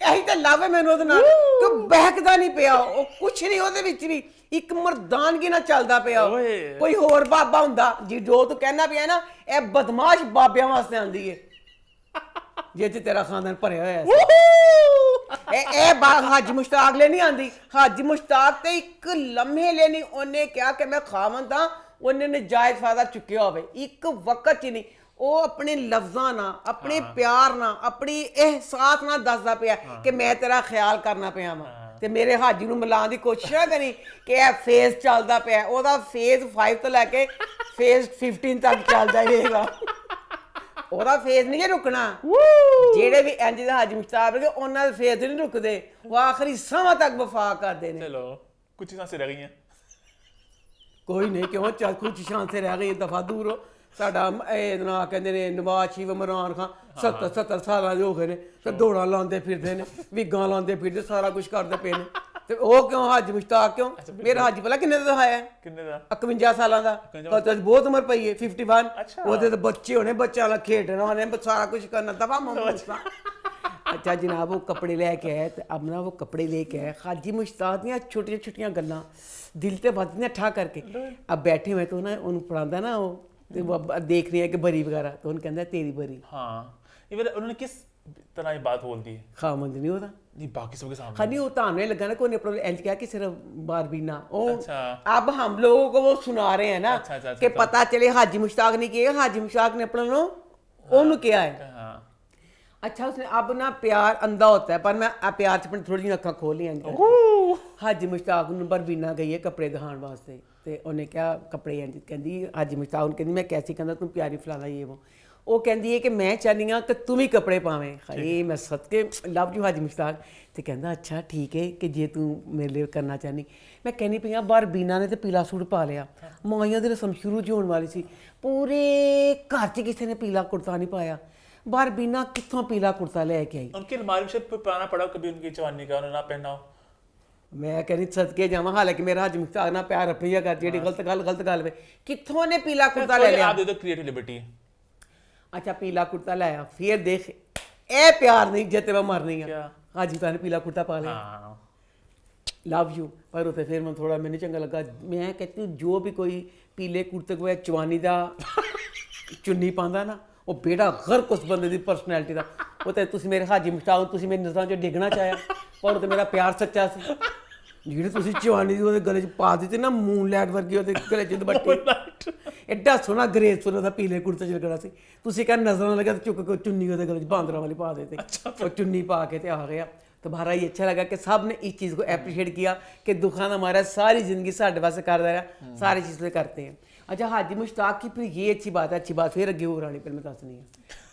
ਇਹੀ ਤਾਂ ਲਵ ਹੈ ਮੈਨੂੰ ਉਹਦੇ ਨਾਲ ਕਿ ਬਹਿਕਦਾ ਨਹੀਂ ਪਿਆ, ਉਹ ਕੁਛ ਨਹੀਂ ਉਹਦੇ ਵਿੱਚ ਵੀ ਇੱਕ ਮਰਦਾਨਗੀ ਨਾਲ ਚੱਲਦਾ ਪਿਆ। ਓਏ। ਕੋਈ ਹੋਰ ਬਾਬਾ ਹੁੰਦਾ ਜੀ, ਜੋ ਤੂੰ ਕਹਿਣਾ ਪਿਆ ਨਾ, ਇਹ ਬਦਮਾਸ਼ ਬਾਬਿਆਂ ਵਾਸਤੇ ਆਂਦੀ ਏ ਜੇ ਤੇ ਤੇਰਾ ਖਾਨਦਾਨ ਭਰਿਆ ਹੋਇਆ ਸੀ। ਇਹ ਹਾਜੀ ਮੁਸ਼ਤਾਕ ਲਈ ਨਹੀਂ ਆਂਦੀ। ਹਾਜੀ ਮੁਸ਼ਤਾਕ ਤੇ ਇੱਕ ਲਮਹੇ ਲਈ ਨਹੀਂ ਉਹਨੇ ਕਿਹਾ ਕਿ ਮੈਂ ਖਾਵਨ ਤਾਂ ਉਹਨੇ ਨਜਾਇਜ਼ ਫਾਇਦਾ ਚੁੱਕਿਆ ਹੋਵੇ, ਇੱਕ ਵਕਤ ਹੀ ਨਹੀਂ। ਉਹ ਆਪਣੇ ਲਫ਼ਜ਼ਾਂ ਨਾਲ, ਆਪਣੇ ਪਿਆਰ ਨਾਲ, ਆਪਣੀ ਅਹਿਸਾਸ ਨਾਲ ਦੱਸਦਾ ਪਿਆ ਕਿ ਮੈਂ ਤੇਰਾ ਖਿਆਲ ਕਰਨਾ ਪਿਆ ਵਾਂ। ਤੇ ਮੇਰੇ ਹਾਜੀ ਨੂੰ ਮਿਲਾਉਣ ਦੀ ਕੋਸ਼ਿਸ਼ ਨਾ ਕਰੀ ਕਿ ਇਹ ਫੇਜ਼ ਚੱਲਦਾ ਪਿਆ, ਉਹਦਾ ਫੇਜ਼ 5 ਤੋਂ ਲੈ ਕੇ ਫੇਜ਼ 15 ਤੱਕ ਚੱਲਦਾ ਰਹੇਗਾ। ਉਹਦਾ ਫੇਜ਼ ਨਹੀਂ ਰੁਕਣਾ। ਜਿਹੜੇ ਵੀ ਇੰਜ ਦੇ ਹਾਜੀ ਮੁਸ਼ਤਾਕ ਨੇ ਉਹਨਾਂ ਦੇ ਫੇਜ਼ ਨਹੀਂ ਰੁਕਦੇ, ਉਹ ਆਖਰੀ ਸਮਾਂ ਤੱਕ ਵਫਾ ਕਰਦੇ ਨੇ। चलो कुछ चीज़ें से रह गई हैं। ਕੋਈ ਨਹੀਂ, ਕਿਉਂ ਚੱਲ ਕੁਝ ਸ਼ਾਨ ਸੇ ਰਹਿ ਗਈ, ਦਫਾ ਦੂਰ ਹੋ। ਸਾਡਾ ਇਹ ਨਾ ਕਹਿੰਦੇ ਨੇ ਨਵਾਜ਼ ਸ਼ਰੀਫ, ਇਮਰਾਨ ਖਾਨ 70 ਸਾਲਾਂ ਦੇ ਹੋ ਗਏ ਨੇ ਤੇ ਦੌੜਾਂ ਲਾਉਂਦੇ ਫਿਰਦੇ ਨੇ, ਵਿਗਾਂ ਲਾਉਂਦੇ ਫਿਰਦੇ, ਸਾਰਾ ਕੁਝ ਕਰਦੇ ਪਏ ਨੇ। ਤੇ ਉਹ ਕਿਉਂ ਹਾਜੀ ਮੁਸ਼ਤਾਕ ਕਿਉਂ? ਮੇਰਾ ਹਾਜੀ ਭਲਾ ਕਿੰਨੇ ਦਾ ਹੈ? कितने दा? 51 ਸਾਲਾਂ ਦਾ। ਤਾਂ ਬਹੁਤ ਉਮਰ ਪਈ ਹੈ, 51। ਅੱਛਾ। ਉਹਦੇ ਤਾਂ ਬੱਚੇ ਹੋਣੇ, ਬੱਚਿਆਂ ਨਾਲ ਖੇਡਣਾ ਉਹਨੇ, ਸਾਰਾ ਕੁਝ ਕਰਨਾ। दफा अच्छा जनाब, वो कपड़े लेके आए तो अब ना वो कपड़े लेके आए। हाजी मुश्ताक दी छोटियां छोटियां गल्लां दिल ते वजदियां ठा करके। अब बैठे हुए तो ना उन्होंने पढ़ांदा ना, वो देख रही है कि बरी वगैरह, तो उन्होंने कहता तेरी बरी। हाँ, इवन उन्होंने किस तरह ये बात बोल दी है? खामंद नहीं होता नहीं, बाकी सबके सामने। हाँ नहीं, वो ताने लगा ना, कोई ने अपना इंज किया कि सिर्फ बारबीना। अच्छा। अब हम लोगों को वो सुना रहे हैं ना अच्छा, कि पता चले हाजी मुश्ताक ने किया, हाजी मुश्ताक ने अपना ओनू किया है। हाँ। अच्छा, उसने अब ना प्यार अंधा होता है, पर मैं प्यार च अपनी थोड़ी जी अखा खोल ली। हाजी मुश्ताक ਨੂੰ ਬਰਬੀਨਾ ਗਈ ਹੈ ਕੱਪੜੇ ਦਿਖਾਉਣ ਵਾਸਤੇ ਤੇ ਉਹਨੇ ਕਿਹਾ ਕੱਪੜੇ ਇੰਜ ਕਹਿੰਦੀ, ਹਾਜੀ ਮੁਸ਼ਤਾਕ ਨੂੰ ਕਹਿੰਦੀ ਮੈਂ ਕੈਸੀ, ਕਹਿੰਦਾ ਤੂੰ ਪਿਆਰੀ ਫਲਾਣਾ ਇਹ ਉਹ ਕਹਿੰਦੀ ਹੈ ਕਿ ਮੈਂ ਚਾਹਨੀ ਹਾਂ ਕਿ ਤੂੰ ਵੀ ਕੱਪੜੇ ਪਾਵੇਂ। ਹਾਏ ਮੈਂ ਸਦਕੇ ਲਵ ਯੂ ਹਾਜੀ ਮੁਸ਼ਤਾਕ। ਤੇ ਕਹਿੰਦਾ ਅੱਛਾ ਠੀਕ ਹੈ ਕਿ ਜੇ ਤੂੰ ਮੇਰੇ ਲਈ ਕਰਨਾ ਚਾਹਨੀ। ਮੈਂ ਕਹਿੰਦੀ ਪਈ ਹਾਂ ਬਰਬੀਨਾ ਨੇ ਤੇ ਪੀਲਾ ਸੂਟ ਪਾ ਲਿਆ, ਮਾਈਆਂ ਦੀ ਰਸਮ ਸ਼ੁਰੂ ਹੋਣ ਵਾਲੀ ਸੀ, ਪੂਰੇ ਘਰ 'ਚ ਕਿਸੇ ਨੇ ਪੀਲਾ ਕੁੜਤਾ ਨਹੀਂ ਪਾਇਆ। बारबीना कितों पीला कुर्ता लेके आई? उनकी अलमारी में से पुराना पड़ा हो कभी उनकी जवानी का, उन्होंने ना पहना हो? मैं कहनी सदके जावा, हालांकि मेरा हाजी मुश्ताक ना प्यार अपनी जगह जेडी गलत गल पे कितों ने पीला कुर्ता ले लिया। आप दे दो क्रिएटिव लिबर्टी। अच्छा, पीला कुर्ता लाया, फिर देख ए प्यार नहीं जिते मैं मरनी है। क्या? हाजी मुश्ताक ने पीला कुर्ता पा लिया। हाँ। Love you. पर उसे फिर मैं थोड़ा मैंने चंगा लगा। मैं कहती हूँ जो भी कोई पीले कुर्ते को चवानी का चुन्नी पांदा ना, वो बेड़ा गर्क उस बंदे की परसनैलिटी का। वो तो तुम मेरे हाजी मुश्ताक, तुम मेरी नज़रों 'ਚ डिगना चाहया, पर तो मेरा प्यार सच्चा सी। ਜਿਹੜੀ ਤੁਸੀਂ ਚਵਾਨੀ ਦੀ ਉਹਦੇ ਗਲੇ 'ਚ ਪਾ ਦਿੱਤੀ ਨਾ, ਮੂਨਲਾਈਟ ਵਰਗੀ ਉਹਦੇ ਗਲੇ 'ਚ ਦੁਪੱਟੀ, ਐਡਾ ਸੋਹਣਾ ਗ੍ਰੇਸਫੁਲ ਉਹਦਾ ਪੀਲੇ ਕੁੜਤੇ 'ਚ ਲੱਗਣਾ ਸੀ। ਤੁਸੀਂ ਕਹਿੰਦੇ ਨਜ਼ਰਾਂ ਲੱਗਾ ਤੇ ਚੁੱਕ ਕੇ ਚੁੰਨੀ ਉਹਦੇ ਗਲੇ 'ਚ ਬਾਂਦਰਾਂ ਵਾਲੀ ਪਾ ਦਿੱਤੀ। ਉਹ ਚੁੰਨੀ ਪਾ ਕੇ ਤੇ ਆ ਗਿਆ। तुम्हारा ये अच्छा लगा कि सब ने इस चीज़ को अप्रिशिएट किया कि दुखान हमारा सारी ज़िंदगी साढ़े वास्ते करता रहा, सारी चीज़ें करते हैं। अच्छा, हाजी मुश्ताक की फिर ये अच्छी बात है, अच्छी बात फिर अगे और आनी फिर मैं दस नहीं है।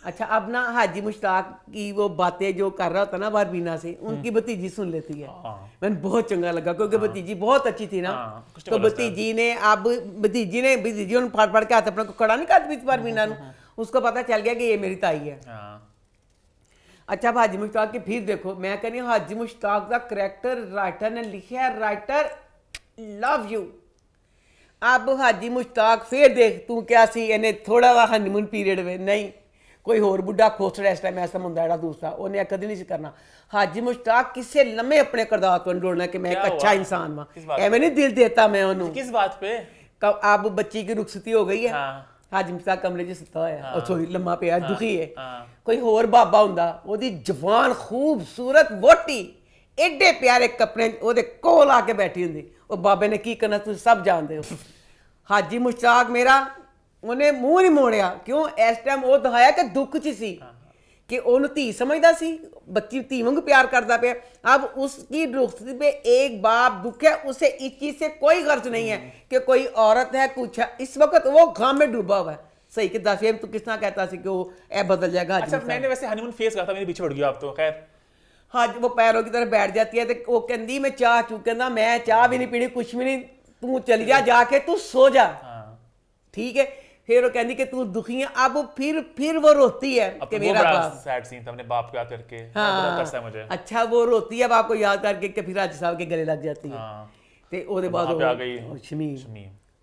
अच्छा, अब ना हाजी मुश्ताक की वो बातें जो कर रहा होता ना बारबीना से, उनकी भतीजी सुन लेती है। मैंने बहुत चंगा लगा क्योंकि भतीजी बहुत अच्छी थी ना। तो भतीजी ने उन्होंने फाड़ फाड़ के हाथ अपने को खड़ा नहीं कर दी बारबीना, उसको पता चल गया कि ये मेरी ताई है। अच्छा, अब हाजी मुश्ताक की फिर देखो, मैं कहनी हाजी मुश्ताक का करैक्टर राइटर ने लिखा है, राइटर लव यू। अब हाजी मुश्ताक फिर देख तू क्या सी, इन्हें थोड़ा सा हनीमून पीरियड में नहीं कोई होर बुढ़ा खोसड़ा इस टाइम ऐसा मुंडा ਜਿਹੜਾ दूसरा उन्हें कभी नहीं करना। हाजी मुश्ताक किसे लम्हे अपने किरदार को जोड़ना कि मैं एक अच्छा इंसान वहाँ, एवं नहीं दिल देता मैं उन्होंने। किस बात पे? अब बच्ची की रुखसती हो गई है। हाजी मुश्ताक कमरे 'ਚ सुता होया, सॉरी लम्मा पिया, दुखी है। कोई होर बाबा हुंदा, ओदी जवान खूबसूरत वोटी एडे प्यारे कपड़े ओदे कोल आके बैठी हुंदी, ओ बाबे ने की करना तुसीं सब जानदे हो। हाजी मुश्ताक मेरा उन्हें मुंह नहीं मोड़िया, क्यों? इस टाइम वो दिखाया कि दुख 'ਚ सी कि ਉਹਨੂੰ ਧੀ ਸਮਝਦਾ ਸੀ, बच्ची ਧੀ वांग प्यार करता पे। अब उसकी रुखसती पे एक बाप दुख है, उसे इस चीज़ से कोई गर्ज नहीं है कि कोई औरत है कुछ है। इस वक्त वो घाम में डूबा हुआ है। सही कि दफे तू किस तरह कहता सी कि वो ए बदल जाएगा। अच्छा, मैंने वैसे हनीमून फेस कहा था, मेरे पीछे पड़ गया आप तो। खैर, हाँ, वो पैरों की तरफ बैठ जाती है तो वो कहती मैं चाह चू, कहना मैं चाह भी नहीं पीनी, कुछ भी नहीं, तू चली जा, जाके तू सो जा। ठीक है, फिर वो कहती कि तू दुखी है। अब फिर वो रोती है कि मेरा बाप, सैड सीन था अपने बाप को याद करके। हाँ, बड़ा तरस है मुझे। अच्छा, वो रोती है बाप को याद करके कि फिर हाजी साहब के गले लग जाती है। ते ओदे बाद वहाँ पे आ गई शमीम,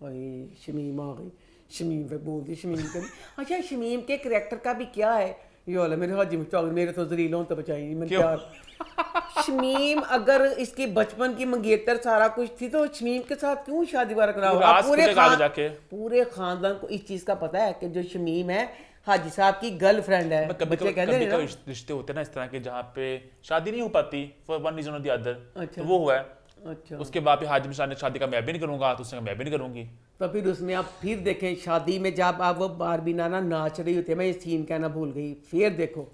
ओए शमीम आ गई, शमीम पे बोलती शमीम के। अच्छा, शमीम के करैक्टर का भी क्या है ये वाला मेरे हाजी मुश्ताक मेरे तो जलील हों तो बचाई मैं क्यों? प्यार शमीम अगर इसकी बचपन की मंगेतर सारा कुछ थी तो शमीम के साथ क्यों शादी वारा कराओ? राज आप खुलेगा आगे जाके। पूरे खानदान को इस चीज का पता है कि जो शमीम है हाजी साहब की गर्लफ्रेंड है। कभी बच्चे कभी कहते हैं ना, रिश्ते होते हैं ना इस तरह के जहाँ पे शादी नहीं हो पाती फॉर वन रीजन और द अदर, अच्छा। तो वो हुआ है। अच्छा उसके बाद फिर हाजिम शाह ने शादी का मैं भी नहीं करूंगा, तो उसने कहा मैं भी नहीं करूंगी। तो फिर उसमें आप फिर देखें शादी में जब आप वो बारबी नाना नाच रही होती है, मैं ये सीन कहना भूल गई, फिर देखो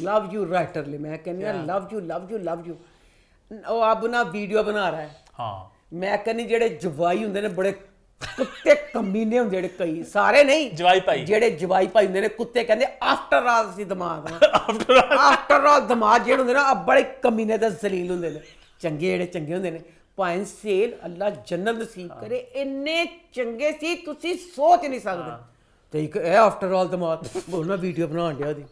लव यू राइटरली मैं कहनी love you love you love you. ਉਹ अब ना वीडियो बना रहा है, हाँ मैं कहनी ਜਿਹੜੇ ਜਵਾਈ ਹੁੰਦੇ ਨੇ ਬੜੇ ਕੁੱਤੇ ਕਮੀਨੇ ਹੁੰਦੇ ਜਿਹੜੇ ਕਈ ਸਾਰੇ ਨਹੀਂ ਜਵਾਈ ਭਾਈ। ਜਿਹੜੇ ਜਵਾਈ ਭਾਈ ਹੁੰਦੇ ਨੇ ਕੁੱਤੇ ਕਹਿੰਦੇ ਆਫਟਰ ਆਲ ਸੀ ਦਿਮਾਗ ਆਫਟਰ ਆਲ ਦਿਮਾਗ ਜਿਹੜੇ ਹੁੰਦੇ ਨਾ ਆ ਬੜੇ ਕਮੀਨੇ ਤੇ ਜ਼ਲੀਲ ਹੁੰਦੇ ਨੇ। ਚੰਗੇ ਜਿਹੜੇ ਚੰਗੇ ਹੁੰਦੇ ਨੇ ਭਾਵੇਂ ਸੇਲ ਅੱਲਾ ਜੰਨਤ ਨਸੀਬ ਕਰੇ ਇੰਨੇ ਚੰਗੇ ਸੀ ਤੁਸੀਂ ਸੋਚ ਨਹੀਂ ਸਕਦੇ। ਤੇ ਇੱਕ ਇਹ ਆਫਟਰ ਆਲ ਦਿਮਾਗ ਬੋਲਣਾ ਵੀਡੀਓ ਬਣਾਉਣ ਡਿਆ ਉਹਦੀ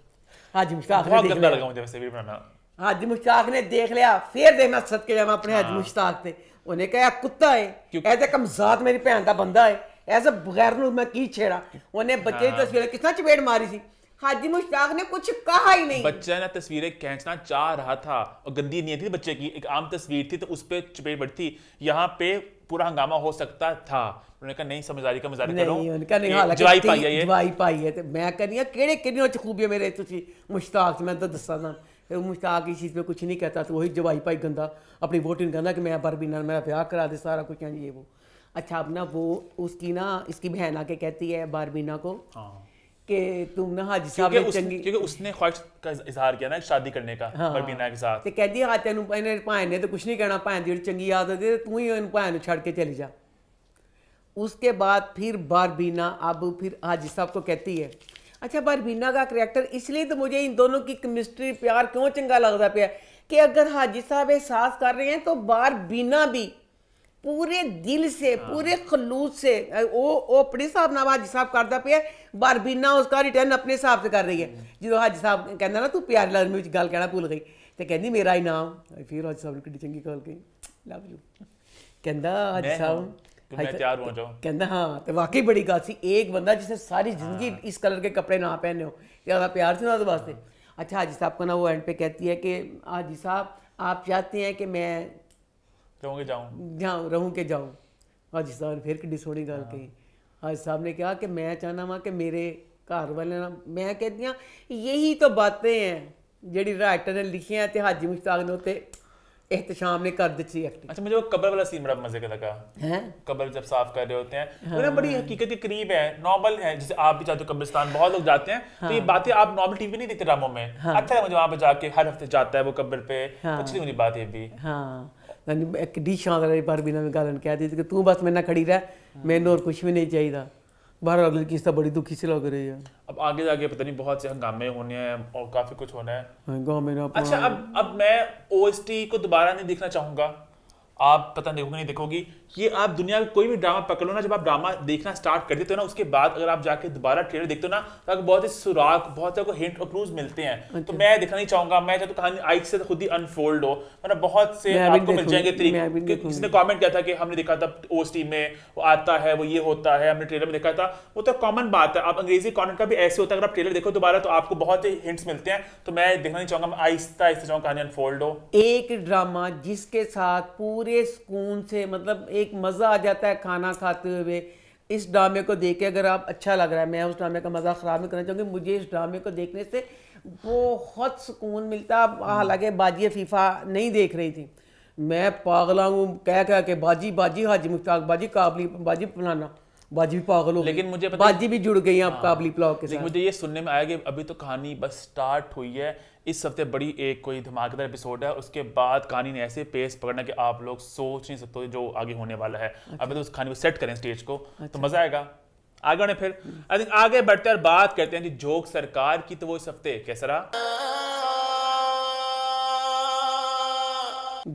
ਹਾਜੀ ਮੁਸ਼ਤਾਕ बहुत ਨੇ गंदा लगा मुझे वैसे वीडियो बनाना। हाजी मुश्ताक ने देख लिया, फिर दे मैं सदके जावा अपने हाजी मुश्ताक ते ਉਹਨੇ ਕਿਹਾ ਕੁੱਤਾ ਹੈ ਇਹ ਤੇ ਕਮਜ਼ਾਤ ਮੇਰੀ ਭੈਣ ਦਾ ਬੰਦਾ ਹੈ ਐਸਾ ਬਗੈਰ ਨੂੰ ਮੈਂ ਕੀ ਛੇੜਾ। ਉਹਨੇ ਬੱਚੇ ਦੀ ਤਸਵੀਰ ਕਿਸ ਤਰ੍ਹਾਂ ਚਪੇੜ ਮਾਰੀ ਸੀ। हाजी मुश्ताक ने कुछ कहा ही नहीं। बच्चा ना तस्वीरें खींचना चाह रहा था और गंदी नीयत थी बच्चे की, एक आम तस्वीर थी तो उस पर चपेट बढ़ती, यहाँ पे पूरा हंगामा हो सकता था। उन्होंने कहा नहीं समझदारी का मजाक करो, नहीं उनका नहीं हालांकि जवाई पाई है ये। जवाई पाई है ते मैं कहनी किहड़े किन्ने च खूबियां मेरे तुसी मुश्ताक मैं तो दस्सा ना मुश्ताक इस चीज़ पे कुछ नहीं कहता तो वही जवाई भाई गंदा अपनी वोटिंग कहना कि मैं बरबीना मेरा ब्याह करा दे सारा कुछ ये वो। अच्छा अब ना वो उसकी ना इसकी बहन आके कहती है बारबीना को कि तुम ना हाजी साहब ने चंगी क्योंकि उसने ख्वाहिश का इजहार किया ना शादी करने का बरबीना के साथ। ਤੇ ਕਹਿੰਦੀ ਹਾਂ ਤੈਨੂੰ ਇਹਨੇ ਭਾਣ ਨੇ ਤਾਂ ਕੁਝ ਨਹੀਂ ਕਹਿਣਾ, ਭਾਣ ਦੀ ਜਿਹੜੀ ਚੰਗੀ ਆਦਤ ਹੈ ਤੂੰ ਹੀ ਉਹਨੂੰ ਭਾਣ ਨੂੰ ਛੱਡ ਕੇ चली जा। उसके बाद फिर बारबीना अब फिर हाजी साहब को कहती है अच्छा बारबीना का करैक्टर इसलिए तो मुझे इन दोनों की केमिस्ट्री प्यार क्यों चंगा लगता पाया कि अगर हाजी साहब एहसास कर रहे हैं तो बारबीना भी पूरे दिल से पूरे खलूस से वो अपने हिसाब नाल हाजी साहब करता पिया, बारबीना उसका रिटर्न अपने हिसाब से कर रही है। जो हाजी साहब कहना ना तू प्यार लग में गल कहना भूल गई तो कहती मेरा ही नाम, फिर हाजी साहब ने कितनी चंगी गल कही लव यू कहता हाजी साहब मैं तैयार हो जाऊं कहता हाँ तो वाकई बड़ी गल सी एक बंदा जिसने सारी जिंदगी इस कलर के कपड़े ना पहने हो ज़्यादा प्यार से ना तो वास्ते। अच्छा हाजी साहब को ना वो एंड पे कहती है कि हाजी साहब आप चाहते हैं कि मैं रहूं के जाऊं। हाजी साहब ने फिर कितनी सोहनी गल कही। हाजी साहब ने कहा कि मैं चाहना वा कि मेरे घर वाले ना मैं कहती हाँ यही तो बातें हैं ਜਿਹੜੀ राइटर ने लिखी हैं ते हाजी मुश्ताक ने उत्ते एहतशाम ने कर दी थी एक्टिंग। अच्छा मुझे वो कब्र वाला सीन बड़ा मजे का लगा हैं कब्र जब साफ कर रहे होते हैं वो ना बड़ी हकीकत के करीब है, नॉर्मल है। जैसे आप भी जाते हो कब्रिस्तान, बहुत लोग जाते हैं तो ये बातें आप नॉर्मल टीवी नहीं देखते ड्रामों में। अच्छा है मुझे वहां पे जाके हर हफ्ते जाता है वो कब्र पे, अच्छी मुझे बात ये भी। हाँ एक डी शानदार बारबीना में गालन कह दी थी कि तू बस मेरे नाल खड़ी रह, मैंने और कुछ भी नहीं चाहिए। बाहर अगली किस्त तो बड़ी दुखी से लग रही है। अब आगे जाके पता नहीं बहुत से हंगामे होने हैं और काफी कुछ होना है। हंगामे ना अच्छा अब मैं ओएसटी को दोबारा नहीं देखना चाहूंगा, आप पता देखोगे नहीं देखोगी। ये आप दुनिया में कोई भी ड्रामा पकड़ लो ना, जब आप ड्रामा देखना स्टार्ट कर देते हो ना उसके बाद अगर आप जाके दोबारा ट्रेलर देखते हो ना तो आपको बहुत ही सुराग बहुत से हिंट और क्लूज मिलते हैं। तो मैं देखना नहीं चाहूंगा, मैं चाहता हूं कहानी आई से खुद ही अनफोल्ड हो, वरना बहुत से आपको मिल जाएंगे तरीके। किसी ने कमेंट किया था कि हमने देखा था ओएसटी में वो आता है वो ये होता है, हमने ट्रेलर में देखा था, वो तो कॉमन बात है। आप अंग्रेजी कंटेंट का भी ऐसे होता है, अगर आप ट्रेलर देखो दोबारा तो आपको बहुत ही हिंट्स मिलते हैं। तो मैं देखना नहीं चाहूंगा, मैं आहिस्ता आहिस्ता चाहूंगा कहानी अनफोल्ड हो। एक ड्रामा जिसके साथ पूरे सुकून से मतलब एक मज़ा आ जाता है खाना खाते हुए। इस ड्रामे को देख के अगर आप अच्छा लग रहा है, मैं उस ड्रामे का मज़ा ख़राब नहीं करना चाहूँगी, मुझे इस ड्रामे को देखने से बहुत सुकून मिलता। हालांकि बाजी फीफा नहीं देख रही थी, मैं पागला हूँ कह के बाजी बाजी हाजी मुश्ताक बाजी काबली बाजी फलाना बाजी भी पागल हो गई। लेकिन मुझे पता बाजी भी जुड़ गई आप काबली पुलाव के साथ। मुझे ये सुनने में आया कि अभी तो कहानी बस स्टार्ट हुई है, इस हफ्ते बड़ी एक कोई धमाकेदार एपिसोड है, उसके बाद कहानी ने ऐसे पेस पकड़ना कि आप लोग सोच नहीं सकते जो आगे होने वाला है। अभी तो उस कहानी को सेट करें स्टेज को तो मजा आएगा। आगे बढ़े फिर आई थिंक आगे बढ़ते और बात करते हैं जी जोक सरकार की। तो वो इस हफ्ते कैसा रहा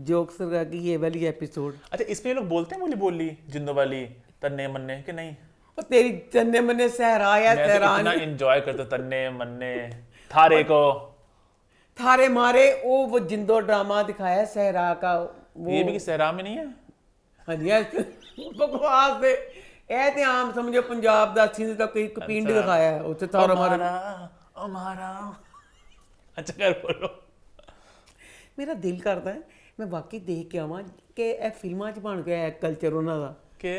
जोक सरकार की ये वाली एपिसोड। अच्छा इसमें लोग बोलते हैं बोली जिंदो वाली तन्ने मन्ने कि नहीं? और तेरी तन्ने मन्ने सहरा या मैं तो सहरान इतना एंजॉय करता तन्ने मन्ने थारे को थारे मारे वो जिंदो ड्रामा दिखाया है सहरा का वो ये भी कि सहरा में नहीं है। बकवास है। ਇਹ ਤੇ ਆਮ ਸਮਝੋ ਪੰਜਾਬ ਦਾ ਸਿੰਧ ਦਾ ਕੋਈ ਕਪਿੰਡ ਦਿਖਾਇਆ ਹੈ ਉੱਥੇ ਤਾਰਾ ਮਾਰ हमारा अच्छा कर बोलो ਮੇਰਾ ਦਿਲ ਕਰਦਾ ਹੈ ਮੈਂ ਵਾਕਈ ਦੇਖ ਕੇ ਆਵਾਂ ਕਿ ਇਹ ਫਿਲਮਾਂ 'ਚ ਬਣ ਗਿਆ ਕਲਚਰ ਉਹਨਾਂ ਦਾ के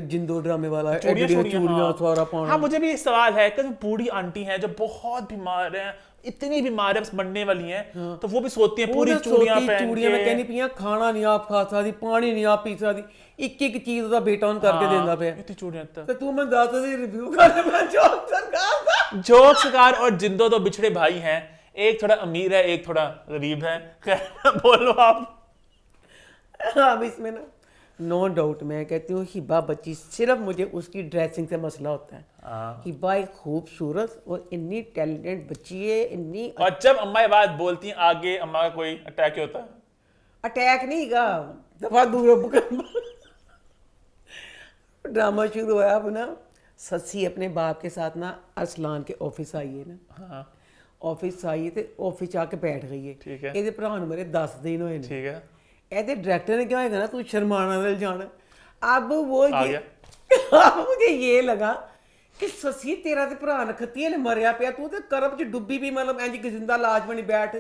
ਜਿੰਦੋ ਡਰਾਮੇ ਵਾਲਾ चूड़ियां ਚੂੜੀਆਂ ਸਾਰਾ हाँ ਪਾਉਣਾ मुझे भी एक सवाल है कि जो बूढ़ी आंटी हैं जो बहुत बीमार हैं इतनी बीमार है बस मरने वाली हैं तो वो भी सोती हैं पूरी चूड़ियां पहन ਚੂੜੀਆਂ ਮੈਂ के ਕਹਿੰਦੀ ਪਈਆਂ ਖਾਣਾ ਨਹੀਂ ਆਪ ਖਾ ਸਕਦੀ ਪਾਣੀ ਨਹੀਂ ਆਪ ਪੀ ਸਕਦੀ ਇੱਕ ਇੱਕ ਚੀਜ਼ ਉਹਦਾ ਬੇਟਾ ਉਹਨੂੰ ਕਰਕੇ ਦਿੰਦਾ ਪਿਆ इतनी चूड़ियां तक ਤੇ ਤੂੰ ਮੈਂ ਦੱਸ ਦੇ ਰਿਵਿਊ ਕਰ ਮੈਂ ਜੋਕ ਸਰਕਾਰ ਦਾ जोक सरकार और जिंदो तो बिछड़े भाई हैं एक थोड़ा अमीर है एक थोड़ा गरीब है खैर बोलो आप अब इसमें ना नो डाउट मैं कहती हूँ हिबा बच्ची सिर्फ मुझे उसकी ड्रेसिंग से मसला होता है हिबा एक खूबसूरत और इतनी टैलेंटेड बच्ची है इतनी और जब अम्मा ये बात बोलती हैं आगे अम्मा का कोई अटैक होता है अटैक नहीं गा दफा दूर ड्रामा शुरू हुआ अब ना सस्सी अपने बाप के साथ ना अरसलान के ऑफिस आई है ना हाँ ऑफिस आई है तो ऑफिस आके बैठ गई है ठीक है। ਇਹਦੇ ਭਰਾ ਨੂੰ ਮੇਰੇ 10 दिन हुए ठीक है ਇਹਦੇ डायरेक्टर ने क्या होगा ना तू शर्माना दिल जाना अब वो आ ये अब मुझे ये लगा कि ससी तेरा ते भरा नखती ने मरिया पिया तू ते करब च डुब्बी भी मतलब इंज कि जिंदा लाज बनी बैठ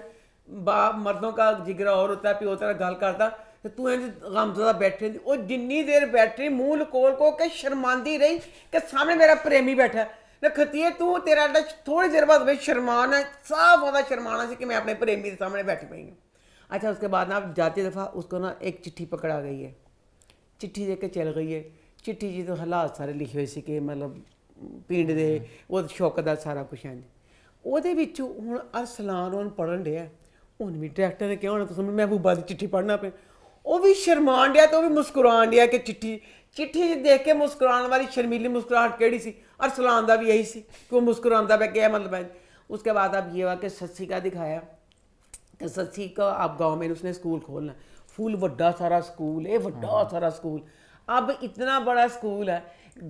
बाप मर्दों का जिगरा और होता है प्यो तेरा गल करता ते तू इंज गमज़दा बैठे वो जिन्नी देर बैठी मुंह लकोल को के शर्मांदी रही कि सामने मेरा प्रेमी बैठा नखती तू तेरा थोड़ी देर बाद वे शर्माना साफ वादा शर्माना सी कि मैं अपने प्रेमी के सामने बैठी पई हूँ। अच्छा उसके बाद ना जाते दफ़ा उसको ना एक चिट्ठी पकड़ा गई है चिट्ठी दे के चल गई है चिट्ठी जी तो हालात सारे लिखे हुए सी कि मतलब पिंड दे वो शौकत दा सारा कुछ है ਉਹਦੇ ਵਿੱਚ ਹੁਣ ਅਰਸਲਾਨ ਉਹਨੂੰ ਪੜਨ ਡਿਆ ਹੁਣ ਵੀ ਡਾਇਰੈਕਟਰ ਨੇ ਕਿਹਾ ਹੋਣਾ ਤੁਸੀਂ ਮਹਿਬੂਬਾ ਦੀ ਚਿੱਠੀ ਪੜਨਾ ਪਿਆ ਉਹ ਵੀ ਸ਼ਰਮਾਨ ਡਿਆ ਤੇ ਉਹ ਵੀ ਮੁਸਕਰਾਨ ਡਿਆ ਕਿ चिट्ठी देख के मुस्कुराने वाली शर्मीली मुस्कुराहट केड़ी सी अरसलान दा भी यही सी कि वो मुस्कुराता पे क्या मतलब है। उसके बाद अब ये हुआ कि सस्सी का दिखाया तो सस्सी का अब गांव में उसने स्कूल खोलना फुल वड्डा सारा स्कूल है वड्डा सारा स्कूल। अब इतना बड़ा स्कूल है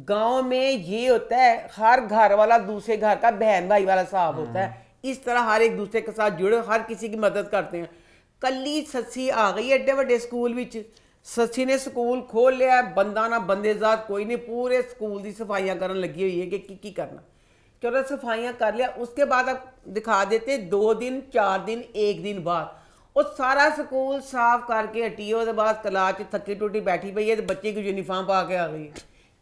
गांव में ये होता है हर घर वाला दूसरे घर का बहन भाई वाला साहब होता है इस तरह हर एक दूसरे के साथ जुड़े हर किसी की मदद करते हैं। कली सस्सी आ गई एडे वड्डे स्कूल विच सस्सी ने स्कूल खोल लिया बंदा ना बंदे जात कोई नहीं पूरे स्कूल की सफाइयाँ करने लगी हुई है कि की करना चलो सफाइयाँ कर लिया। उसके बाद अब दिखा देते 2 दिन 4 दिन 1 दिन बाद वो सारा स्कूल साफ करके हटी उसके बाद क्लास थकी टूटी बैठी पई है तो बच्चे की यूनीफॉर्म पा के आ गई।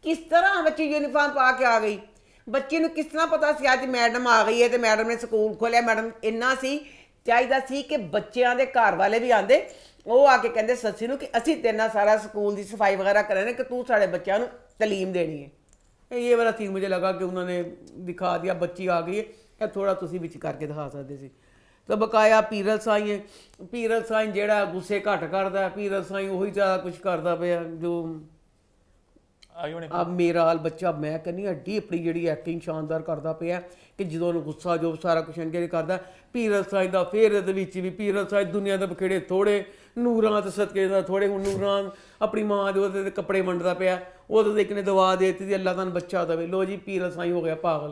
किस तरह बच्ची यूनीफॉर्म पा के आ गई बच्चे ਨੂੰ किस तरह पता सी ਅੱਜ मैडम आ गई है तो मैडम ने स्कूल खोलिया। मैडम इन्ना सी चाहिदा सी कि बच्चों के घर वाले भी आते वो आके कहते सस्सी नूं कि असीं तेरे नाल सारा स्कूल की सफाई वगैरह करें कि तू साढ़े बच्चों नूं तलीम देनी है। ये वाला सीन मुझे लगा कि उन्होंने दिखा दिया बच्ची आ गई है थोड़ा तुसी विच करके दिखा सकते सी। तो बकाया पीरल साईं जेड़ा गुस्से घट करदा पीरल साईं वही ज़्यादा कुछ करदा पिया जो अब मेरा हाल बच्चा मैं कहनी हड्डी अपनी जी एक्टिंग शानदार करता पिया कि जो गुस्सा जो सारा कुछ इनके करता पीरल साईं का फिर भी पीरल साईं दुनिया के बखेड़े थोड़े नूरां तो सदके थोड़े नूरां अपनी माँ के कपड़े वंडदा पिया वो तो एक ने दवा दे दी अल्लाह तुहानूं बच्चा देवे लो जी पीरल साईं हो गया पागल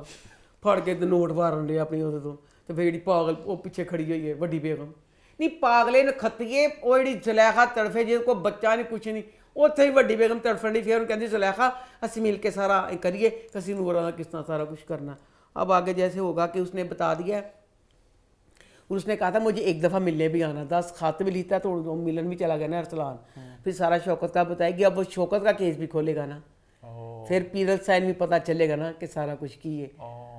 फड़ के नोट वारन डे अपनी वो तो फिर जी पागल वो पिछे खड़ी हुई है वड्डी बेगम नहीं पागले नखत्तिए वो जी जलैखा तड़फे जिस को बच्चा नहीं कुछ नहीं उत्थे ही वड्डी बेगम तड़फन डी फिर कहती जलैखा असीं मिल के सारा करिए असीं नूरां दा किस तरह सारा कुछ करना। अब आगे जैसे होगा कि उसने बता दिया उसने कहा था मुझे एक दफ़ा मिलने भी आना 10 खाते भी लिखता तो मिलन भी चला गया ना अरसलान। फिर सारा शौकत का बताएगी अब वो शौकत का केस भी खोलेगा ना फिर पीरल साईं भी पता चलेगा ना कि सारा कुछ की है।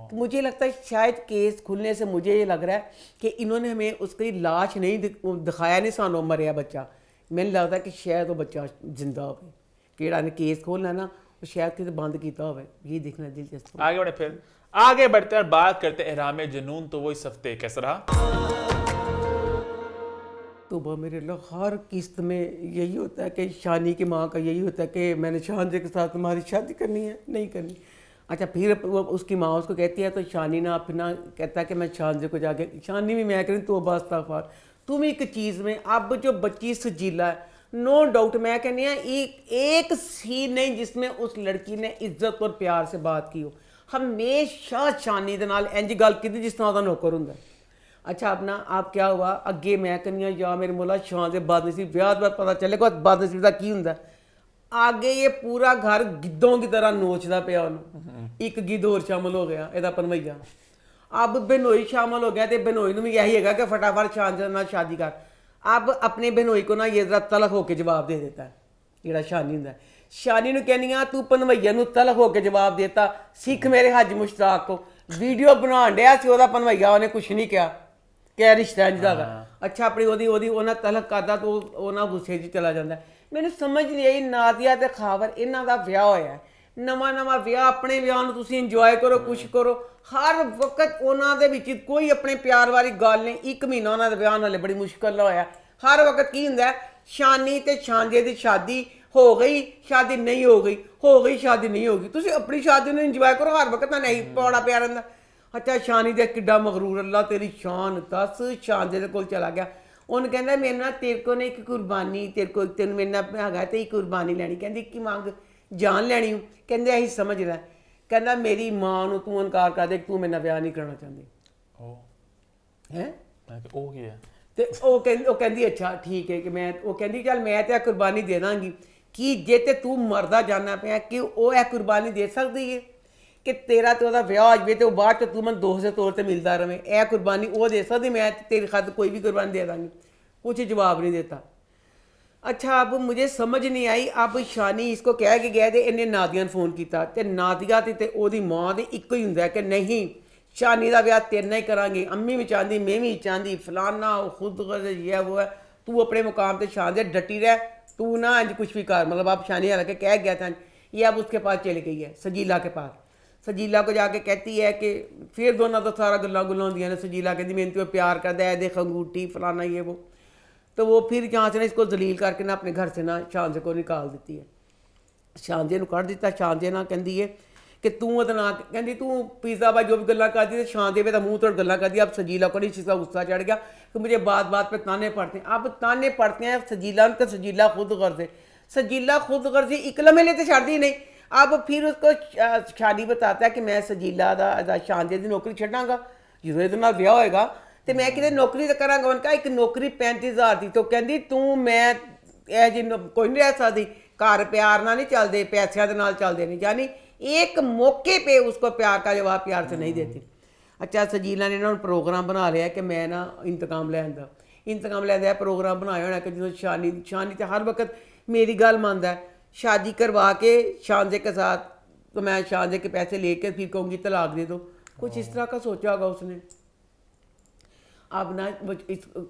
तो मुझे लगता है शायद केस खुलने से मुझे ये लग रहा है कि इन्होंने हमें उसकी लाश नहीं दिखाया नहीं सानों मरिया बच्चा मैंने लगता है कि शायद वो बच्चा जिंदा हो केड़ा ने केस खोलना ना वो शायद किसी बंद किया हो ये देखना दिलचस्प। आगे बढ़े फिर आगे बढ़ते और बात करते एहराम जुनून तो वो इस हफ्ते कैसा रहा। तो वह मेरे लिए हर किस्त में यही होता है कि शानी की माँ का यही होता है कि मैंने शानजे के साथ तुम्हारी शादी करनी है नहीं करनी। अच्छा फिर वो उसकी माँ उसको कहती है तो शानी ना फिर ना कहता है कि मैं शानजे को जाके शानी भी मैं करी तो बास्ताफार तुम एक चीज़ में अब जो बच्ची सजीला है नो डाउट मैं कहनी एक सीन नहीं जिसमें उस लड़की ने इज्जत और प्यार से बात की हो हमेशा शानी दे नाल इंज गल की जिस तरह का नौकर होंगे। अच्छा अपना आप क्या हुआ अगे मैं कहनी या मेरे मोला शान से बदनसीब ब्याह बाद पता चलेगा बदनसीब का की होंगे आगे ये पूरा घर गिद्धों की तरह नोचता पिया उन्होंने एक गिद्ध होर शामिल हो गया यदा भनवैया। अब बहनोई शामिल हो गया तो बहनोई ਨੂੰ ਵੀ यही हैगा कि फटाफट शान के नाल शादी कर। अब अपने बहनोई को ना ये जरा तलक होके जवाब दे देता है ਜਿਹੜਾ शानी ਹੁੰਦਾ शानी ਨੂੰ ਕਹਿੰਦੀ ਆ ਤੂੰ ਭਨਵਈਆ ਨੂੰ ਤਲਕ ਹੋ ਕੇ ਜਵਾਬ ਦੇਤਾ ਸਿੱਖ ਮੇਰੇ ਹੱਜ ਮੁਸ਼ਤਾਕ ਕੋ ਵੀਡੀਓ ਬਣਾਉਣ ਡਿਆ ਸੀ ਉਹਦਾ ਭਨਵਈਆ ਉਹਨੇ ਕੁਝ ਨਹੀਂ ਕਿਹਾ ਕਿ ਰਿਸ਼ਤਾ ਇੰਝ ਦਾ ਗਾ। ਅੱਛਾ ਆਪਣੀ ਉਹਦੀ ਉਹਨਾਂ ਤਲਕ ਕਰਦਾ ਤਾਂ ਉਹ ਨਾ ਗੁੱਸੇ 'ਚ ਚਲਾ ਜਾਂਦਾ। ਮੈਨੂੰ ਸਮਝ ਨਹੀਂ ਆਈ ਨਾਦੀਆ ਤੇ ਖਾਵਰ ਇਹਨਾਂ ਦਾ ਵਿਆਹ ਹੋਇਆ ਨਵਾਂ ਵਿਆਹ ਆਪਣੇ ਵਿਆਹ ਨੂੰ ਤੁਸੀਂ ਇੰਜੋਏ ਕਰੋ ਕੁਛ ਕਰੋ ਹਰ ਵਕਤ ਉਹਨਾਂ ਦੇ ਵਿੱਚ ਕੋਈ ਆਪਣੇ ਪਿਆਰ ਵਾਲੀ ਗੱਲ ਨਹੀਂ। 1 ਮਹੀਨਾ ਉਹਨਾਂ ਦੇ ਵਿਆਹ ਨਾਲੇ ਬੜੀ ਮੁਸ਼ਕਲ ਨਾਲ ਹੋਇਆ। ਹਰ ਵਕਤ ਕੀ ਹੁੰਦਾ ਸ਼ਾਨੀ ਤੇ ਸ਼ਾਂਜੇ ਦੀ ਸ਼ਾਦੀ ਹੋ ਗਈ ਸ਼ਾਦੀ ਨਹੀਂ ਹੋ ਗਈ ਸ਼ਾਦੀ ਨਹੀਂ ਹੋ ਗਈ। ਤੁਸੀਂ ਆਪਣੀ ਸ਼ਾਦੀ ਨੂੰ ਇੰਜੋਏ ਕਰੋ ਹਰ ਵਕਤ ਨਾ ਨਹੀਂ ਪੌੜਾ ਪਿਆ ਰਹਿੰਦਾ। ਅੱਛਾ ਸ਼ਾਨੀ ਦੇ ਕਿੱਡਾ ਮਗਰੂਰ ਅੱਲਾ ਤੇਰੀ ਸ਼ਾਨ ਦੱਸ ਸ਼ਾਂਜੇ ਦੇ ਕੋਲ ਚਲਾ ਗਿਆ ਉਹਨੂੰ ਕਹਿੰਦਾ ਮੇਰੇ ਨਾਲ ਤੇਰੇ ਕੋਲ ਨੇ ਇੱਕ ਕੁਰਬਾਨੀ ਤੈਨੂੰ ਮੇਰੇ ਨਾਲ ਹੈਗਾ ਤੇ ਇੱਕ ਕੁਰਬਾਨੀ ਲੈਣੀ। ਕਹਿੰਦੀ ਕੀ ਮੰਗ ਜਾਨ ਲੈਣੀ ਹੂੰ। ਕਹਿੰਦੇ ਅਸੀਂ ਸਮਝ ਲੈ ਕਹਿੰਦਾ ਮੇਰੀ ਮਾਂ ਨੂੰ ਤੂੰ ਇਨਕਾਰ ਕਰ ਦੇ ਕਿ ਤੂੰ ਮੇਰੇ ਨਾਲ ਵਿਆਹ ਨਹੀਂ ਕਰਨਾ ਚਾਹੁੰਦੀ ਹੈ ਉਹ ਕੀ ਹੈ ਤੇ ਉਹ ਕਹਿੰਦੀ ਅੱਛਾ ਠੀਕ ਹੈ ਕਿ ਮੈਂ ਉਹ ਕਹਿੰਦੀ ਚੱਲ ਮੈਂ ਤੇ ਇਹ ਕੁਰਬਾਨੀ ਦੇ ਦਾਂਗੀ ਕਿ ਜੇ ਤੇ ਤੂੰ ਮਰਦਾ ਜਾਣਾ ਪਿਆ ਕਿ ਉਹ ਇਹ ਕੁਰਬਾਨੀ ਦੇ ਸਕਦੀ ਹੈ ਕਿ ਤੇਰਾ ਤੇ ਉਹਦਾ ਵਿਆਹ ਹੋ ਜਾਵੇ ਤੇ ਉਹ ਬਾਅਦ ਚ ਤੂੰ ਮੈਨੂੰ ਦੋਸਤ ਦੇ ਤੌਰ ਤੇ ਮਿਲਦਾ ਰਵੇਂ ਇਹ ਕੁਰਬਾਨੀ ਉਹ ਦੇ ਸਕਦੀ ਮੈਂ तेरे खातिर कोई भी कुर्बानी दे दांगी। कुछ जवाब नहीं देता। अच्छा अब मुझे समझ नहीं आई अब शानी इसको कह के गया तो इन्हें नादिया ने फ़ोन किया तो नादिया ते ओदी माँ दे इक्को ही हुंदा कि नहीं शानी का विआह तेरे नाल ही करांगे अम्मी भी चाहती मैं भी चाहती फलाना खुद ये वो है तू अपने मुकाम से शान दे डटी रह तू ना इंज कुछ भी कर। मतलब अब शानी हालांकि कह गया था ये अब उसके पास चली गई है सजीला के पास। सजीला को जाके कहती है कि फिर दोनों तो सारा गल्लां होंदियां ने। सजीला कहती मैं तो प्यार करता है देख अंगूठी फलाना ये वो तो वो फिर जहाँ से ना इसको जलील करके ना अपने घर से ना शांजे को निकाल देती है। शांजे को कढ़ दिता। शांजे ना कहती है कि तू वो ना कहती तू पिज़्ज़ा भाई जो भी गल्लां करती है शांजे पे तो मुँह तोड़ गल्लां करती। अब सजीला को नहीं इसका गुस्सा चढ़ गया कि मुझे बात पे ताने पड़ते हैं। अब ताने पड़ते हैं सजीला तो सजीला खुद गर्ज है। सजीला खुद गर्ज एक लम्हे लेते छड़ दी नहीं। अब फिर उसको शादी बताता है कि मैं सजीला दा शांजे की नौकरी छड्डांगा जो ये विआह होएगा तो मैं कितने नौकरी तो करांगा। उन्होंने कहा एक नौकरी 35,000 की तो कहती तू मैं यह जी कोई नहीं रह सकती घर प्यार ना नहीं चलते पैसों के नाल चलते नहीं यानी एक मौके पे उसको प्यार का जवाब प्यार से नहीं देती। अच्छा सजीला ने इन्होंने प्रोग्राम बना लिया कि मैं ना इंतकाम लैंदा प्रोग्राम बनाया होना कि जो शानी तो हर वक्त मेरी गल मानता है शादी करवा के शांजे के साथ तो मैं शांजे के पैसे लेकर फिर कहूँगी तलाक दे दो। कुछ इस तरह का सोचा होगा उसने। अब ना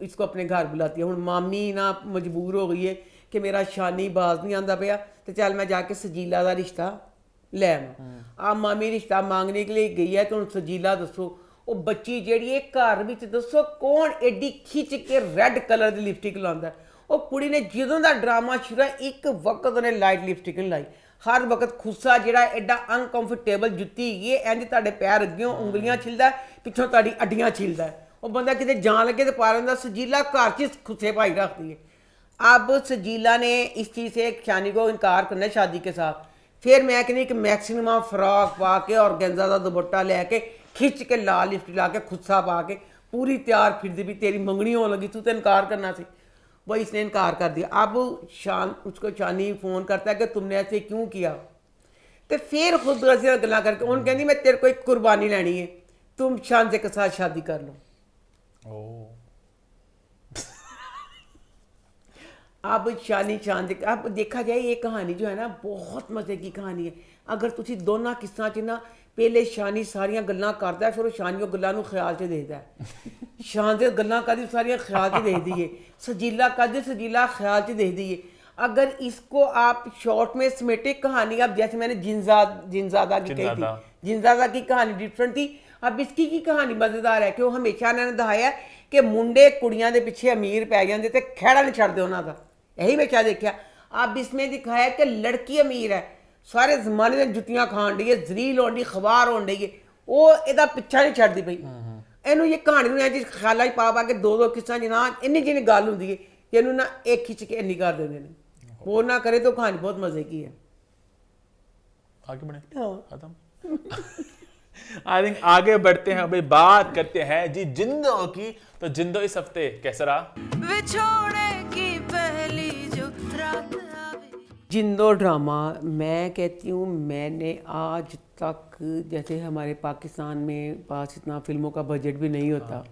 इसको अपने घर बुलाती है। हूँ मामी ना मजबूर हो गई है कि मेरा शानी बाज नहीं आंदा पाया तो चल मैं जाके सजीला का रिश्ता लै आवां। अब मामी रिश्ता मांगने के लिए गई है तो हूँ सजीला दसो वो बच्ची जी घर में दसो कौन एडी खिंच के रैड कलर की लिपस्टिक लाता। वो कुड़ी ने ਜਦੋਂ ਦਾ ड्रामा शुरू है एक वक्त उन्हें लाइट लिपस्टिक नहीं लाई। हर वक्त खुस्सा जिहड़ा एडा अनकंफर्टेबल जुत्ती है इंज तुहाडे पैर अग्गों उंगलियां छिलदा पिछों तुहाडी अड्डियां छिलदा वो बंदा किते जान लगे तो पा लेंदा। सजीला घर च खुस्से भाई रखती है। अब सजीला ने इस चीज़ से शानी को इनकार करना शादी के साथ। फिर मैं कहनी कि मैक्सिमम फ्रॉक पा के और गेंजा का दुपट्टा लैके खिंच के लाल लिपस्टिक ला के खुस्सा पा के पूरी तैयार फिरदी भी तेरी मंगनी होने लगी तू तो इनकार करना सी। वही इसने इनकार कर दिया। अब उसको शानी फ़ोन करता है कि तुमने ऐसे क्यों किया तो फिर खुद गल्लां करके उन्होंने कहती मैं तेरे को एक कुर्बानी लेनी है तुम शांजे के साथ शादी कर लो। अब शानी शांजे अब देखा जाए ये कहानी जो है ना बहुत मज़े की कहानी है। अगर तुसी दोनों किस्सा च ना पहले शानी सारियां गल्लां करता है फिर वो शानी गल्लां नूं ख्याल च देखदा है। शांजे गल्लां करदी सारियां ख्याल च देखदी है। सजीला करदी सजीला ख्याल च देखदी है। अगर इसको आप शॉर्ट में समेटे कहानी अब जैसे मैंने जिनजादा की कही थी जिनजादा की कहानी डिफरेंट थी। अब इसकी की कहानी मज़ेदार है कि वो हमेशा इन्होंने दिखाया कि मुंडे कुड़ियां दे पिछे अमीर पै जाते तो खैड़ा नहीं छड्डदे उन्हां दा यही मैं क्या देखा। अब इसमें दिखाया कि लड़की अमीर है सारे जमाने में जुतियां खान डी है जरील होन डी खबार होन डी है वो एदा पिछा नहीं छड्डदी पई। इनू ये कहानी नूं इंज ख्यालां च पा के दो किस्सा जिन्ना इन्नी जिन्नी गल हुंदी है इनू ना एक खिंच के इन्नी कर देंदे ने वो ना करे तो कहानी बहुत मजे की है। आगे बढ़े खत्म। आई थिंक आगे बढ़ते हैं अभी बात करते हैं जी जिंदो की। तो जिंदो इस हफ्ते कैसा रहा? विछोड़े की पहली जो रात आवे जिंदो ड्रामा, मैं कहती हूँ मैंने आज तक, जैसे हमारे पाकिस्तान में पास इतना फिल्मों का बजट भी नहीं होता,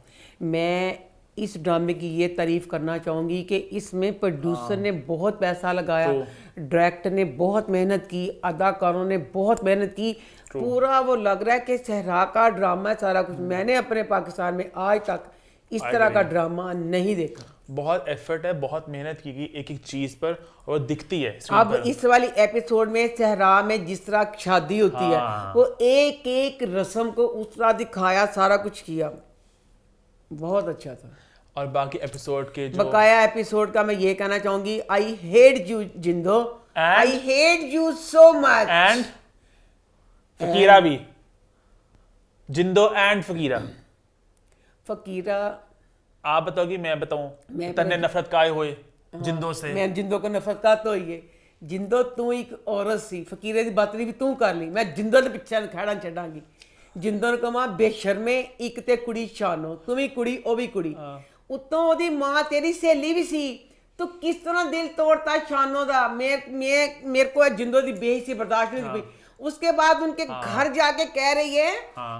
मैं इस ड्रामे की ये तारीफ करना चाहूँगी कि इसमें प्रोड्यूसर ने बहुत पैसा लगाया, डायरेक्टर ने बहुत मेहनत की, अदाकारों ने बहुत मेहनत की, पूरा वो लग रहा है कि सहरा का ड्रामा है सारा कुछ। मैंने अपने पाकिस्तान में आज तक इस तरह का ड्रामा नहीं देखा। बहुत एफर्ट है, बहुत मेहनत की गई एक एक चीज पर और दिखती है अब इस वाली एपिसोड में सहरा में जिस तरह शादी होती है, वो एक एक रस्म को उस तरह दिखाया, सारा कुछ किया, बहुत अच्छा था। और बाकी एपिसोड के जो बकाया एपिसोड का मैं ये कहना चाहूंगी, I hate you Jindo, And? I hate you so much. And Fakira भी, जिंदो एंड फकीरा। फकीरा, आप बताओगी मैं बताऊं? मैं तन्ने नफरत काहे हुए जिंदो से? मैं जिंदो को नफरत का तो ही है। जिंदो तू एक औरत सी, फकीरे दी बात भी तू कर ली, मैं जिंदो दे पिछे खड़ा छड़ांगी। जिंदो ने कहा बेशर्मे, एक ते कुड़ी शानो, तू भी कुड़ी ओ भी कुड़ी, उतों ओदी मां तेरी सहेली भी सी, तो किस तरह दिल तोड़ता शानो दा। मेरे को जिंदो दी बेइज्जती बर्दाश्त नहीं हुई। उसके बाद उनके घर जाके कह रही है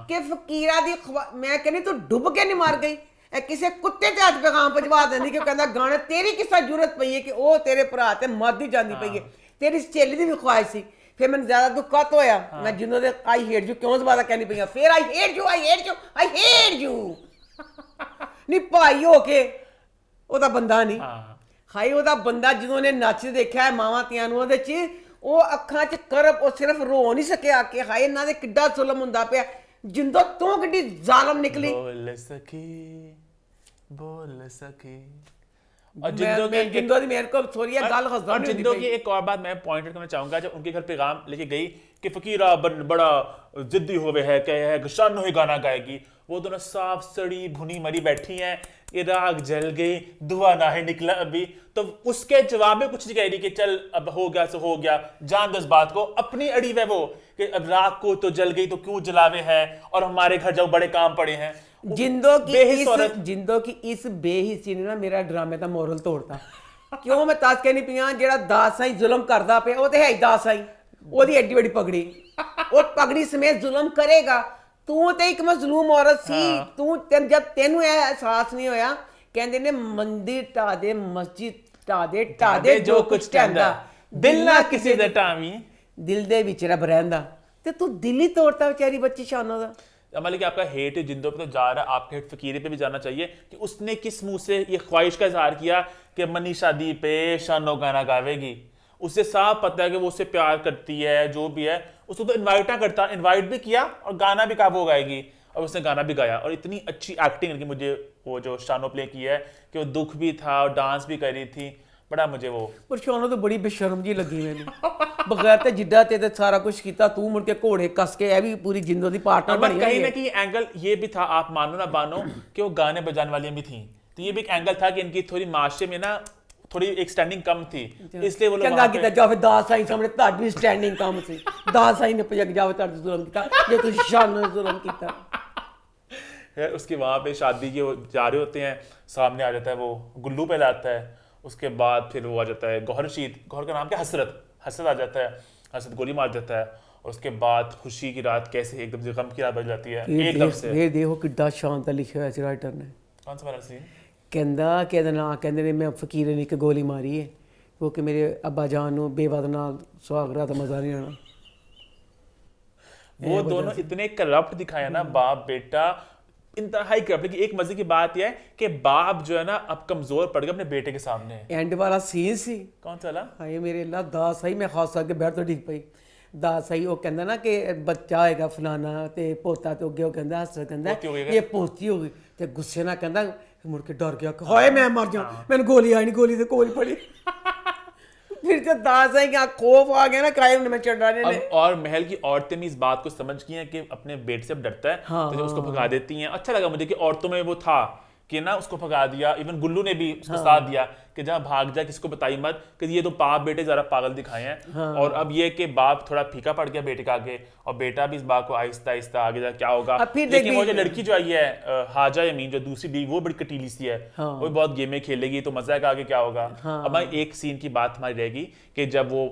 कि फकीरा दी मैं कहनी तू डुब के नहीं मार गई, किसी कुत्ते ते हाथ पैगाम पजवा देनी कि कहंदा गाने तेरी किस जरूरत पई है कि ओ तेरे भरा ते मर ही जांदी पई है, तेरी सहेली दी भी ख्वाहिश सी। फिर मैंने ज्यादा दुख कत होया, मैं जिन्हों दे आई हेट यू क्यों ज्यादा कहनी पई, फिर आई hate you I hate you I hate you नहीं भाई हो के ओदा बंदा नहीं हाई, ओदा बंदा जिन्हों ने नच देखा है मावां तियां नूं ओदे च, ਉਹ ਅੱਖਾਂ 'ਚ ਕਰਬ ਉਹ ਸਿਰਫ ਰੋ ਨਹੀਂ ਸਕਿਆ ਕਿ ਹਾਏ ਇਹਨਾਂ ਦੇ ਕਿੱਡਾ ਜ਼ੁਲਮ ਹੁੰਦਾ ਪਿਆ। ਜਿੰਦੋ ਤੂੰ ਕਿੱਡੀ ਜ਼ਾਲਮ ਨਿਕਲੀ। बोल सके। और जिंदो दी मेरे को सॉरी है गाल हंसदा नहीं। जिंदो की एक और बात मैं पॉइंट करना चाहूंगा, जब उनके घर पैगाम लेके गई कि फकीरा बड़ा जिद्दी होवे है, कहे है शानो ही गाना गाएगी, वो दोनों साफ सड़ी भुनी मरी बैठी हैं, ये राग जल गई, धुआं ना ही निकला अभी, तो उसके जवाब में कुछ नहीं कह रही कि चल अब हो गया सो हो गया, जान दस बात को, अपनी अड़ी है वो कि अब राग को तो जल गई तो क्यों जलावे है, और हमारे घर जाओ बड़े काम पड़े हैं। जिंदो की इस बेहिस्सी ने ना मेरा ड्रामे का मोरल तोड़ता। क्यों मैं तस कहनी पियां, जेड़ा दास साईं जुल्म करदा पे, वो ते है ही दास साईं, ओदी एडी बड़ी पगड़ी, वो पगड़ी समेत जुल्म करेगा। तू ते एक मजलूम औरत सी, तू जब तेनू एहसास नहीं होया, कहंदे ने मंदिर ढा दे मस्जिद ढा दे जो कुछ ढांदा, दिल ना किसी दे टावी, दिल दे विच रब रहिंदा, ते तू दिल ही तोड़ता बेचारी बच्ची शानो दा। मतलब कि आपका हेट जिंदो पे तो जा रहा है, आपका हेट फकीरे पे भी जाना चाहिए कि उसने किस मुंह से ये ख्वाहिश का इजहार किया कि मनी शादी पे शानो गाना गावेगी। उसे साफ पता है कि वो उससे प्यार करती है, जो भी है, उसको तो इनवाइट ना करता, इनवाइट भी किया और गाना भी कहा वो गाएगी, और उसने गाना भी गाया। और इतनी अच्छी एक्टिंग लगी मुझे वो जो शानो प्ले की है कि वो दुख भी था और डांस भी कर रही थी, बड़ा मुझे वो। पर शानो तो बड़ी बेशर्म जी लगी मैंने, बगैर ते जिड्डा ते सारा कुछ किया, तू मुड़ के घोड़े कस के है भी पूरी जिंदो दी पार्टनर बनी। कहीं ना कहीं एंगल ये भी था, आप मानो ना मानो, कि वो गाने बजाने वाली भी थी, तो ये भी एक एंगल था कि इनकी थोड़ी माशरे में ना थोड़ी एक स्टैंडिंग कम थी, इसलिए वो लोग चंगा कीता जावे दास साईं सामने ताड़ी स्टैंडिंग कम सी, दास साईं ने पजक जावे ताड़ी जुल्म कीता, ये तू शानो जुल्म कीता। उसके वहां पे शादी के जा रहे होते हैं, सामने आ जाता है वो गुल्लू पे लाता है, उसके बाद फिर वो आ जाता है गौहर का नाम क्या, हसरत आ जाता है, हसरत गोली मार देता है, और उसके बाद खुशी की रात कैसे एकदम से गम की रात बज जाती है एकदम से। ये देखो कितना शानदार लिखा है राइटर ने। कौन सा वाला सीन? कहंदा कि ना कहंदे ने मैं फकीरे ने एक गोली मारी है, वो कि मेरे अब्बा जान नु बेवद नाल सुहाग रात मजा नहीं आना। वो दोनों इतने करप्ट दिखाया ना, बाप बेटा इंतहाई करप्ट। लेकिन एक मजे की बात यह है कि बाप जो है ना अब कमजोर पड़ गया अपने बेटे के सामने। एंड वाला सीन सी कौन सा वाला? हाय मेरे अल्लाह, दास साई मैं खास करके बैठ तो ठीक पई, दास साई वो कहंदा ना कि बच्चा होएगा फलाना ते पोता तो अगे वो कहंदा हस कहंदा ये पोती होगी, ते गुस्से ना कहंदा मुड़ के डर गया, हाय मैं मर जाऊं, मैंने गोली आई नहीं, गोली तो कोल पड़ी। फिर जब दास साई का खौफ आ गया ना कायम में चढ़ाने ने। और महल की औरतें भी इस बात को समझ गई हैं कि अपने बेटे से डरता है, तो जब उसको भगा देती हैं। अच्छा लगा मुझे कि औरतों में वो था कि ना उसको भगा दिया। इवन गुल्लू ने भी उसको साथ दिया कि जहाँ भाग जा, किसको बताई मत कि ये तो बाप बेटे जरा पागल दिखाए हैं। और अब ये कि बाप थोड़ा फीका पड़ गया बेटे का आगे, और बेटा भी इस बात को आहिस्ता आहिस्ता आगे जा क्या होगा। अब फिर लेकिन वो देख जो लड़की जो आई है हाजा यमीन, जो दूसरी बीवी, वो बड़ी कटीली सी है, वो भी बहुत गेमें खेलेगी, तो मजा है कि आगे क्या होगा। अब एक सीन की बात हमारी रहेगी कि जब वो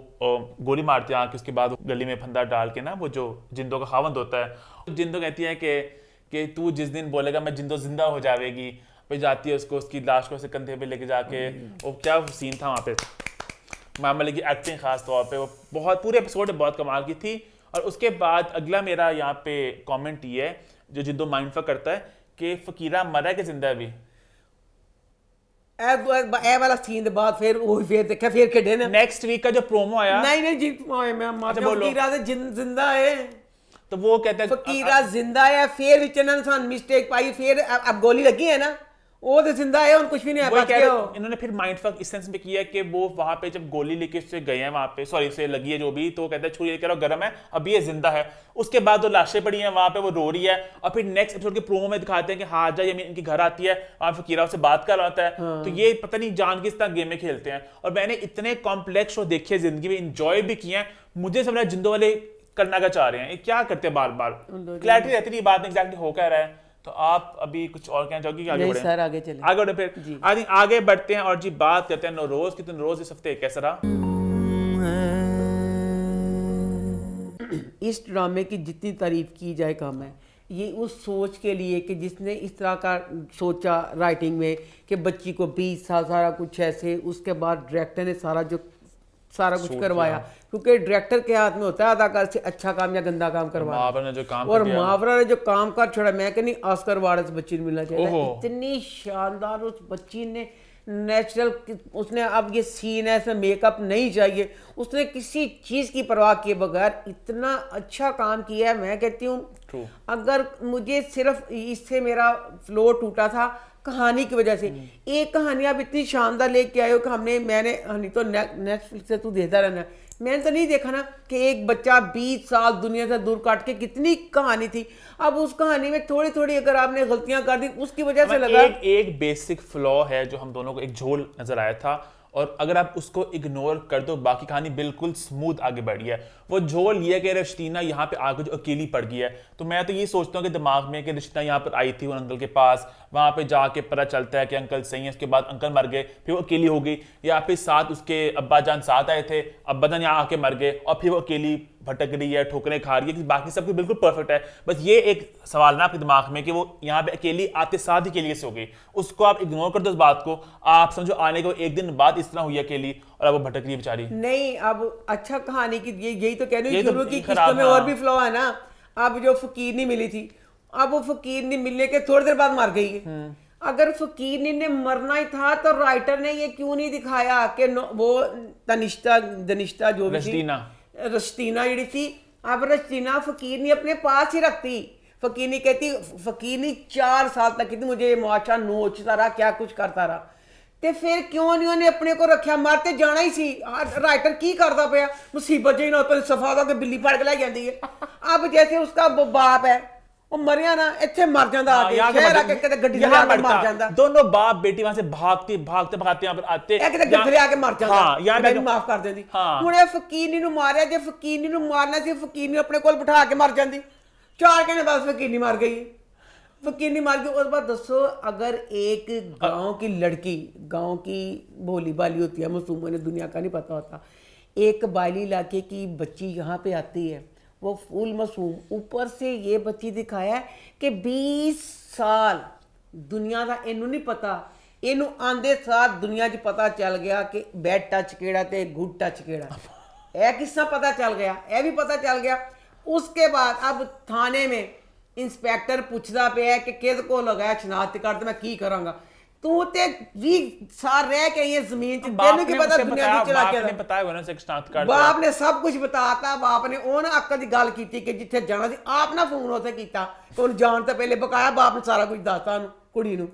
गोली मारते हैं आके, उसके बाद वो गली में फंदा डाल के ना, वो जो जिंदों का खावंद होता है, जिंदो कहती है कि तू जिस दिन बोलेगा मैं जिंदो जिंदा हो जाएगी, फिर जाती है उसको उसकी लाश को ऐसे कंधे पे लेके जाके, वो क्या सीन था वहाँ पे। मामा की एक्टिंग खास तौर पे वो बहुत, पूरे एपिसोड में बहुत कमाल की थी। और उसके बाद अगला मेरा यहाँ पे कमेंट ये है जो जिद्दो माइंडफक करता है कि फकीरा मरा है कि जिंदा है अभी। ए वाला सीन के बाद फिर देखा फिर खेडे ने नेक्स्ट वीक का जो प्रोमो आया, नहीं जी मैं मार बोलो। फकीरा ते जिंदा है, तो वो कहता है फकीरा जिंदा है, फिर विच इन्होंने सान मिस्टेक पाई, फिर अब गोली लगी है ना, वो तो जिंदा है, उन कुछ भी नहीं है, वही बच कह गए रहे- हो। इन्होंने फिर माइंडफक इस सेंस में किया कि वो वहां पे जब गोली लेके उससे गए हैं वहां पे, सॉरी से लगी है जो भी, तो वो कहता है छुरी लेकर आओ, गर्म है, अभी ये जिंदा है। उसके बाद वो लाशें पड़ी हैं वहां पे, वो रो रही है, और फिर नेक्स्ट एपिसोड के प्रोमो में दिखाते हैं कि हाजा यमीन इनके घर आती है, वहां फकीरा से बात कर रहा होता है। तो ये पता नहीं जान किस तरह गेमें खेलते हैं। और मैंने इतने कॉम्प्लेक्स शो देखे हैं जिंदगी में, इंजॉय भी किए हैं। मुझे समझ जिंदो वाले करना का चाह रहे हैं, ये क्या करते हैं बार बार, क्लैरिटी रहती नहीं बात में एग्जैक्टली हो क्या रहा है। तो आप अभी कुछ और कहना चाहोगे कि आगे नहीं बढ़े? सर, आगे चले, आगे बढ़े फिर आगे बढ़ते हैं और जी बात करते हैं नौरोज की। तो नौरोज इस हफ्ते कैसा रहा? इस ड्रामे की जितनी तारीफ की जाए कम है। ये उस सोच के लिए कि जिसने इस तरह का सोचा राइटिंग में कि बच्ची को 20 साल सारा कुछ ऐसे, उसके बाद डायरेक्टर ने सारा कुछ करवाया, क्योंकि डायरेक्टर के हाथ में होता है अदाकार से अच्छा काम या गंदा काम करवाना। मावरा ने जो काम और कर दिया, मावरा ने जो काम कर छोड़ा, मैं कहनी ऑस्कर अवार्ड उस बच्ची ने मिलना चाहिए। ओहो। इतनी शानदार उस बच्ची ने नेचुरल, उसने अब ये सीन है इसमें मेकअप नहीं चाहिए, उसने किसी चीज़ की परवाह किए बगैर इतना अच्छा काम किया है। मैं कहती हूँ अगर मुझे सिर्फ इससे मेरा फ्लो टूटा था कहानी की वजह से। एक कहानी आप इतनी शानदार लेके आए हो कि मैंने तो नेटफ्लिक्स से तू देखता रहना, मैंने तो नहीं देखा ना कि एक बच्चा 20 साल दुनिया से दूर काट के, कितनी कहानी थी। अब उस कहानी में थोड़ी थोड़ी अगर आपने गलतियां कर दी, उसकी वजह से लगा एक बेसिक फ्लॉ है जो हम दोनों को एक झोल नजर आया था, और अगर आप उसको इग्नोर कर दो बाकी कहानी बिल्कुल स्मूथ आगे बढ़ी है। वो झोल ये कि रश्तीना यहाँ पे आगे जो अकेली पड़ गई है, तो मैं तो ये सोचता हूँ कि दिमाग में कि रश्तीना यहाँ पर आई थी उन अंकल के पास, वहाँ पे जाके पता चलता है कि अंकल सही है, उसके बाद अंकल मर गए, फिर वो अकेली हो गई, या फिर साथ उसके अब्बा जान साथ आए थे, अब्बा जान यहाँ आके मर गए, और फिर वो अकेली भटक रही है, ठोकरें खा रही है, बाकी सब कुछ बिल्कुल परफेक्ट है। बस ये एक सवाल ना आपके दिमाग में कि वो यहाँ पे अकेली आते साथ ही अकेली से हो गई, उसको आप इग्नोर कर दो इस बात को, आप समझो आने को एक दिन बाद इस तरह हुई अकेली और अब वो भटक रही है बेचारी। नहीं, अब अच्छा कहानी की यही तो कह रही ये हूँ, तो शुरू की खराब, किस्तों में हाँ। और भी फ्लॉ है ना। अब जो फकीरनी मिली थी, अब वो फकीरनी मिलने के थोड़ी देर बाद मर गई है। अगर फकीरनी ने मरना ही था तो राइटर ने ये क्यों नहीं दिखाया कि वो दनिश्ता जो भी थी, रश्तीना जी थी, अब रश्तीना फकीरनी अपने पास ही रखती। फकीरनी कहती, फकीरनी 4 साल तक कहती मुझे मुआशा नोचता रहा, क्या कुछ करता रहा, ते फिर क्यों नहीं उन्हें अपने को रखा? मारते जाना ही सी। राइटर की करता पाया, मुसीबत जी ना तो सफा होकर बिल्ली फड़ के लाई जाती है। अब जैसे उसका बाप है, वो मरिया ना इतने मर जाता, शहर आके कदे गड्डी से आके मर जाता। दोनों बाप बेटी वहां से भागते भागते यहाँ पर आते, कदे गड्डी से आके मर जाता। हाँ, यहाँ मैंने माफ कर देती। हुण ये फकीरनी नूं मारिया, जे फकीरनी नूं मारना सी, फकीरनी अपने कोल बिठा के मर जाती। 4 घंटे बाद फकीरनी मर गई, फकीरनी मार गई। उसके बाद दसो, अगर एक गांव की लड़की, गांव की भोली भाली होती है, मासूम ने दुनिया का नहीं पता होता, एक बाली इलाके की बच्ची यहाँ पे आती है, वो फुल मासूम, ऊपर से ये बच्ची दिखाया है कि 20 साल दुनिया का इनू नहीं पता, इनू आंदे साथ दुनिया च पता चल गया कि बैड टच केड़ा ते गुड टच केड़ा। यह किस्सा पता चल गया, यह भी पता चल गया। उसके बाद अब थाने में इंस्पैक्टर पूछता पे है कि किस को लगाया शनाख्त कर, तो मैं की करांगा, तू ते 20 साल रह के ये जमीन च, तेन की पता दुनिया की चला के बाप ने सब कुछ बताता। बाप ने उन्हें अक्ल की गल की कि जिथे जाना सी आप ना फोन उसे किया, तो जान तो पहले बकाया बाप ने सारा कुछ दसता कुड़ी नूं।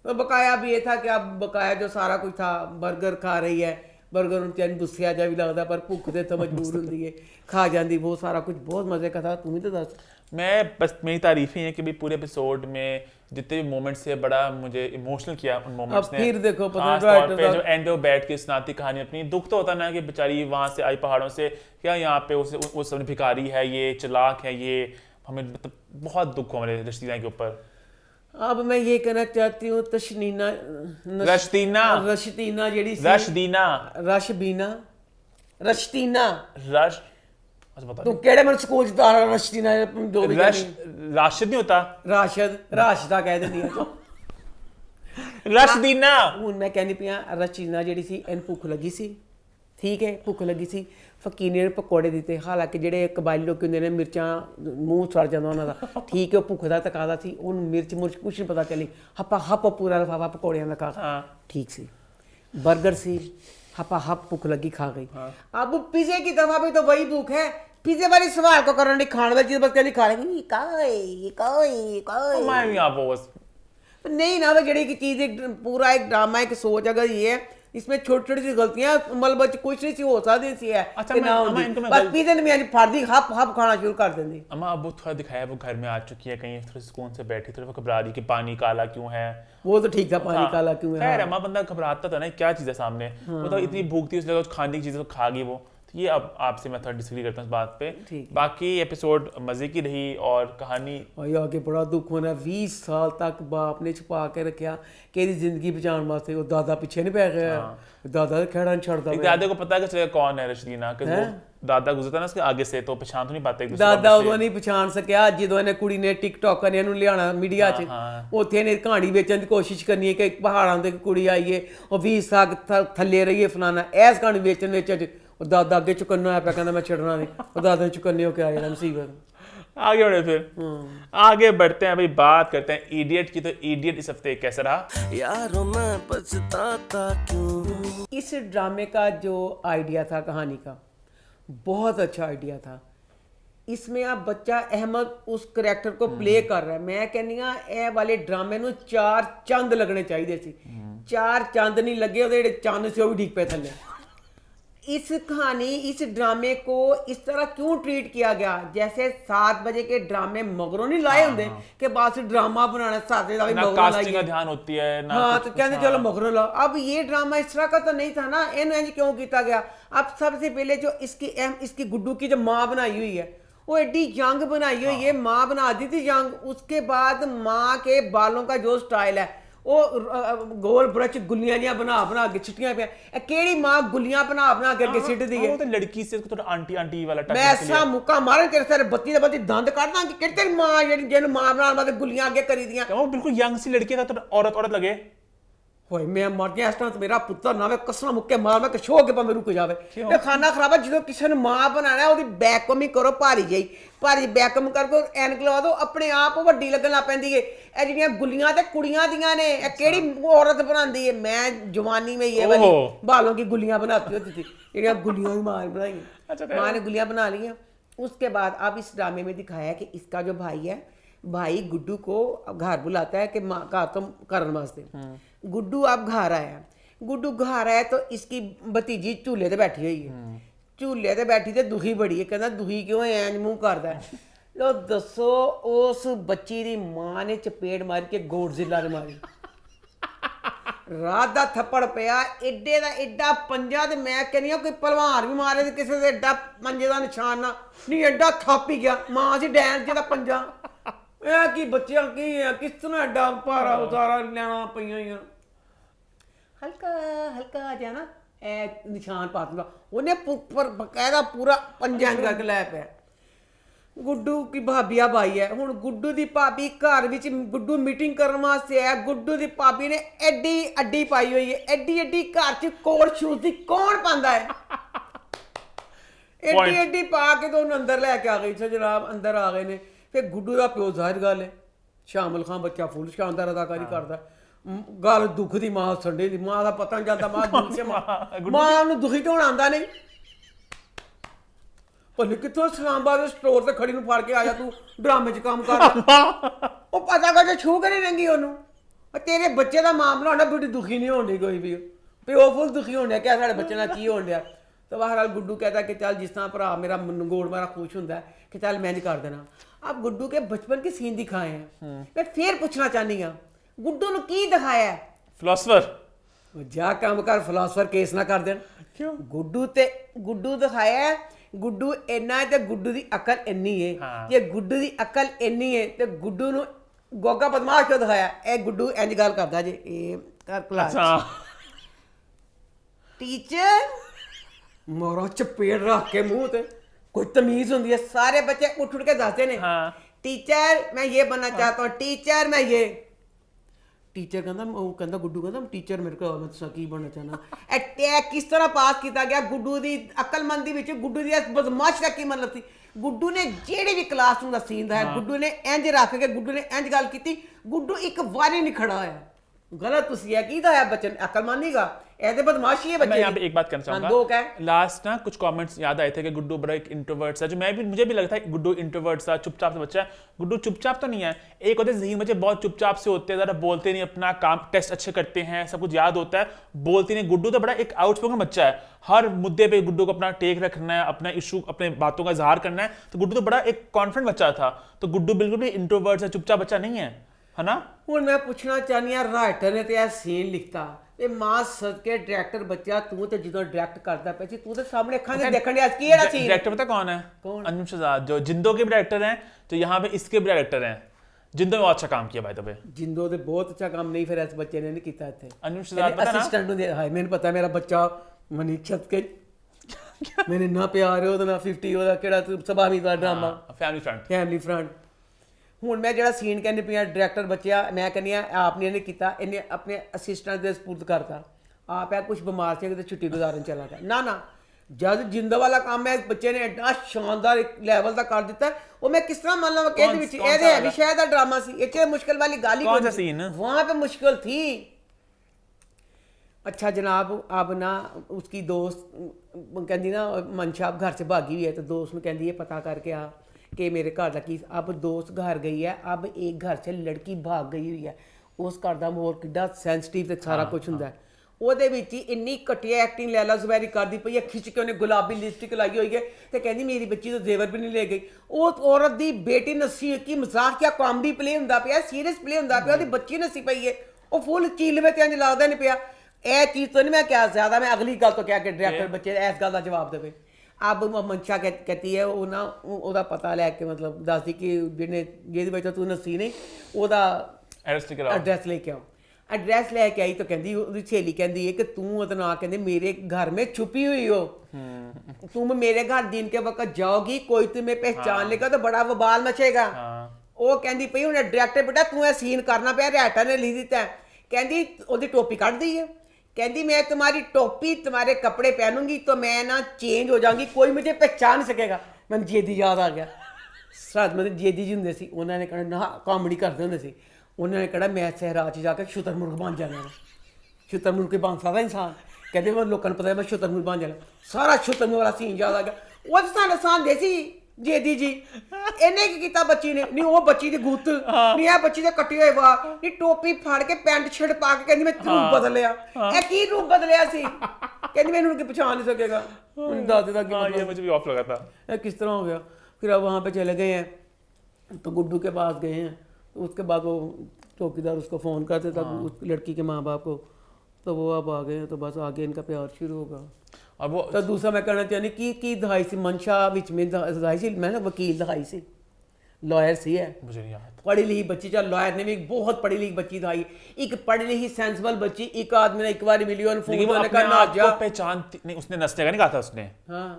तो बकाया भी ये था कि अब बकाया जो सारा कुछ था, बर्गर खा रही है, ਬਰਗਰ ਨੂੰ ਤੈਨੂੰ ਗੁੱਸਿਆ ਜਾ ਵੀ ਲੱਗਦਾ ਪਰ ਭੁੱਖ ਤੇ ਤਾਂ ਮਜਬੂਰ ਹੁੰਦੀ ਹੈ ਖਾ ਜਾਂਦੀ वो सारा कुछ बहुत मजे का था तुम ही तो दस मैं बस मेरी तारीफ ही है कि भाई पूरे एपिसोड में जितने भी मोमेंट्स थे बड़ा मुझे इमोशनल किया उन मोमेंट्स अब ने। फिर देखो पता खास नहीं तौर पे जो एंड पे वो बैठ के सुनाती कहानी अपनी, दुख तो होता ना कि बेचारी वहां से आई पहाड़ों से, क्या यहाँ पे उस समय भिखारी है, ये चालाक है, ये हमें मतलब बहुत दुख हुआ मेरे रश्दीना के ऊपर। अब मैं ये कहना चाहती हूँ तशनीना रशतीना जेड़ी सी रशदीना रशबीना रशतीना रश अच्छा बता तू केड़े मन स्कूल च तारा रशतीना दो भी रश राशिद नहीं होता, राशदा कह दिंदी है रशदीना। ਹੁਣ ਮੈਂ ਕਹਿੰਦੀ ਪਿਆ ਰਸ਼ੀਨਾ ਜਿਹੜੀ ਸੀ ਇਹਨੂੰ ਭੁੱਖ ਲੱਗੀ ਸੀ ਠੀਕ ਹੈ ਭੁੱਖ ਲੱਗੀ ਸੀ ਫਕੀਰ ਨੇ ਪਕੌੜੇ ਦਿੱਤੇ ਹਾਲਾਂਕਿ ਜਿਹੜੇ ਕਬਾਇਲੀ ਲੋਕ ਹੁੰਦੇ ਨੇ ਮਿਰਚਾਂ ਮੂੰਹ ਸੜ ਜਾਂਦਾ ਉਹਨਾਂ ਦਾ ਠੀਕ ਹੈ ਉਹ ਭੁੱਖ ਦਾ ਤਕਾਦਾ ਸੀ ਉਹਨੂੰ ਮਿਰਚ ਕੁਛ ਨਹੀਂ ਪਤਾ ਚੱਲੀ ਹੱਪ ਪੂਰਾ ਲਫਾਫਾ ਪਕੌੜਿਆਂ ਦਾ ਖਾ ਠੀਕ ਸੀ बर्गर सी हपा हप भूख लगी खा गई अब पिज्जे की दफा भी तो वही भूख है पिज्जे वाली सवाल को करने नहीं खाने वाली चीज बस कहनी खा लेंगे मैं भी आप बस नहीं ना वो जड़ी की चीज एक पूरा एक ड्रामा एक सोच अगर ये है इसमें छोटी छोटी सी गलतियां मतलब कुछ नहीं सी हो सकती सी है अच्छा, कि ना अम्मा, होती। इनको मैं बस पिज्जे ने मैं फाड़ दी हप हप खाना शुरू कर देंगी अम्मा अब वो थोड़ा दिखाया वो घर में आ चुकी है कहीं थोड़ा सुकून से बैठी, थोड़ा घबरा रही कि पानी काला क्यों है। वो तो ठीक था पानी हाँ, काला क्यों है खैर अम्मा बंदा घबराता था ना क्या चीज़ है सामने, वो तो इतनी भूख थी उस जगह खाने की चीज़ें खा गई वो। तो ये अब आपसे मैं थोड़ा डिसएग्री करता हूँ इस बात पे। ठीक है। बाकी एपिसोड मजे की रही और कहानी और आगे बड़ा दुख होना 20 साल तक बाप ने छुपा के रखा कि ਇਹਦੀ ਜ਼ਿੰਦਗੀ ਬਚਾਉਣ ਵਾਸਤੇ ਉਹ ਦਾਦਾ ਪਿੱਛੇ ਨਹੀਂ ਪੈ ਗਿਆ दादा खेड़ा नहीं छड़ता एक दादे को पता है कि चलेगा कौन है रशदीना, कि वो दादा गुजरता ना उसके आगे से तो पहचान तो नहीं पाते एक दूसरे को ਦਾਦਾ आपस ਉਦੋਂ से। ਨਹੀਂ ਪਛਾਣ ਸਕਿਆ ਜਦੋਂ ਇਹਨੇ ਕੁੜੀ ਨੇ ਟਿਕਟੌਕ ਨੇ ਇਹਨੂੰ ਲਿਆਣਾ ਮੀਡੀਆ 'ਚ ਉੱਥੇ ਇਹਨੇ ਕਹਾਣੀ ਵੇਚਣ ਦੀ ਕੋਸ਼ਿਸ਼ ਕਰਨੀ ਹੈ ਕਿ ਇੱਕ ਪਹਾੜਾਂ ਤੇ ਇੱਕ ਕੁੜੀ ਆਈ ਹੈ ਉਹ 20 ਸਾਲ ਥੱਲੇ ਰਹੀ ਹੈ ਫਲਾਣਾ ਐਸ ਕਹਾਣੀ ਵੇਚਣ ਵਿੱਚ ਉਹ ਦਾਦਾ ਅੱਗੇ ਚੁਕੰਨਾ ਆਇਆ ਪਿਆ ਕਹਿੰਦਾ ਮੈਂ ਛੱਡਣਾ ਨਹੀਂ ਉਹ ਦਾਦਾ ਨੇ ਚੁਕੰਨੇ ਹੋ ਕੇ ਆ ਜਾਣਾ ਮੁਸੀਬਤ आगे बढ़े फिर आगे बढ़ते हैं भाई, बात करते हैं इडियट की। तो इडियट इस हफ्ते कैसा रहा? यारों मैं पछताता क्यों। इस ड्रामे का जो आइडिया था कहानी का बहुत अच्छा आइडिया था। इसमें आप बच्चा अहमद उस करैक्टर को प्ले कर रहा है। मैं कहनी हाँ ਇਹ वाले ड्रामे ਨੂੰ 4 ਚੰਦ लगने चाहिए सी 4 ਚੰਦ नहीं लगे ਉਹਦੇ ਜਿਹੜੇ ਚੰਦ ਸੀ ਉਹ ਵੀ ਡਿੱਗ ਪਏ ਥੱਲੇ। इस कहानी इस ड्रामे को इस तरह क्यों ट्रीट किया गया जैसे 7 बजे के ड्रामे मगरों नहीं लाए होंगे कि बाद से ड्रामा बनाना 7 बजे ना कास्टिंग का ध्यान होती है ना हाँ कुछ- तो कहते चलो मगरों लाओ। अब ये ड्रामा इस तरह का तो नहीं था ना, इन क्यों किया गया। अब सबसे पहले जो इसकी गुड्डू की जो माँ बनाई हुई है वो एडी यंग बनाई हुई है, माँ बना दी थी यंग। उसके बाद माँ के बालों का जो स्टाइल है वो गोल ब्रश गुलियां जियां बना के छिटियां पे केड़ी मां गुलियां बना के सिट दी है। वो तो लड़की से थोड़ा आंटी आंटी वाला टच मैं ऐसा मुक्का मारन तेरे सारे बत्ती दे बत्ती दंद काट दा कि केड़ी तेरी मां जेडी जेन मां बनाने वास्ते गुलियां आगे करी दियां। वो बिल्कुल यंग सी लड़की था तो औरत लगे। होए मैं मर गया इस तरह मेरा पुत्र ना वे कसना मुक्के मार मैं कशो के पर रुक जावे ते खाना खराब है जो किसी ने मां बनाना है ओदी बैकम ही करो भारी जाई भारी बैकम करके एनक लगा दो अपने आप वड्डी लगन लग पैंदी है। ए जिहड़ियां गुलियां ते कुड़ियां दियां ने ए केड़ी औरत बनांदी है। मैं जवानी में ये वाली बालों की गुलियां बनाती होती थी जिहड़ियां गुलियां ही मां बनाई मां ने गुलियां बना ली। उसके बाद अब इस ड्रामे में दिखाया कि इसका जो भाई है भाई गुड्डू को घर बुलाता है कि माँ का तुम करने वास्ते। गुड्डू अब घर आया, गुड्डू घर आया तो इसकी भतीजी झूले ते बैठी हुई है। झूले ते बैठी ते दुखी बड़ी है, कहना दुखी क्यों है इंज मुंह करदा है। लो दसो उस बच्ची दी मां ने चपेट मार के गोडजिला ने मारी रात दा थप्पड़ पिया एडे दा एडा पंजा ते मैं कहनी कोई पहलवान भी मारे ते किसी दे एडा पंजे दा निशान ना नहीं एडा थप ही गया मां सी डैन जेदा पंजा ਇਹ ਕੀ ਬੱਚਿਆਂ ਕੀ ਹੈ ਕਿਸ ਤਰ੍ਹਾਂ ਐਡਾ ਭਾਰਾ ਉਤਾਰਾ ਲੈਣਾ ਪਈਆਂ ਹੀ ਹਲਕਾ ਹਲਕਾ ਆ ਜਾਣਾ ਇਹ ਨਿਸ਼ਾਨ ਪਾ ਦਿੰਦਾ ਉਹਨੇ ਉੱਪਰ ਬਕਾਇਦਾ ਪੂਰਾ ਪੰਜਾਂ ਕਰਕੇ ਲੈ ਪਿਆ। ਗੁੱਡੂ ਕੀ ਭਾਬੀ ਆ ਭਾਈ ਹੈ ਹੁਣ ਗੁੱਡੂ ਦੀ ਭਾਬੀ ਘਰ ਵਿੱਚ ਗੁੱਡੂ ਮੀਟਿੰਗ ਕਰਨ ਵਾਸਤੇ ਆਇਆ। ਗੁੱਡੂ ਦੀ ਭਾਬੀ ਨੇ ਐਡੀ ਅੱਡੀ ਪਾਈ ਹੋਈ ਹੈ ਐਡੀ ਐਡੀ ਘਰ 'ਚ ਕੋਟ ਸ਼ੂਜ਼ ਦੀ ਕੌਣ ਪਾਉਂਦਾ ਹੈ ਐਡੀ ਐਡੀ ਪਾ ਕੇ ਤਾਂ ਉਹਨੂੰ ਅੰਦਰ ਲੈ ਕੇ ਆ ਗਈ ਸੀ ਜਨਾਬ ਅੰਦਰ ਆ ਗਏ ਨੇ। फिर गुड्डू का प्यो जाहिर गल है शामिल खान बच्चा फुल शानदार अदाकारी करता गल दुख दी मां संडे दी मां का पता नहीं चलता मां दुख से मां नूं दुखी तो होना आंदा नहीं भले कित्थों इस्लामाबाद स्टोर ते खड़ी नूं फड़ के आया तू ड्रामे च काम कर वो पता कर छू के नहीं रंगी ओनू तेरे बच्चे का मामला होना बड़ी दुखी नहीं होनी कोई भी ਪਿਓ ਫੁੱਲ ਦੁਖੀ ਹੋਣ ਡਿਆ ਕਿ ਸਾਡੇ ਬੱਚੇ ਨਾਲ ਕੀ ਹੋਣ ਡਿਆ। ਤਾਂ ਬਹਰਾਲ ਗੁੱਡੂ कहता कि चल जिस तरह भरा मेरा नंगोड़ मेरा खुश होता है कि चल मैं कर देना। अब गुड्डू के बचपन के सीन दिखाए हैं। मैं फिर पूछना चाहनी हाँ गुड्डू ने की दिखाया है? फिलोसफर जा काम कर फिलोसफर केस ना कर देन। क्यों? गुड्डू दिखाया है गुड्डू इन्ना है ते गुड्डू दी अकल इन्नी है। जे गुड्डू दी अकल इन्नी है ते गुड्डू नु गोगा बदमाश क्यों दिखाया? ए गुड्डू इंज गल करदा जे ए कर क्लास टीचर मोरो चपेड़ रख के मुंह ते कोई तमीज होंदी है। सारे बच्चे उठ के दसते ने टीचर मैं ये बनना चाहता हूँ, टीचर मैं ये। टीचर कहता गुड्डू कहता टीचर मेरे को मैं तुसा की बनना चाहना। अटैक किस तरह पास किया गया गुड्डू दी अकलमंदी विच गुड्डू दी बदमाश का की मतलब थी। गुड्डू ने जेड़ी भी क्लास रूम दा सीन था गुड्डू ने इंज रख के गुड्डू ने इंज गल की। गुड्डू एक बारी नहीं खड़ा होया। गलत तुसी है की दा है बच्चन अकलमंदी का ऐसे बदमाशी है बच्चे। मैं यहाँ पे एक बात कहना चाहूंगा। दो क्या है? लास्ट ना कुछ कमेंट्स याद आए थे कि गुड्डू बड़ा एक इंट्रोवर्ट सा, जो मुझे भी लगता है गुड्डू इंट्रोवर्ट सा चुपचाप सा बच्चा है। गुड्डू चुपचाप तो नहीं है। एक होते ज़हीन बच्चे बहुत चुपचाप से होते हैं, ज़रा बोलते नहीं, अपना काम टेस्ट अच्छे करते हैं, सब कुछ याद होता है, बोलते नहीं। गुड्डू तो बड़ा एक आउटस्पोकन बच्चा है। हर मुद्दे पे गुड्डू को अपना टेक रखना है, अपना इशू अपने बातों का इजहार करना है। तो गुड्डू तो बड़ा एक कॉन्फिडेंट बच्चा था। तो गुड्डू बिल्कुल भी इंट्रोवर्ट सा चुपचाप बच्चा नहीं है ना। ਹੁਣ ਮੈਂ ਪੁੱਛਣਾ ਚਾਹਨੀ ਆ ਰਾਈਟਰ ਨੇ ਤੇ ਇਹ ਸੀਨ ਲਿਖਤਾ ਤੇ ਮਾਂ ਸਦਕੇ ਡਾਇਰੈਕਟਰ ਬੱਚਾ ਤੂੰ ਤੇ ਜਦੋਂ ਡਾਇਰੈਕਟ ਕਰਦਾ ਪਿਆ ਸੀ ਤੂੰ ਤੇ ਸਾਹਮਣੇ ਅੱਖਾਂ ਦੇ ਦੇਖਣ ਡਿਆ ਕੀ ਇਹਦਾ ਸੀਨ। डायरेक्टर पता कौन है? कौन? अनुज शहजाद, जो जिंदो के भी डायरेक्टर हैं, तो यहाँ पे इसके भी डायरेक्टर हैं। जिंदो में बहुत अच्छा काम किया भाई। तबे ਜਿੰਦੋ ਦੇ ਬਹੁਤ ਅੱਛਾ ਕੰਮ ਨਹੀਂ ਫਿਰ ਇਸ ਬੱਚੇ ਨੇ ਨਹੀਂ ਕੀਤਾ ਇੱਥੇ। अनुज शहजाद पता ना? ਅਸਿਸਟੈਂਟ ਨੂੰ ਦੇ ਹਾਏ ਮੈਨੂੰ ਪਤਾ ਮੇਰਾ ਬੱਚਾ ਮਨੀਕ ਛਤਕੇ ਮੈਨੇ ਨਾ ਪਿਆਰ ਉਹਦਾ ਨਾ 50 ਉਹਦਾ ਕਿਹੜਾ ਸਭਾਵੀ ਦਾ ਡਰਾਮਾ फैमिली फ्रंट। ਹੁਣ ਮੈਂ ਜਿਹੜਾ ਸੀਨ ਕਹਿੰਦੇ ਪਿਆ ਡਾਇਰੈਕਟਰ ਬੱਚਿਆ ਮੈਂ ਕਹਿੰਦੀ ਆ ਆਪ ਨੇ ਇਹਨੇ ਕੀਤਾ ਇਹਨੇ ਆਪਣੇ ਅਸਿਸਟੈਂਟ ਦੇ ਸਪੁਰਦ ਕਰਤਾ ਆਪ ਹੈ ਕੁਝ ਬਿਮਾਰ ਸੀ ਤੇ ਛੁੱਟੀ ਗੁਜ਼ਾਰਨ ਚਲਾ ਗਿਆ ਨਾ ਜਦ ਜਿੰਦਾ ਵਾਲਾ ਕੰਮ ਹੈ ਬੱਚੇ ਨੇ ਐਡਾ ਸ਼ਾਨਦਾਰ ਇੱਕ ਲੈਵਲ ਦਾ ਕਰ ਦਿੱਤਾ ਉਹ ਮੈਂ ਕਿਸ ਤਰ੍ਹਾਂ ਮੰਨ ਲਵਾਂ ਕਿ ਇਹਦੇ ਵਿੱਚ ਇਹਦੇ ਹੈ ਵੀ ਸ਼ਾਇਦ ਦਾ ਡਰਾਮਾ ਸੀ ਇਹ ਚ ਮੁਸ਼ਕਿਲ ਵਾਲੀ ਗੱਲ ਹੀ कौन सा सीन? वहां पे मुश्किल थी। अच्छा जनाब अब ना उसकी दोस्त कहती ना मंशा अब घर से भागी हुई है तो दोस्त में कहती है पता करके आ कि मेरे घर का की। अब दोस्त घर गई है अब एक घर से लड़की भाग गई हुई है उस घर का माहौल कितना सेंसिटिव ते सारा कुछ होंदा है। ਉਹਦੇ ਵਿੱਚ ਹੀ ਇੰਨੀ ਘਟੀਆ ਐਕਟਿੰਗ ਲੈਲਾ ਜ਼ੁਬੈਰੀ ਕਰਦੀ ਪਈ ਹੈ ਖਿੱਚ ਕੇ ਉਹਨੇ ਗੁਲਾਬੀ ਲਿਪਸਟਿਕ ਲਾਈ ਹੋਈ ਹੈ ਤੇ ਕਹਿੰਦੀ ਮੇਰੀ ਬੱਚੀ ਤੋਂ ਜ਼ੇਵਰ ਵੀ ਨਹੀਂ ਲੈ ਗਈ। ਉਹ ਔਰਤ ਦੀ ਬੇਟੀ ਨਸੀ ਕੀ ਮਜ਼ਾਕ ਕਿਆ ਕਾਮਡੀ ਪਲੇ ਹੁੰਦਾ ਪਿਆ ਸੀਰੀਅਸ ਪਲੇ ਹੁੰਦਾ ਪਿਆ ਉਹਦੀ ਬੱਚੀ ਨਸੀ ਪਈ ਹੈ ਉਹ ਫੁੱਲ ਚੀਲਵੇ ਤੇ ਇੰਜ ਲੱਗਦਾ ਨਹੀਂ ਪਿਆ। ਇਹ ਚੀਜ਼ ਤੋਂ ਨਹੀਂ ਮੈਂ ਕਿਹਾ ਜ਼ਿਆਦਾ ਮੈਂ ਅਗਲੀ ਗੱਲ ਤੋਂ ਕਿਹਾ ਕਿ ਡਾਇਰੈਕਟਰ ਬੱਚੇ ਇਸ ਗੱਲ ਦਾ ਜਵਾਬ ਦੇਵੇ। अब मंशा कहती है वो ना ਉਹਦਾ ਪਤਾ ਲੈ ਕੇ ਮਤਲਬ ਦੱਸਦੀ ਕਿ ਜਿਹਦੀ ਵਜ੍ਹਾ ਤੂੰ ਨਸੀ ਨਹੀਂ ਉਹਦਾ ਐਡਰੈਸ ਲੈ ਕੇ ਆਓ। एड्रेस लेके आई तो कहती उसकी सहेली कहती है कि तू उतना कहते मेरे घर में छुपी हुई हो तुम मेरे घर दिन के वक्त जाओगी कोई तुम्हें पहचान लेगा तो बड़ा वबाल मचेगा। वो कहती पई हूँ डायरेक्टर बेटा तू सीन करना पे राइटर ने लिख दिता है कहती ओदी टोपी कट दी है कहती मैं तुम्हारी टोपी तुम्हारे कपड़े पहनूंगी तो मैं ना चेंज हो जाऊंगी कोई मुझे पहचान नहीं सकेगा। मैंने जेदी याद आ गया साथ मतलब जेदी जी होंगे उन्होंने कहना ना कॉमेडी करते होंगे सी उन्होंने कहा मैं सहरा च जाकर शुतरमुर्ग बन जाना शुतरमुर्ग बन सकता इंसान कहते मैं लोगों को पता है मैं शुतरमुर्ग बन जाना सारा शुतरमुर्ग वाला सीन याद आ गया। वो साढ़े सामने सी जेदी जी इन्हें की किया बच्ची ने नहीं वो बच्ची की गुत्त नहीं है बच्ची के कटे हुए वाल नहीं टोपी फाड़ के पैंट शर्ट पा के कहती मैं रूप बदलिया ए की रूप बदलिया सी कहती मैं उनकी पहचान नहीं सकेगा दस देता कि मुझे भी ऑफ लगा था किस तरह हो गया। फिर अब वहाँ पे चले गए हैं तो गुड्डू के पास गए हैं तो उसके बाद वो चौकीदार उसको फ़ोन करते था उस लड़की के माँ बाप को तो वो अब आ गए तो बस आगे इनका प्यार शुरू होगा। अब वो तो दूसरा मैं कहना चाहनी की दिखाई सी मंशा विच में दिखाई सी मैं ना वकील दिखाई सी लॉयर सी है मुझे नहीं याद पढ़ी लिखी बच्ची चाहे लॉयर ने भी एक बहुत पढ़ी लिखी बच्ची दिखाई एक पढ़ी लिखी सेंसिबल बच्ची एक आदमी ने एक बार मिलियन फोन लेकिन वो करने अपने का ना आप जा को पहचानती नहीं उसने नस्ने का नहीं कहा था उसने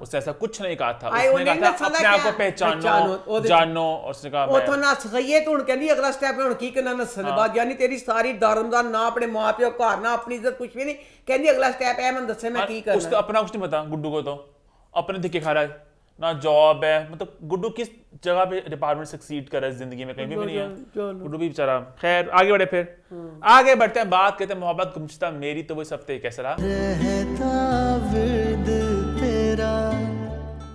उसने ऐसा कुछ नहीं कहा था आए, उसने वो नहीं कहा था नस्ल अपने आप क्या? को पहचानो पहचानो, जानो और उसने कहा ਉਹ मैं ਤੋਂ ਨੱਸ ਗਈ ਹੈ ਤੂੰ ਕਹਿੰਦੀ ਅਗਲਾ ਸਟੈਪ ਹੁਣ ਕੀ ਕਰਨਾ ਨੱਸਣ ਦੇ ਬਾਅਦ ਯਾਨੀ ਤੇਰੀ ਸਾਰੀ ਦਾਰਮਦਾਰ ਨਾ ਆਪਣੇ ਮਾਂ ਪਿਓ ਘਰ ਨਾ ਆਪਣੀ ਇੱਜ਼ਤ ਕੁਝ ਵੀ ਨਹੀਂ ਕਹਿੰਦੀ ਅਗਲਾ ਸਟੈਪ ਇਹ ਮੈਨੂੰ ਦੱਸੇ ਮੈਂ ਕੀ उसको ਕਰਨਾ। अपना कुछ नहीं पता गुड्डू को तो अपने धिक्के खा रहा है ना जॉब है मतलब गुड्डू किस जगह पे डिपार्टमेंट सक्सीड कर रहा है जिंदगी में कहीं भी नहीं है गुड्डू भी बेचारा। खैर आगे बढ़े फिर आगे बढ़ते हैं बात करते हैं मोहब्बत गुमशुदा मेरी तो वो इस हफ्ते कैसा रहा। रहता विद तेरा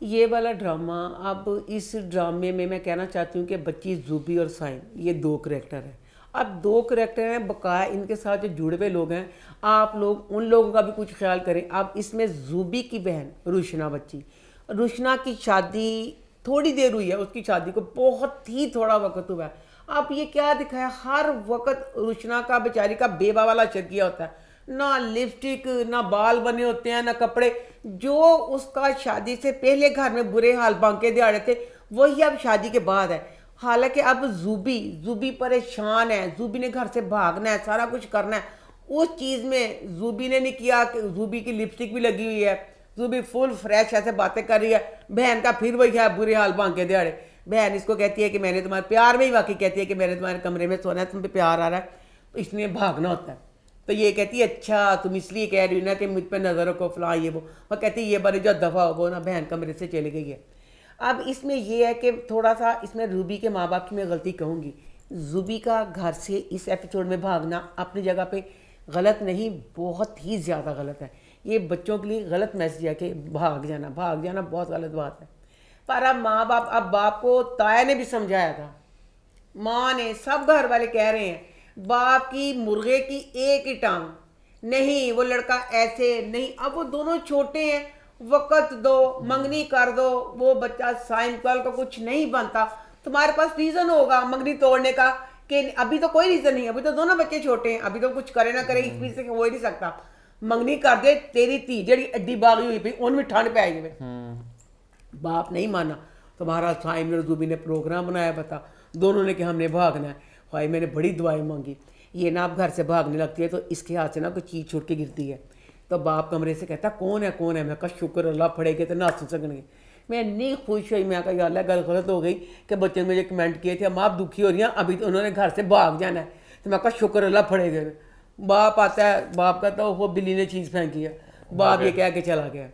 ये वाला ड्रामा अब इस ड्रामे में मैं कहना चाहती हूँ कि बच्ची जूबी और साइन ये दो करैक्टर है। अब 2 करैक्टर हैं बकाया, इनके साथ जो जुड़े हुए लोग हैं, आप लोग उन लोगों का भी कुछ ख्याल करें। अब इसमें ज़ूबी की बहन रुशना बच्ची, रुशना की शादी थोड़ी देर हुई है, उसकी शादी को बहुत ही थोड़ा वक्त हुआ है। अब ये क्या दिखाया, हर वक्त रुशना का बेचारी का बेवा वाला शर किया होता है, ना लिपस्टिक, ना बाल बने होते हैं, ना कपड़े। जो उसका शादी से पहले घर में बुरे हाल बांके दिहाड़े थे, वही अब शादी के बाद है। हालांकि अब ज़ूबी परेशान है, ज़ूबी ने घर से भागना है, सारा कुछ करना है। उस चीज़ में ज़ूबी ने नहीं किया कि ज़ूबी की लिपस्टिक भी लगी हुई है, ज़ूबी फुल फ्रेश ऐसे बातें कर रही है। बहन का फिर वही है बुरे हाल बांके दिहाड़े। बहन इसको कहती है कि मैंने तुम्हारे प्यार में ही वाकई कहती है कि मैंने तुम्हारे कमरे में सोना है, तुम पे प्यार आ रहा है, तो इसलिए भागना होता है। तो ये कहती है अच्छा तुम इसलिए कह रही हो ना कि मुझ पर नज़र रखो फलां ये वो कहती है ये बारी जो दफ़ा हो, वो ना बहन कमरे से चली गई है। अब इसमें यह है कि थोड़ा सा इसमें रूबी के माँ बाप की मैं गलती कहूँगी। ज़ूबी का घर से इस एपिसोड में भागना अपनी जगह पे गलत नहीं, बहुत ही ज़्यादा गलत है। ये बच्चों के लिए गलत मैसेज है कि भाग जाना बहुत गलत बात है। पर अब माँ बाप, अब बाप को ताया ने भी समझाया था, माँ ने, सब घर वाले कह रहे हैं बाप की मुर्गे की एक ही टांग नहीं, वो लड़का ऐसे नहीं। अब वो दोनों छोटे हैं, वक्त दो, मंगनी कर दो, वो बच्चा साइंकल का कुछ नहीं बनता। तुम्हारे पास रीज़न होगा मंगनी तोड़ने का कि अभी तो कोई रीज़न नहीं है, अभी तो दोनों बच्चे छोटे हैं, अभी तो कुछ करे ना करे इस बीच से हो ही नहीं सकता। मंगनी कर दे, तेरी धी जड़ी अड्डी बागी हुई पी उनमें ठंड पे आएगी। बाप नहीं माना, तुम्हारा साइम और ज़ूबी ने प्रोग्राम बनाया, बता दोनों ने कि हमने भागना है। भाई मैंने बड़ी दुआएं मांगी, ये ना आप घर से भागने लगती है तो इसके हाथ से ना कोई चीज़ छूट के गिरती है। तो बाप कमरे से कहता कौन है। मैं कहा शुक्र अल्लाह पड़ेगे तो ना सुन सकने। मैं इतनी खुश हुई, मैं कहा यार अल्लाह गल गलत हो गई कि बच्चे ने मुझे कमेंट किए थे हम आप दुखी हो रही हैं, अभी तो उन्होंने घर से भाग जाना है। तो मैं कहा शुक्र अल्लाह पड़ेगे। बाप आता है, बाप कहता वो बिल्ली ने चीज़ फेंकी है, बाप ये कह के चला गया।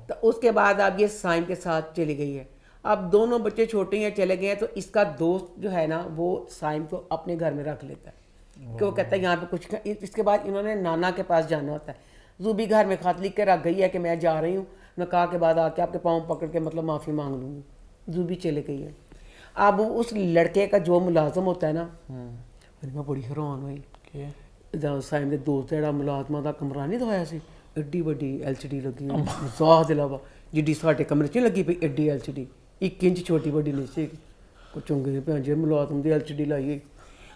तो उसके बाद अब ये साइम के साथ चली गई है। अब दोनों बच्चे छोटे हैं, चले गए हैं, तो इसका दोस्त जो है ना वो साइम को अपने घर में रख लेता है कि वो कहता है यहाँ पे कुछ। इसके बाद इन्होंने नाना के पास जाना होता है। ज़ूबी घर में खत लिख के रख गई है कि मैं जा रही हूँ, निकाह के बाद आके आपके पाँव पकड़ के मतलब माफ़ी मांग लूँगी। ज़ूबी चले गई है। अब उस लड़के का जो मुलाजम होता है ना, मैं बड़ी हैरान हुई। साइम के दोस्त जेड़ा मुलाजमा का कमरा नहीं दवाया सी, एड्डी वड्डी LCD लगी मजाक के अलावा जिड्डी साढ़े कमरे च लगी पई एड्डी LCD 1 इंच छोटी बड़ी नहीं सी, कुछ चुंगे भैन जी मुलाजम की LCD लाई हुई।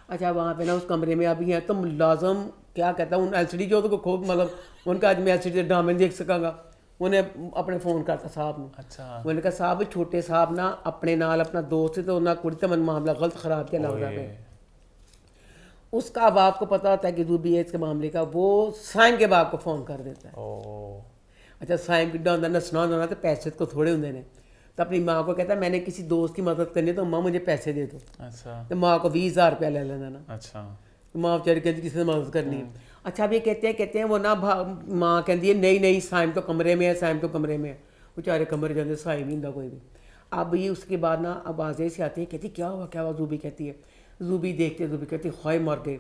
अच्छा वहाँ पे ना उस कमरे में अभी है तो मुलाजम क्या कहता है उन LCD जो तो खूब मतलब उनका आज मैं LCD ड्रामे देख सकांगा, उन्हें अपने फ़ोन करता साहब ने। अच्छा उन्होंने कहा साहब छोटे साहब ना अपने नाल अपना दोस्त तो उन्हें कुड़ी तो मन मामला गलत ख़राब किया लग रहा है। उसका बाप को पता होता है कि ज़ूबी है इसके मामले का, वो साइम के बाप को फ़ोन कर देता है। अच्छा साइम किड्डा होंदा नसना होंदा तो पैसे को थोड़े होंगे ने, तो अपनी माँ को कहता है मैंने किसी दोस्त की मदद करनी है तो माँ मुझे पैसे दे दो। अच्छा तो माँ को 20,000 रुपया ले लेना ना। अच्छा तो माँ बेचारी कहती किसी ने मदद करनी है। अच्छा अब ये कहते हैं वो ना माँ कहती है नहीं साइम तो कमरे में है, साइम तो कमरे में है। बेचारे कमरे जाते साइम नहीं होंदा कोई भी। अब ये उसके बाद ना आवाज़ें से आती है, कहती क्या हुआ। ज़ूबी कहती है, ज़ूबी देखते ज़ूबी कहती हाय मर गए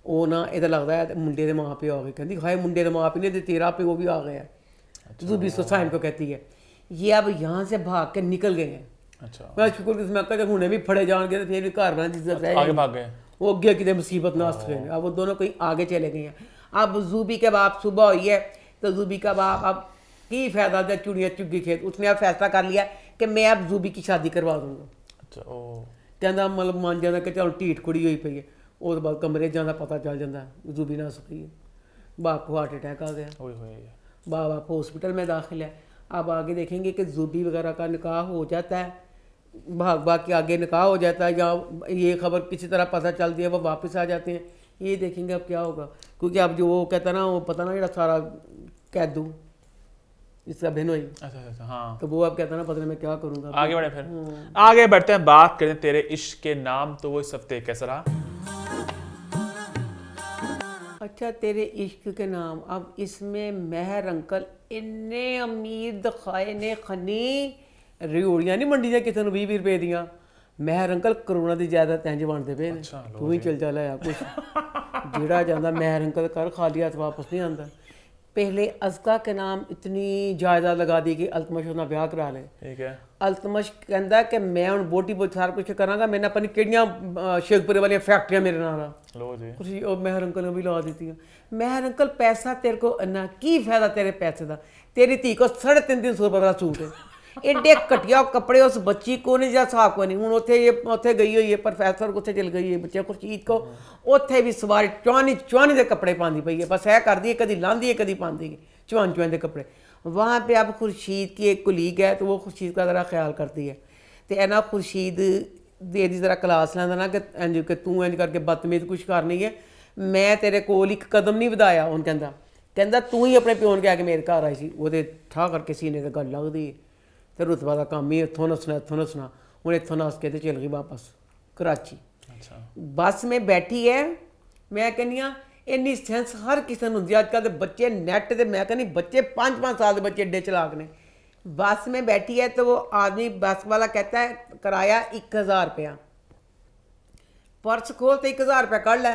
वो ना इधर लगता है मुंडे के माँ प्यो आ गए। कहती हाय मुंडे के माँ प्यो नहीं तेरा प्यो भी आ गया। ज़ूबी इसको साइम को कहती है ये अब यहाँ से भाग के निकल गए हैं। अच्छा मैं शुक्र किस्मत का हुणे भी फड़े जाएंगे तो फिर भी घर बना इज्जत है, आगे भाग गए वो अगे कितने मुसीबत नास्त हुए। अब वो दोनों कहीं आगे चले गए हैं। अब ज़ूबी के बाप सुबह हुई है तो ज़ूबी का बाप अब की फायदा दे चुड़िया चुग्गी खेत, उसने अब फैसला कर लिया कि मैं अब ज़ूबी की शादी करवा दूंगा। अच्छा कहता मतलब मान जाता कि चलो ढीठ कुड़ी हुई पई है। उस बाद कमरे जाना पता चल जाता है ज़ूबी ना सकी है। बाप को हार्ट अटैक आ गया, बाप हॉस्पिटल में दाखिल है। अब आगे देखेंगे कि ज़ूबी वगैरह का निकाह हो जाता है, भाग के आगे निकाह हो जाता है, या ये खबर किसी तरह पता चलती है वो वापस आ जाते हैं। ये देखेंगे अब क्या होगा, क्योंकि अब जो वो कहता ना वो पता ना जरा सारा कैदू इसका बहन हुई। अच्छा हाँ, तो वो अब कहता ना पता नहीं मैं क्या करूँगा। आगे बढ़े फिर आगे बढ़ते हैं, बात करते हैं तेरे इश्क के नाम। तो वो इस हफ्ते कैसा रहा? अच्छा तेरे इश्क के नाम, अब इसमें महर अंकल इन्ने अमीर दिखाए ने खनी रियोड़ियाँ नहीं मंडी किसी ने 20 रुपए दियाँ। महर अंकल करोड़ों की जायदाद इंज बनते पे ने, तू ही चल चला यार कुछ जेड़ा जाता महर अंकल कर खाली हाथ वापस नहीं आता। पहले अज़का के नाम इतनी जायदाद लगा दी कि अल्तमश ना ब्याह करा ले। ठीक है। ਅਲਤਮਸ਼ ਕਹਿੰਦਾ ਕਿ ਮੈਂ ਹੁਣ ਬੋਟੀ ਬੋਟ ਸਾਰਾ ਕੁਝ ਕਰਾਂਗਾ, ਮੈਨੇ ਆਪਣੀ ਕਿਹੜੀਆਂ ਸ਼ੇਖਪੁਰੇ ਵਾਲੀਆਂ ਫੈਕਟਰੀਆਂ ਮੇਰੇ ਨਾਲ ਆ लो जी ਤੁਸੀਂ ਉਹ ਮਹਿਰ ਅੰਕਲ ਨੇ ਵੀ ਲਾ ਦਿੱਤੀਆਂ। ਮਹਿਰ ਅੰਕਲ ਪੈਸਾ ਤੇਰੇ ਕੋ ਇੰਨਾ ਕੀ ਫਾਇਦਾ ਤੇਰੇ ਪੈਸੇ ਦਾ, ਤੇਰੀ ਧੀ ਕੋ 350 ਰੁਪਏ ਦਾ ਸੂਟ ਹੈ, एडे घटिया कपड़े उस बच्ची को नहीं जा साहब को नहीं हूँ उत्थे गई हुई है प्रोफैसर उत्थे चल गई है बच्चे खुर्शीद को उत्थे भी सवारी चौनी चौनी के कपड़े पाती पई है बस है करती है कभी लाँदी है कभी पाती है चौन चौन के कपड़े। वहाँ पे अब खुर्शीद की एक कुलीग है तो वो खुर्शीद का ज़रा ख्याल करती है तो है ना खुर्शीद दे दी ज़रा क्लास लेंदा ना कि इंज कि तू इंज करके बदतमीज कुछ करनी है मैं तेरे कोल एक कदम नहीं वधाया उन कहता तू ही अपने प्यो के आके मेरे घर आई सी वो ठा करके सीने से गल लगती है तो रुतबा का काम ही इतों नसना हूँ इतों नस के तो चल गई वापस कराची। बस में बैठी है मैं कहनी हाँ इन्नी सेंस हर किसी को होंगी अजकल के बच्चे नैट से मैं कहनी बच्चे 5-5 साल के बच्चे एडे चलाक ने। बस में बैठी है तो वो आदमी बस वाला कहता है किराया 1000 रुपया पर्स खोल तो 1000 रुपया कढ़ लै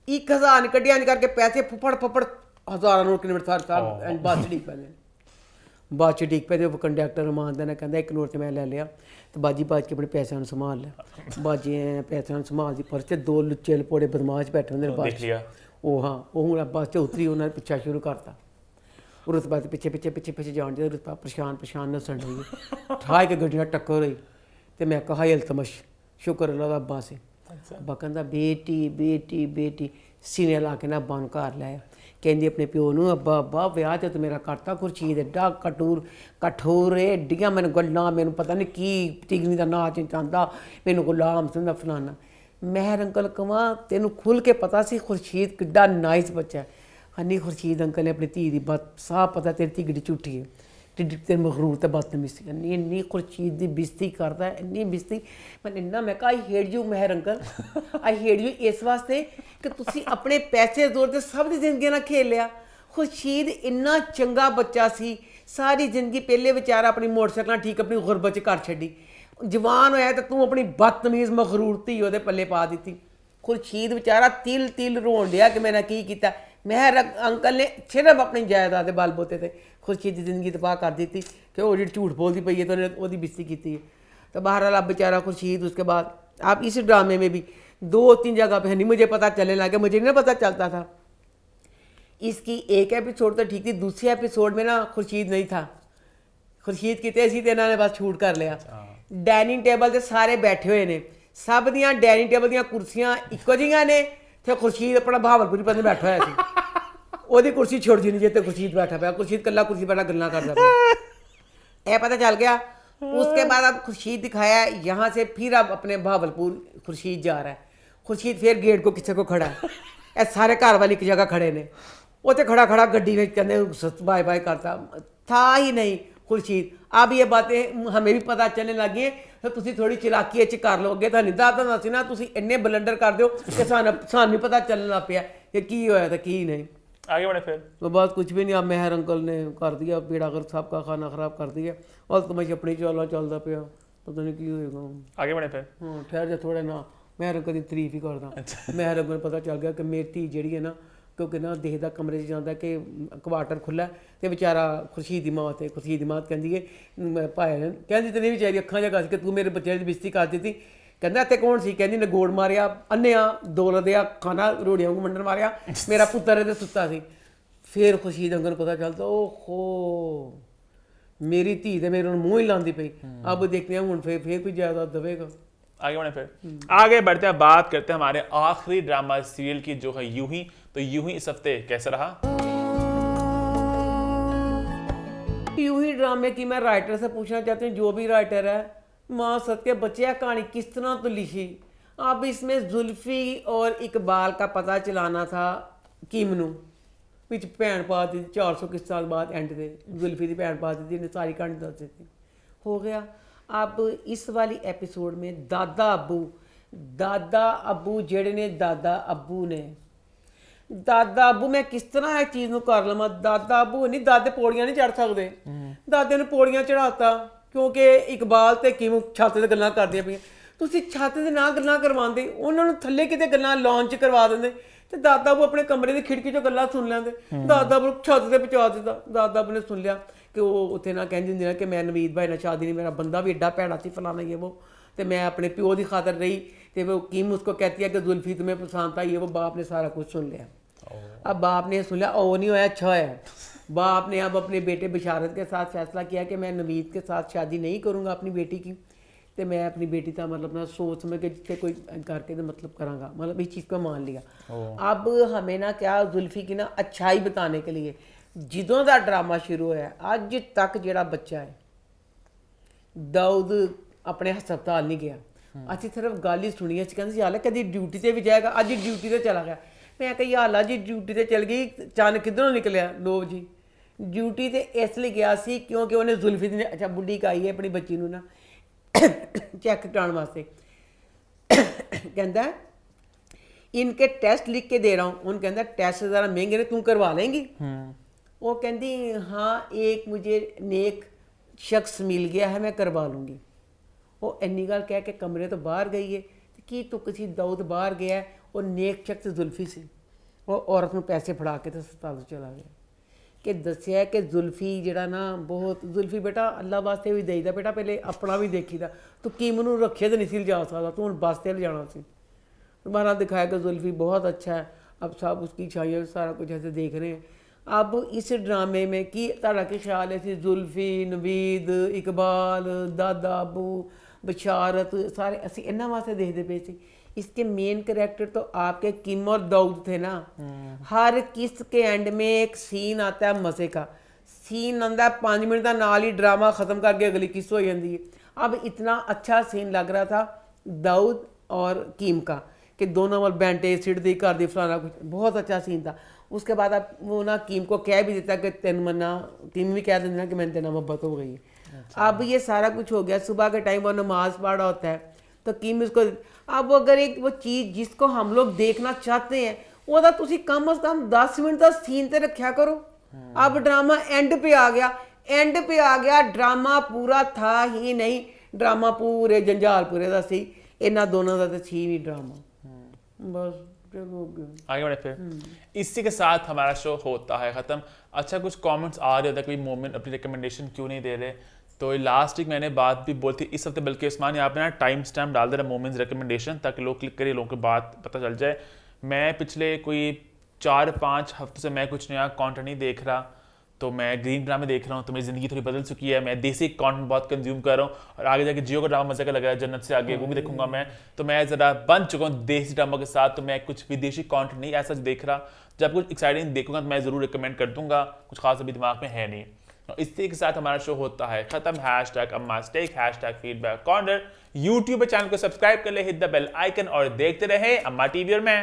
1000 नहीं कढ़िया नहीं करके पैसे फुफड़ हज़ार नोट किलोमीटर सार बस डिग पे बाद च डिग पे तो कंडक्टर मानदा ने कहता 1 नोट तो मैं ले लिया तो बाजी बाज के अपने पैसों संभाल लिया बाजी पैसों संभाल दी पर्स 2 लुच्चे लपोड़े बदमाश बैठे होंगे बस वो हाँ वो हूँ बस च उतरी उन्होंने पिछा शुरू करता उस बाद पिछे पिछे पिछे पिछे जान दिया रुतबा परेशान नसन रही ठाई के गड्डियां टक्कर हुई तो मैं कहा इल्तमश शुक्र अल्लाह दा अब्बा से अब्बा कहता बेटी बेटी बेटी सीने ला के ना बन घर लाया कहती अपने प्यो नूं अब्बा अब्बा ब्याह ते तो मेरा करता खुर्शीद एडा कठोर एडियां मैंने गल्लां मैनूं पता नहीं की टिगनी दा नाच चांदा मैनूं गुलाम समझदा फलाना। महर अंकल कवां तेनूं खुल के पता सी खुर्शीद किड्डा नाइस बच्चा है हनी खुर्शीद अंकल ने अपनी धी दी बात साफ पता तेरी धी किड्डी झूठी है टिड्डी तेरे मखरूर ते बदतमीजी करनी इन्नी खुर्शीद दी बेइज्जती करता है इन्नी बेइज्जती मैं इन्ना मैं कहा I hate you Mehar uncle I hate you इस वास्ते कि तुसी अपने पैसे जोर ते सब दी जिंदगी नाल खेल लिया। खुर्शीद इन्ना चंगा बच्चा सी सारी जिंदगी पहले बेचारा अपनी मोटरसाइकिल ठीक अपनी गुरबत च कर छड्डी जवान होया तो तू अपनी बदतमीज मखरूर धी ओहदे पल्ले पा दी। खुर्शीद बेचारा तिल तिल रोन दिया कि मैंने की कीता महर अंकल ने सिर्फ अपनी जायदाद के बल बोते थे खुर्शीद की जिंदगी तबाह कर दी थी कि वो जी झूठ बोलती पई है तो उन्हें वो बेइज्जती की है। तो बहरहाल अब बेचारा खुर्शीद उसके बाद आप इस ड्रामे में भी 2-3 जगह पे नहीं मुझे पता चलने लगा मुझे नहीं पता चलता था। इसकी एक एपिसोड तो ठीक थी दूसरे एपिसोड में ना खुर्शीद नहीं था खुर्शीद कितने इसी तो इन्होंने बस छूट कर लिया। डाइनिंग टेबल से सारे बैठे हुए ने सब दियाँ डाइनिंग टेबल दियाँ कुर्सियाँ इक्को जिहियां ने तो खुर्शीद अपना भावलपुरी पता बैठा हुआ सी ਉਹਦੀ ਕੁਰਸੀ ਛੁੱਟ ਜੀ ਨਹੀਂ ਜੇ ਤੇ खुर्शीद बैठा पाया खुर्शीद कल्ला कुर्सी बैठा गल्ला करता पाया यह पता चल गया। उसके बाद अब खुर्शीद दिखाया यहाँ से फिर अब अपने भावलपुर खुर्शीद जा रहा है खुर्शीद फिर गेट को किसी को खड़ा है ये सारे घर वाले एक जगह खड़े ने उत्थे खड़ा खड़ा गड्डी में कहते बाय बाय करता था ही नहीं खुर्शीद। अब ये बातें हमें भी पता चलने लगी हैं तो तुसी थोड़ी चलाकी कर लो अगे तो दादा दसी ना तुसी इन्ने बलंडर कर दो कि सानू भी पता चलने लग पिया कि की होया था की नहीं। आगे बढ़े फिर तो बात कुछ भी नहीं अब महर अंकल ने कर दिया बेड़ा कर सबका खाना खराब कर दिया और तो मैं अपनी चला चलता पिया पता नहीं की होएगा। आगे बढ़े फिर हाँ ठहर जा थोड़े ना महर अंकल की तारीफ ही करदा महर अंकल पता चल गया कि मेरी धी जी है ना क्योंकि ना देखदा कमरे च जाता कि क्वार्टर खुला तो बेचारा खुर्शीद की माँ तो खुर्शीद की माँ कहती है भाई कहती तो नहीं बेचारी अखा जगह कि तू मेरे बच्चे की बेइज्जती कर दी कहता इतने कौन सी कहती ने गोड़ मारिया अन्निया दौलत दिया खाना रोड़िया को मंडन मारिया मेरा पुत्र तो सुता सी। फिर खुर्शीद अंकल को पता चलता ओहो मेरी धी तो मेरे मुँह ही लाती पई अब देखते हैं हूँ फिर कोई जायदाद देगा। आगे बढ़े फिर आगे बढ़ते हैं बात करते हैं हमारे आखिरी ड्रामा सीरियल की जो है यूं ही। तो यूं ही इस हफ्ते कैसे रहा यूं ही ड्रामे की मैं राइटर से पूछना चाहती हूँ जो भी राइटर है माँ सत्य बच्चे कहानी किस तरह तो लिखी। अब इसमें जुल्फी और इकबाल का पता चलाना था कीमनू विच भैन पा दी 400 किस साल बाद एंड से जुल्फी की भैन पा दी थी सारी कहानी दस दी हो गया। अब इस वाली एपिसोड में दादा अबू जेड़े ने दादा अबू मैं किस तरह इस चीज़ को कर लवां दादा अबू नहीं दादे पौड़ियां नहीं चढ़ सकते दादे ने पौड़ियां चढ़ाता क्योंकि इकबाल ते किम छत ते गल्लां करदियां पईयां तुसीं छत ते ना गल्लां करवांदे उन्हां नूं थल्ले किते गल्लां लॉन च करवा दिंदे ਤੇ ਦਾਦਾ ਬੂ ਆਪਣੇ ਕਮਰੇ ਦੀ ਖਿੜਕੀ ਚੋਂ ਗੱਲਾਂ ਸੁਣ ਲੈਂਦੇ। ਦਾਦਾ ਬੂ ਛੱਤ ਤੇ ਪਹੁੰਚਾ ਦਿੱਤਾ। ਦਾਦਾ ਬੂ ਨੇ ਸੁਣ ਲਿਆ ਕਿ ਉਹ ਉੱਥੇ ਨਾ ਕਹਿੰਦੀ ਹੁੰਦੀ ਨਾ ਕਿ ਮੈਂ ਨਵੀਦ ਭਾਈ ਨਾਲ ਸ਼ਾਦੀ ਨਹੀਂ, ਮੇਰਾ ਬੰਦਾ ਵੀ एड्डा ਭੈੜਾ ਸੀ फलाना ये वो, ਤੇ ਮੈਂ ਆਪਣੇ ਪਿਓ ਦੀ ਖਾਤਰ ਰਹੀ। ਤੇ वो कीम उसको कहती है कि जुल्फी तुम्हें पसंद आई है वो। बाप ने सारा कुछ सुन लिया। अब बाप ने सुन लिया, ओ नहीं होया अच्छा है। बाप ने अब अपने बेटे बशारत के साथ फैसला किया कि मैं नवीद के साथ शादी नहीं करूँगा अपनी बेटी की, तो मैं अपनी बेटी का मतलब ना सोच समझ के जितने कोई करके तो मतलब करांगा, मतलब इस चीज़ को मान लिया। अब हमें ना क्या जुल्फी की ना अच्छाई बताने के लिए जिदों का ड्रामा शुरू होया अज तक जिहड़ा बच्चा है दाऊद अपने हस्पताल नहीं गया। ਅਸੀਂ ਸਿਰਫ ਗੱਲ ਹੀ ਸੁਣੀ। ਅਸੀਂ ਕਹਿੰਦੇ ਸੀ ਹਾਲੇ ਕਦੀ ਡਿਊਟੀ ਤੇ ਵੀ ਜਾਏਗਾ, ਅੱਜ ਡਿਊਟੀ ਤੇ ਚਲਾ ਗਿਆ। ਮੈਂ ਕਹੀ ਹਾਲਾ ਜੀ ਡਿਊਟੀ ਤੇ ਚਲ ਗਈ, ਚੰਨ ਕਿੱਧਰੋਂ ਨਿਕਲਿਆ? ਲੋ ਜੀ ਡਿਊਟੀ ਤੇ ਇਸ ਲਈ ਗਿਆ ਸੀ ਕਿਉਂਕਿ ਉਹਨੇ ਜ਼ੁਲਫੀ ਦੀ ਅੱਛਾ ਬੁੱਢੀ ਕਾਈ ਹੈ ਆਪਣੀ ਬੱਚੀ ਨੂੰ ਨਾ ਚੈੱਕ ਕਰਾਉਣ ਵਾਸਤੇ। ਕਹਿੰਦਾ इनके टेस्ट लिख के दे रहा हूँ। उन कहता टेस्ट ज़रा महंगे ने, तू करवा लेंगी? वो कहती हाँ एक मुझे नेक शख्स मिल गया है, मैं करवा लूँगी। वो इन्नी गल कह के कमरे तो बाहर गई है कि तू किसी दाऊद बाहर गया है। वो नेक शख्स जुल्फी से वो औरत में पैसे फड़ा के तो अस्पताल चला गया कि दसिया कि जुल्फी जरा ना बहुत जुल्फी बेटा अल्लाह वास्ते भी देईदा बेटा, पहले अपना भी देखीदा। तू कीम नूं रखे तो नहीं सी जा सकता, तू हुण बस ते जाना सी। तुम्हारा दिखाया कि जुल्फी बहुत अच्छा है। अब सब उसकी छाइयाँ सारा कुछ ऐसे देख रहे हैं। अब इस ड्रामे में की ताड़ा के ख्याल है जुल्फी, नवीद, इकबाल, दादा अबू, बशारत सारे असी इन्होंने वास्ते देखते पे सी। इसके मेन करैक्टर तो आपके किम और दाऊद थे ना। हर किस्त के एंड में एक सीन आता है मज़े का। सीन आंदा 5 मिनट का नाल ही ड्रामा ख़त्म करके अगली किस्त हो जाती है। अब इतना अच्छा सीन लग रहा था दाऊद और कीम का कि दोनों वाल बैंटे सिड़दी कर दी फलाना कुछ, बहुत अच्छा सीन था। उसके बाद अब वो ना कीम को कह भी देता कि तेन मना, कीम भी कह देना कि मैंने तेना मोहब्बत हो गई है। अब ये सारा कुछ हो गया। सुबह के टाइम वो नमाज पढ़ रहा होता है तो कीम उसको अब अगर एक वो चीज़ जिसको हम लोग देखना चाहते हैं वो तो तुसी कम अज कम 10 मिनट का सीन ते रखा करो। अब ड्रामा एंड पे आ गया, एंड पे आ गया। ड्रामा पूरा था ही नहीं, ड्रामा पूरे जंजालपुरे का सी, इन्होंने दोनों का तो छी नहीं ड्रामा। बस चलो आगे बढ़े फिर। इसी के साथ हमारा शो होता है ख़त्म। अच्छा कुछ कमेंट्स आ रहे होते हैं, कोई मोमेंट अपनी रिकमेंडेशन क्यों नहीं दे रहे, तो लास्ट वीक मैंने बात भी बोली थी इस हफ्ते, बल्कि उस्मान यहाँ पे ना टाइम स्टैम्प डाल दे रहा मोमेंट्स रिकमेंडेशन ताकि लोग क्लिक करें, लोगों की बात पता चल जाए। मैं पिछले कोई 4-5 हफ्तों से मैं कुछ नया कंटेंट नहीं देख रहा, तो मैं ग्रीन ड्रामा देख रहा हूँ, तो मेरी ज़िंदगी थोड़ी बदल चुकी है। मैं देसी कंटेंट बहुत कंज्यूम कर रहा हूँ और आगे जाके जियो का ड्रामा मज़े का लग रहा है, जन्नत से आगे वो भी देखूंगा मैं। तो मैं ज़रा बन चुका हूँ देसी ड्रामा के साथ, तो मैं कुछ विदेशी कंटेंट नहीं ऐसा देख रहा। जब कुछ एक्साइटिंग देखूंगा तो मैं ज़रूर रिकमेंड कर दूंगा, कुछ खास अभी दिमाग में है नहीं। और इसी के साथ हमारा शो होता है ख़त्म। #अम्मास्टेक #फीडबैक कॉर्नर। यूट्यूब चैनल को सब्सक्राइब कर ले, हिट द बेल आइकन और देखते रहे अम्मा टीवी और मैं।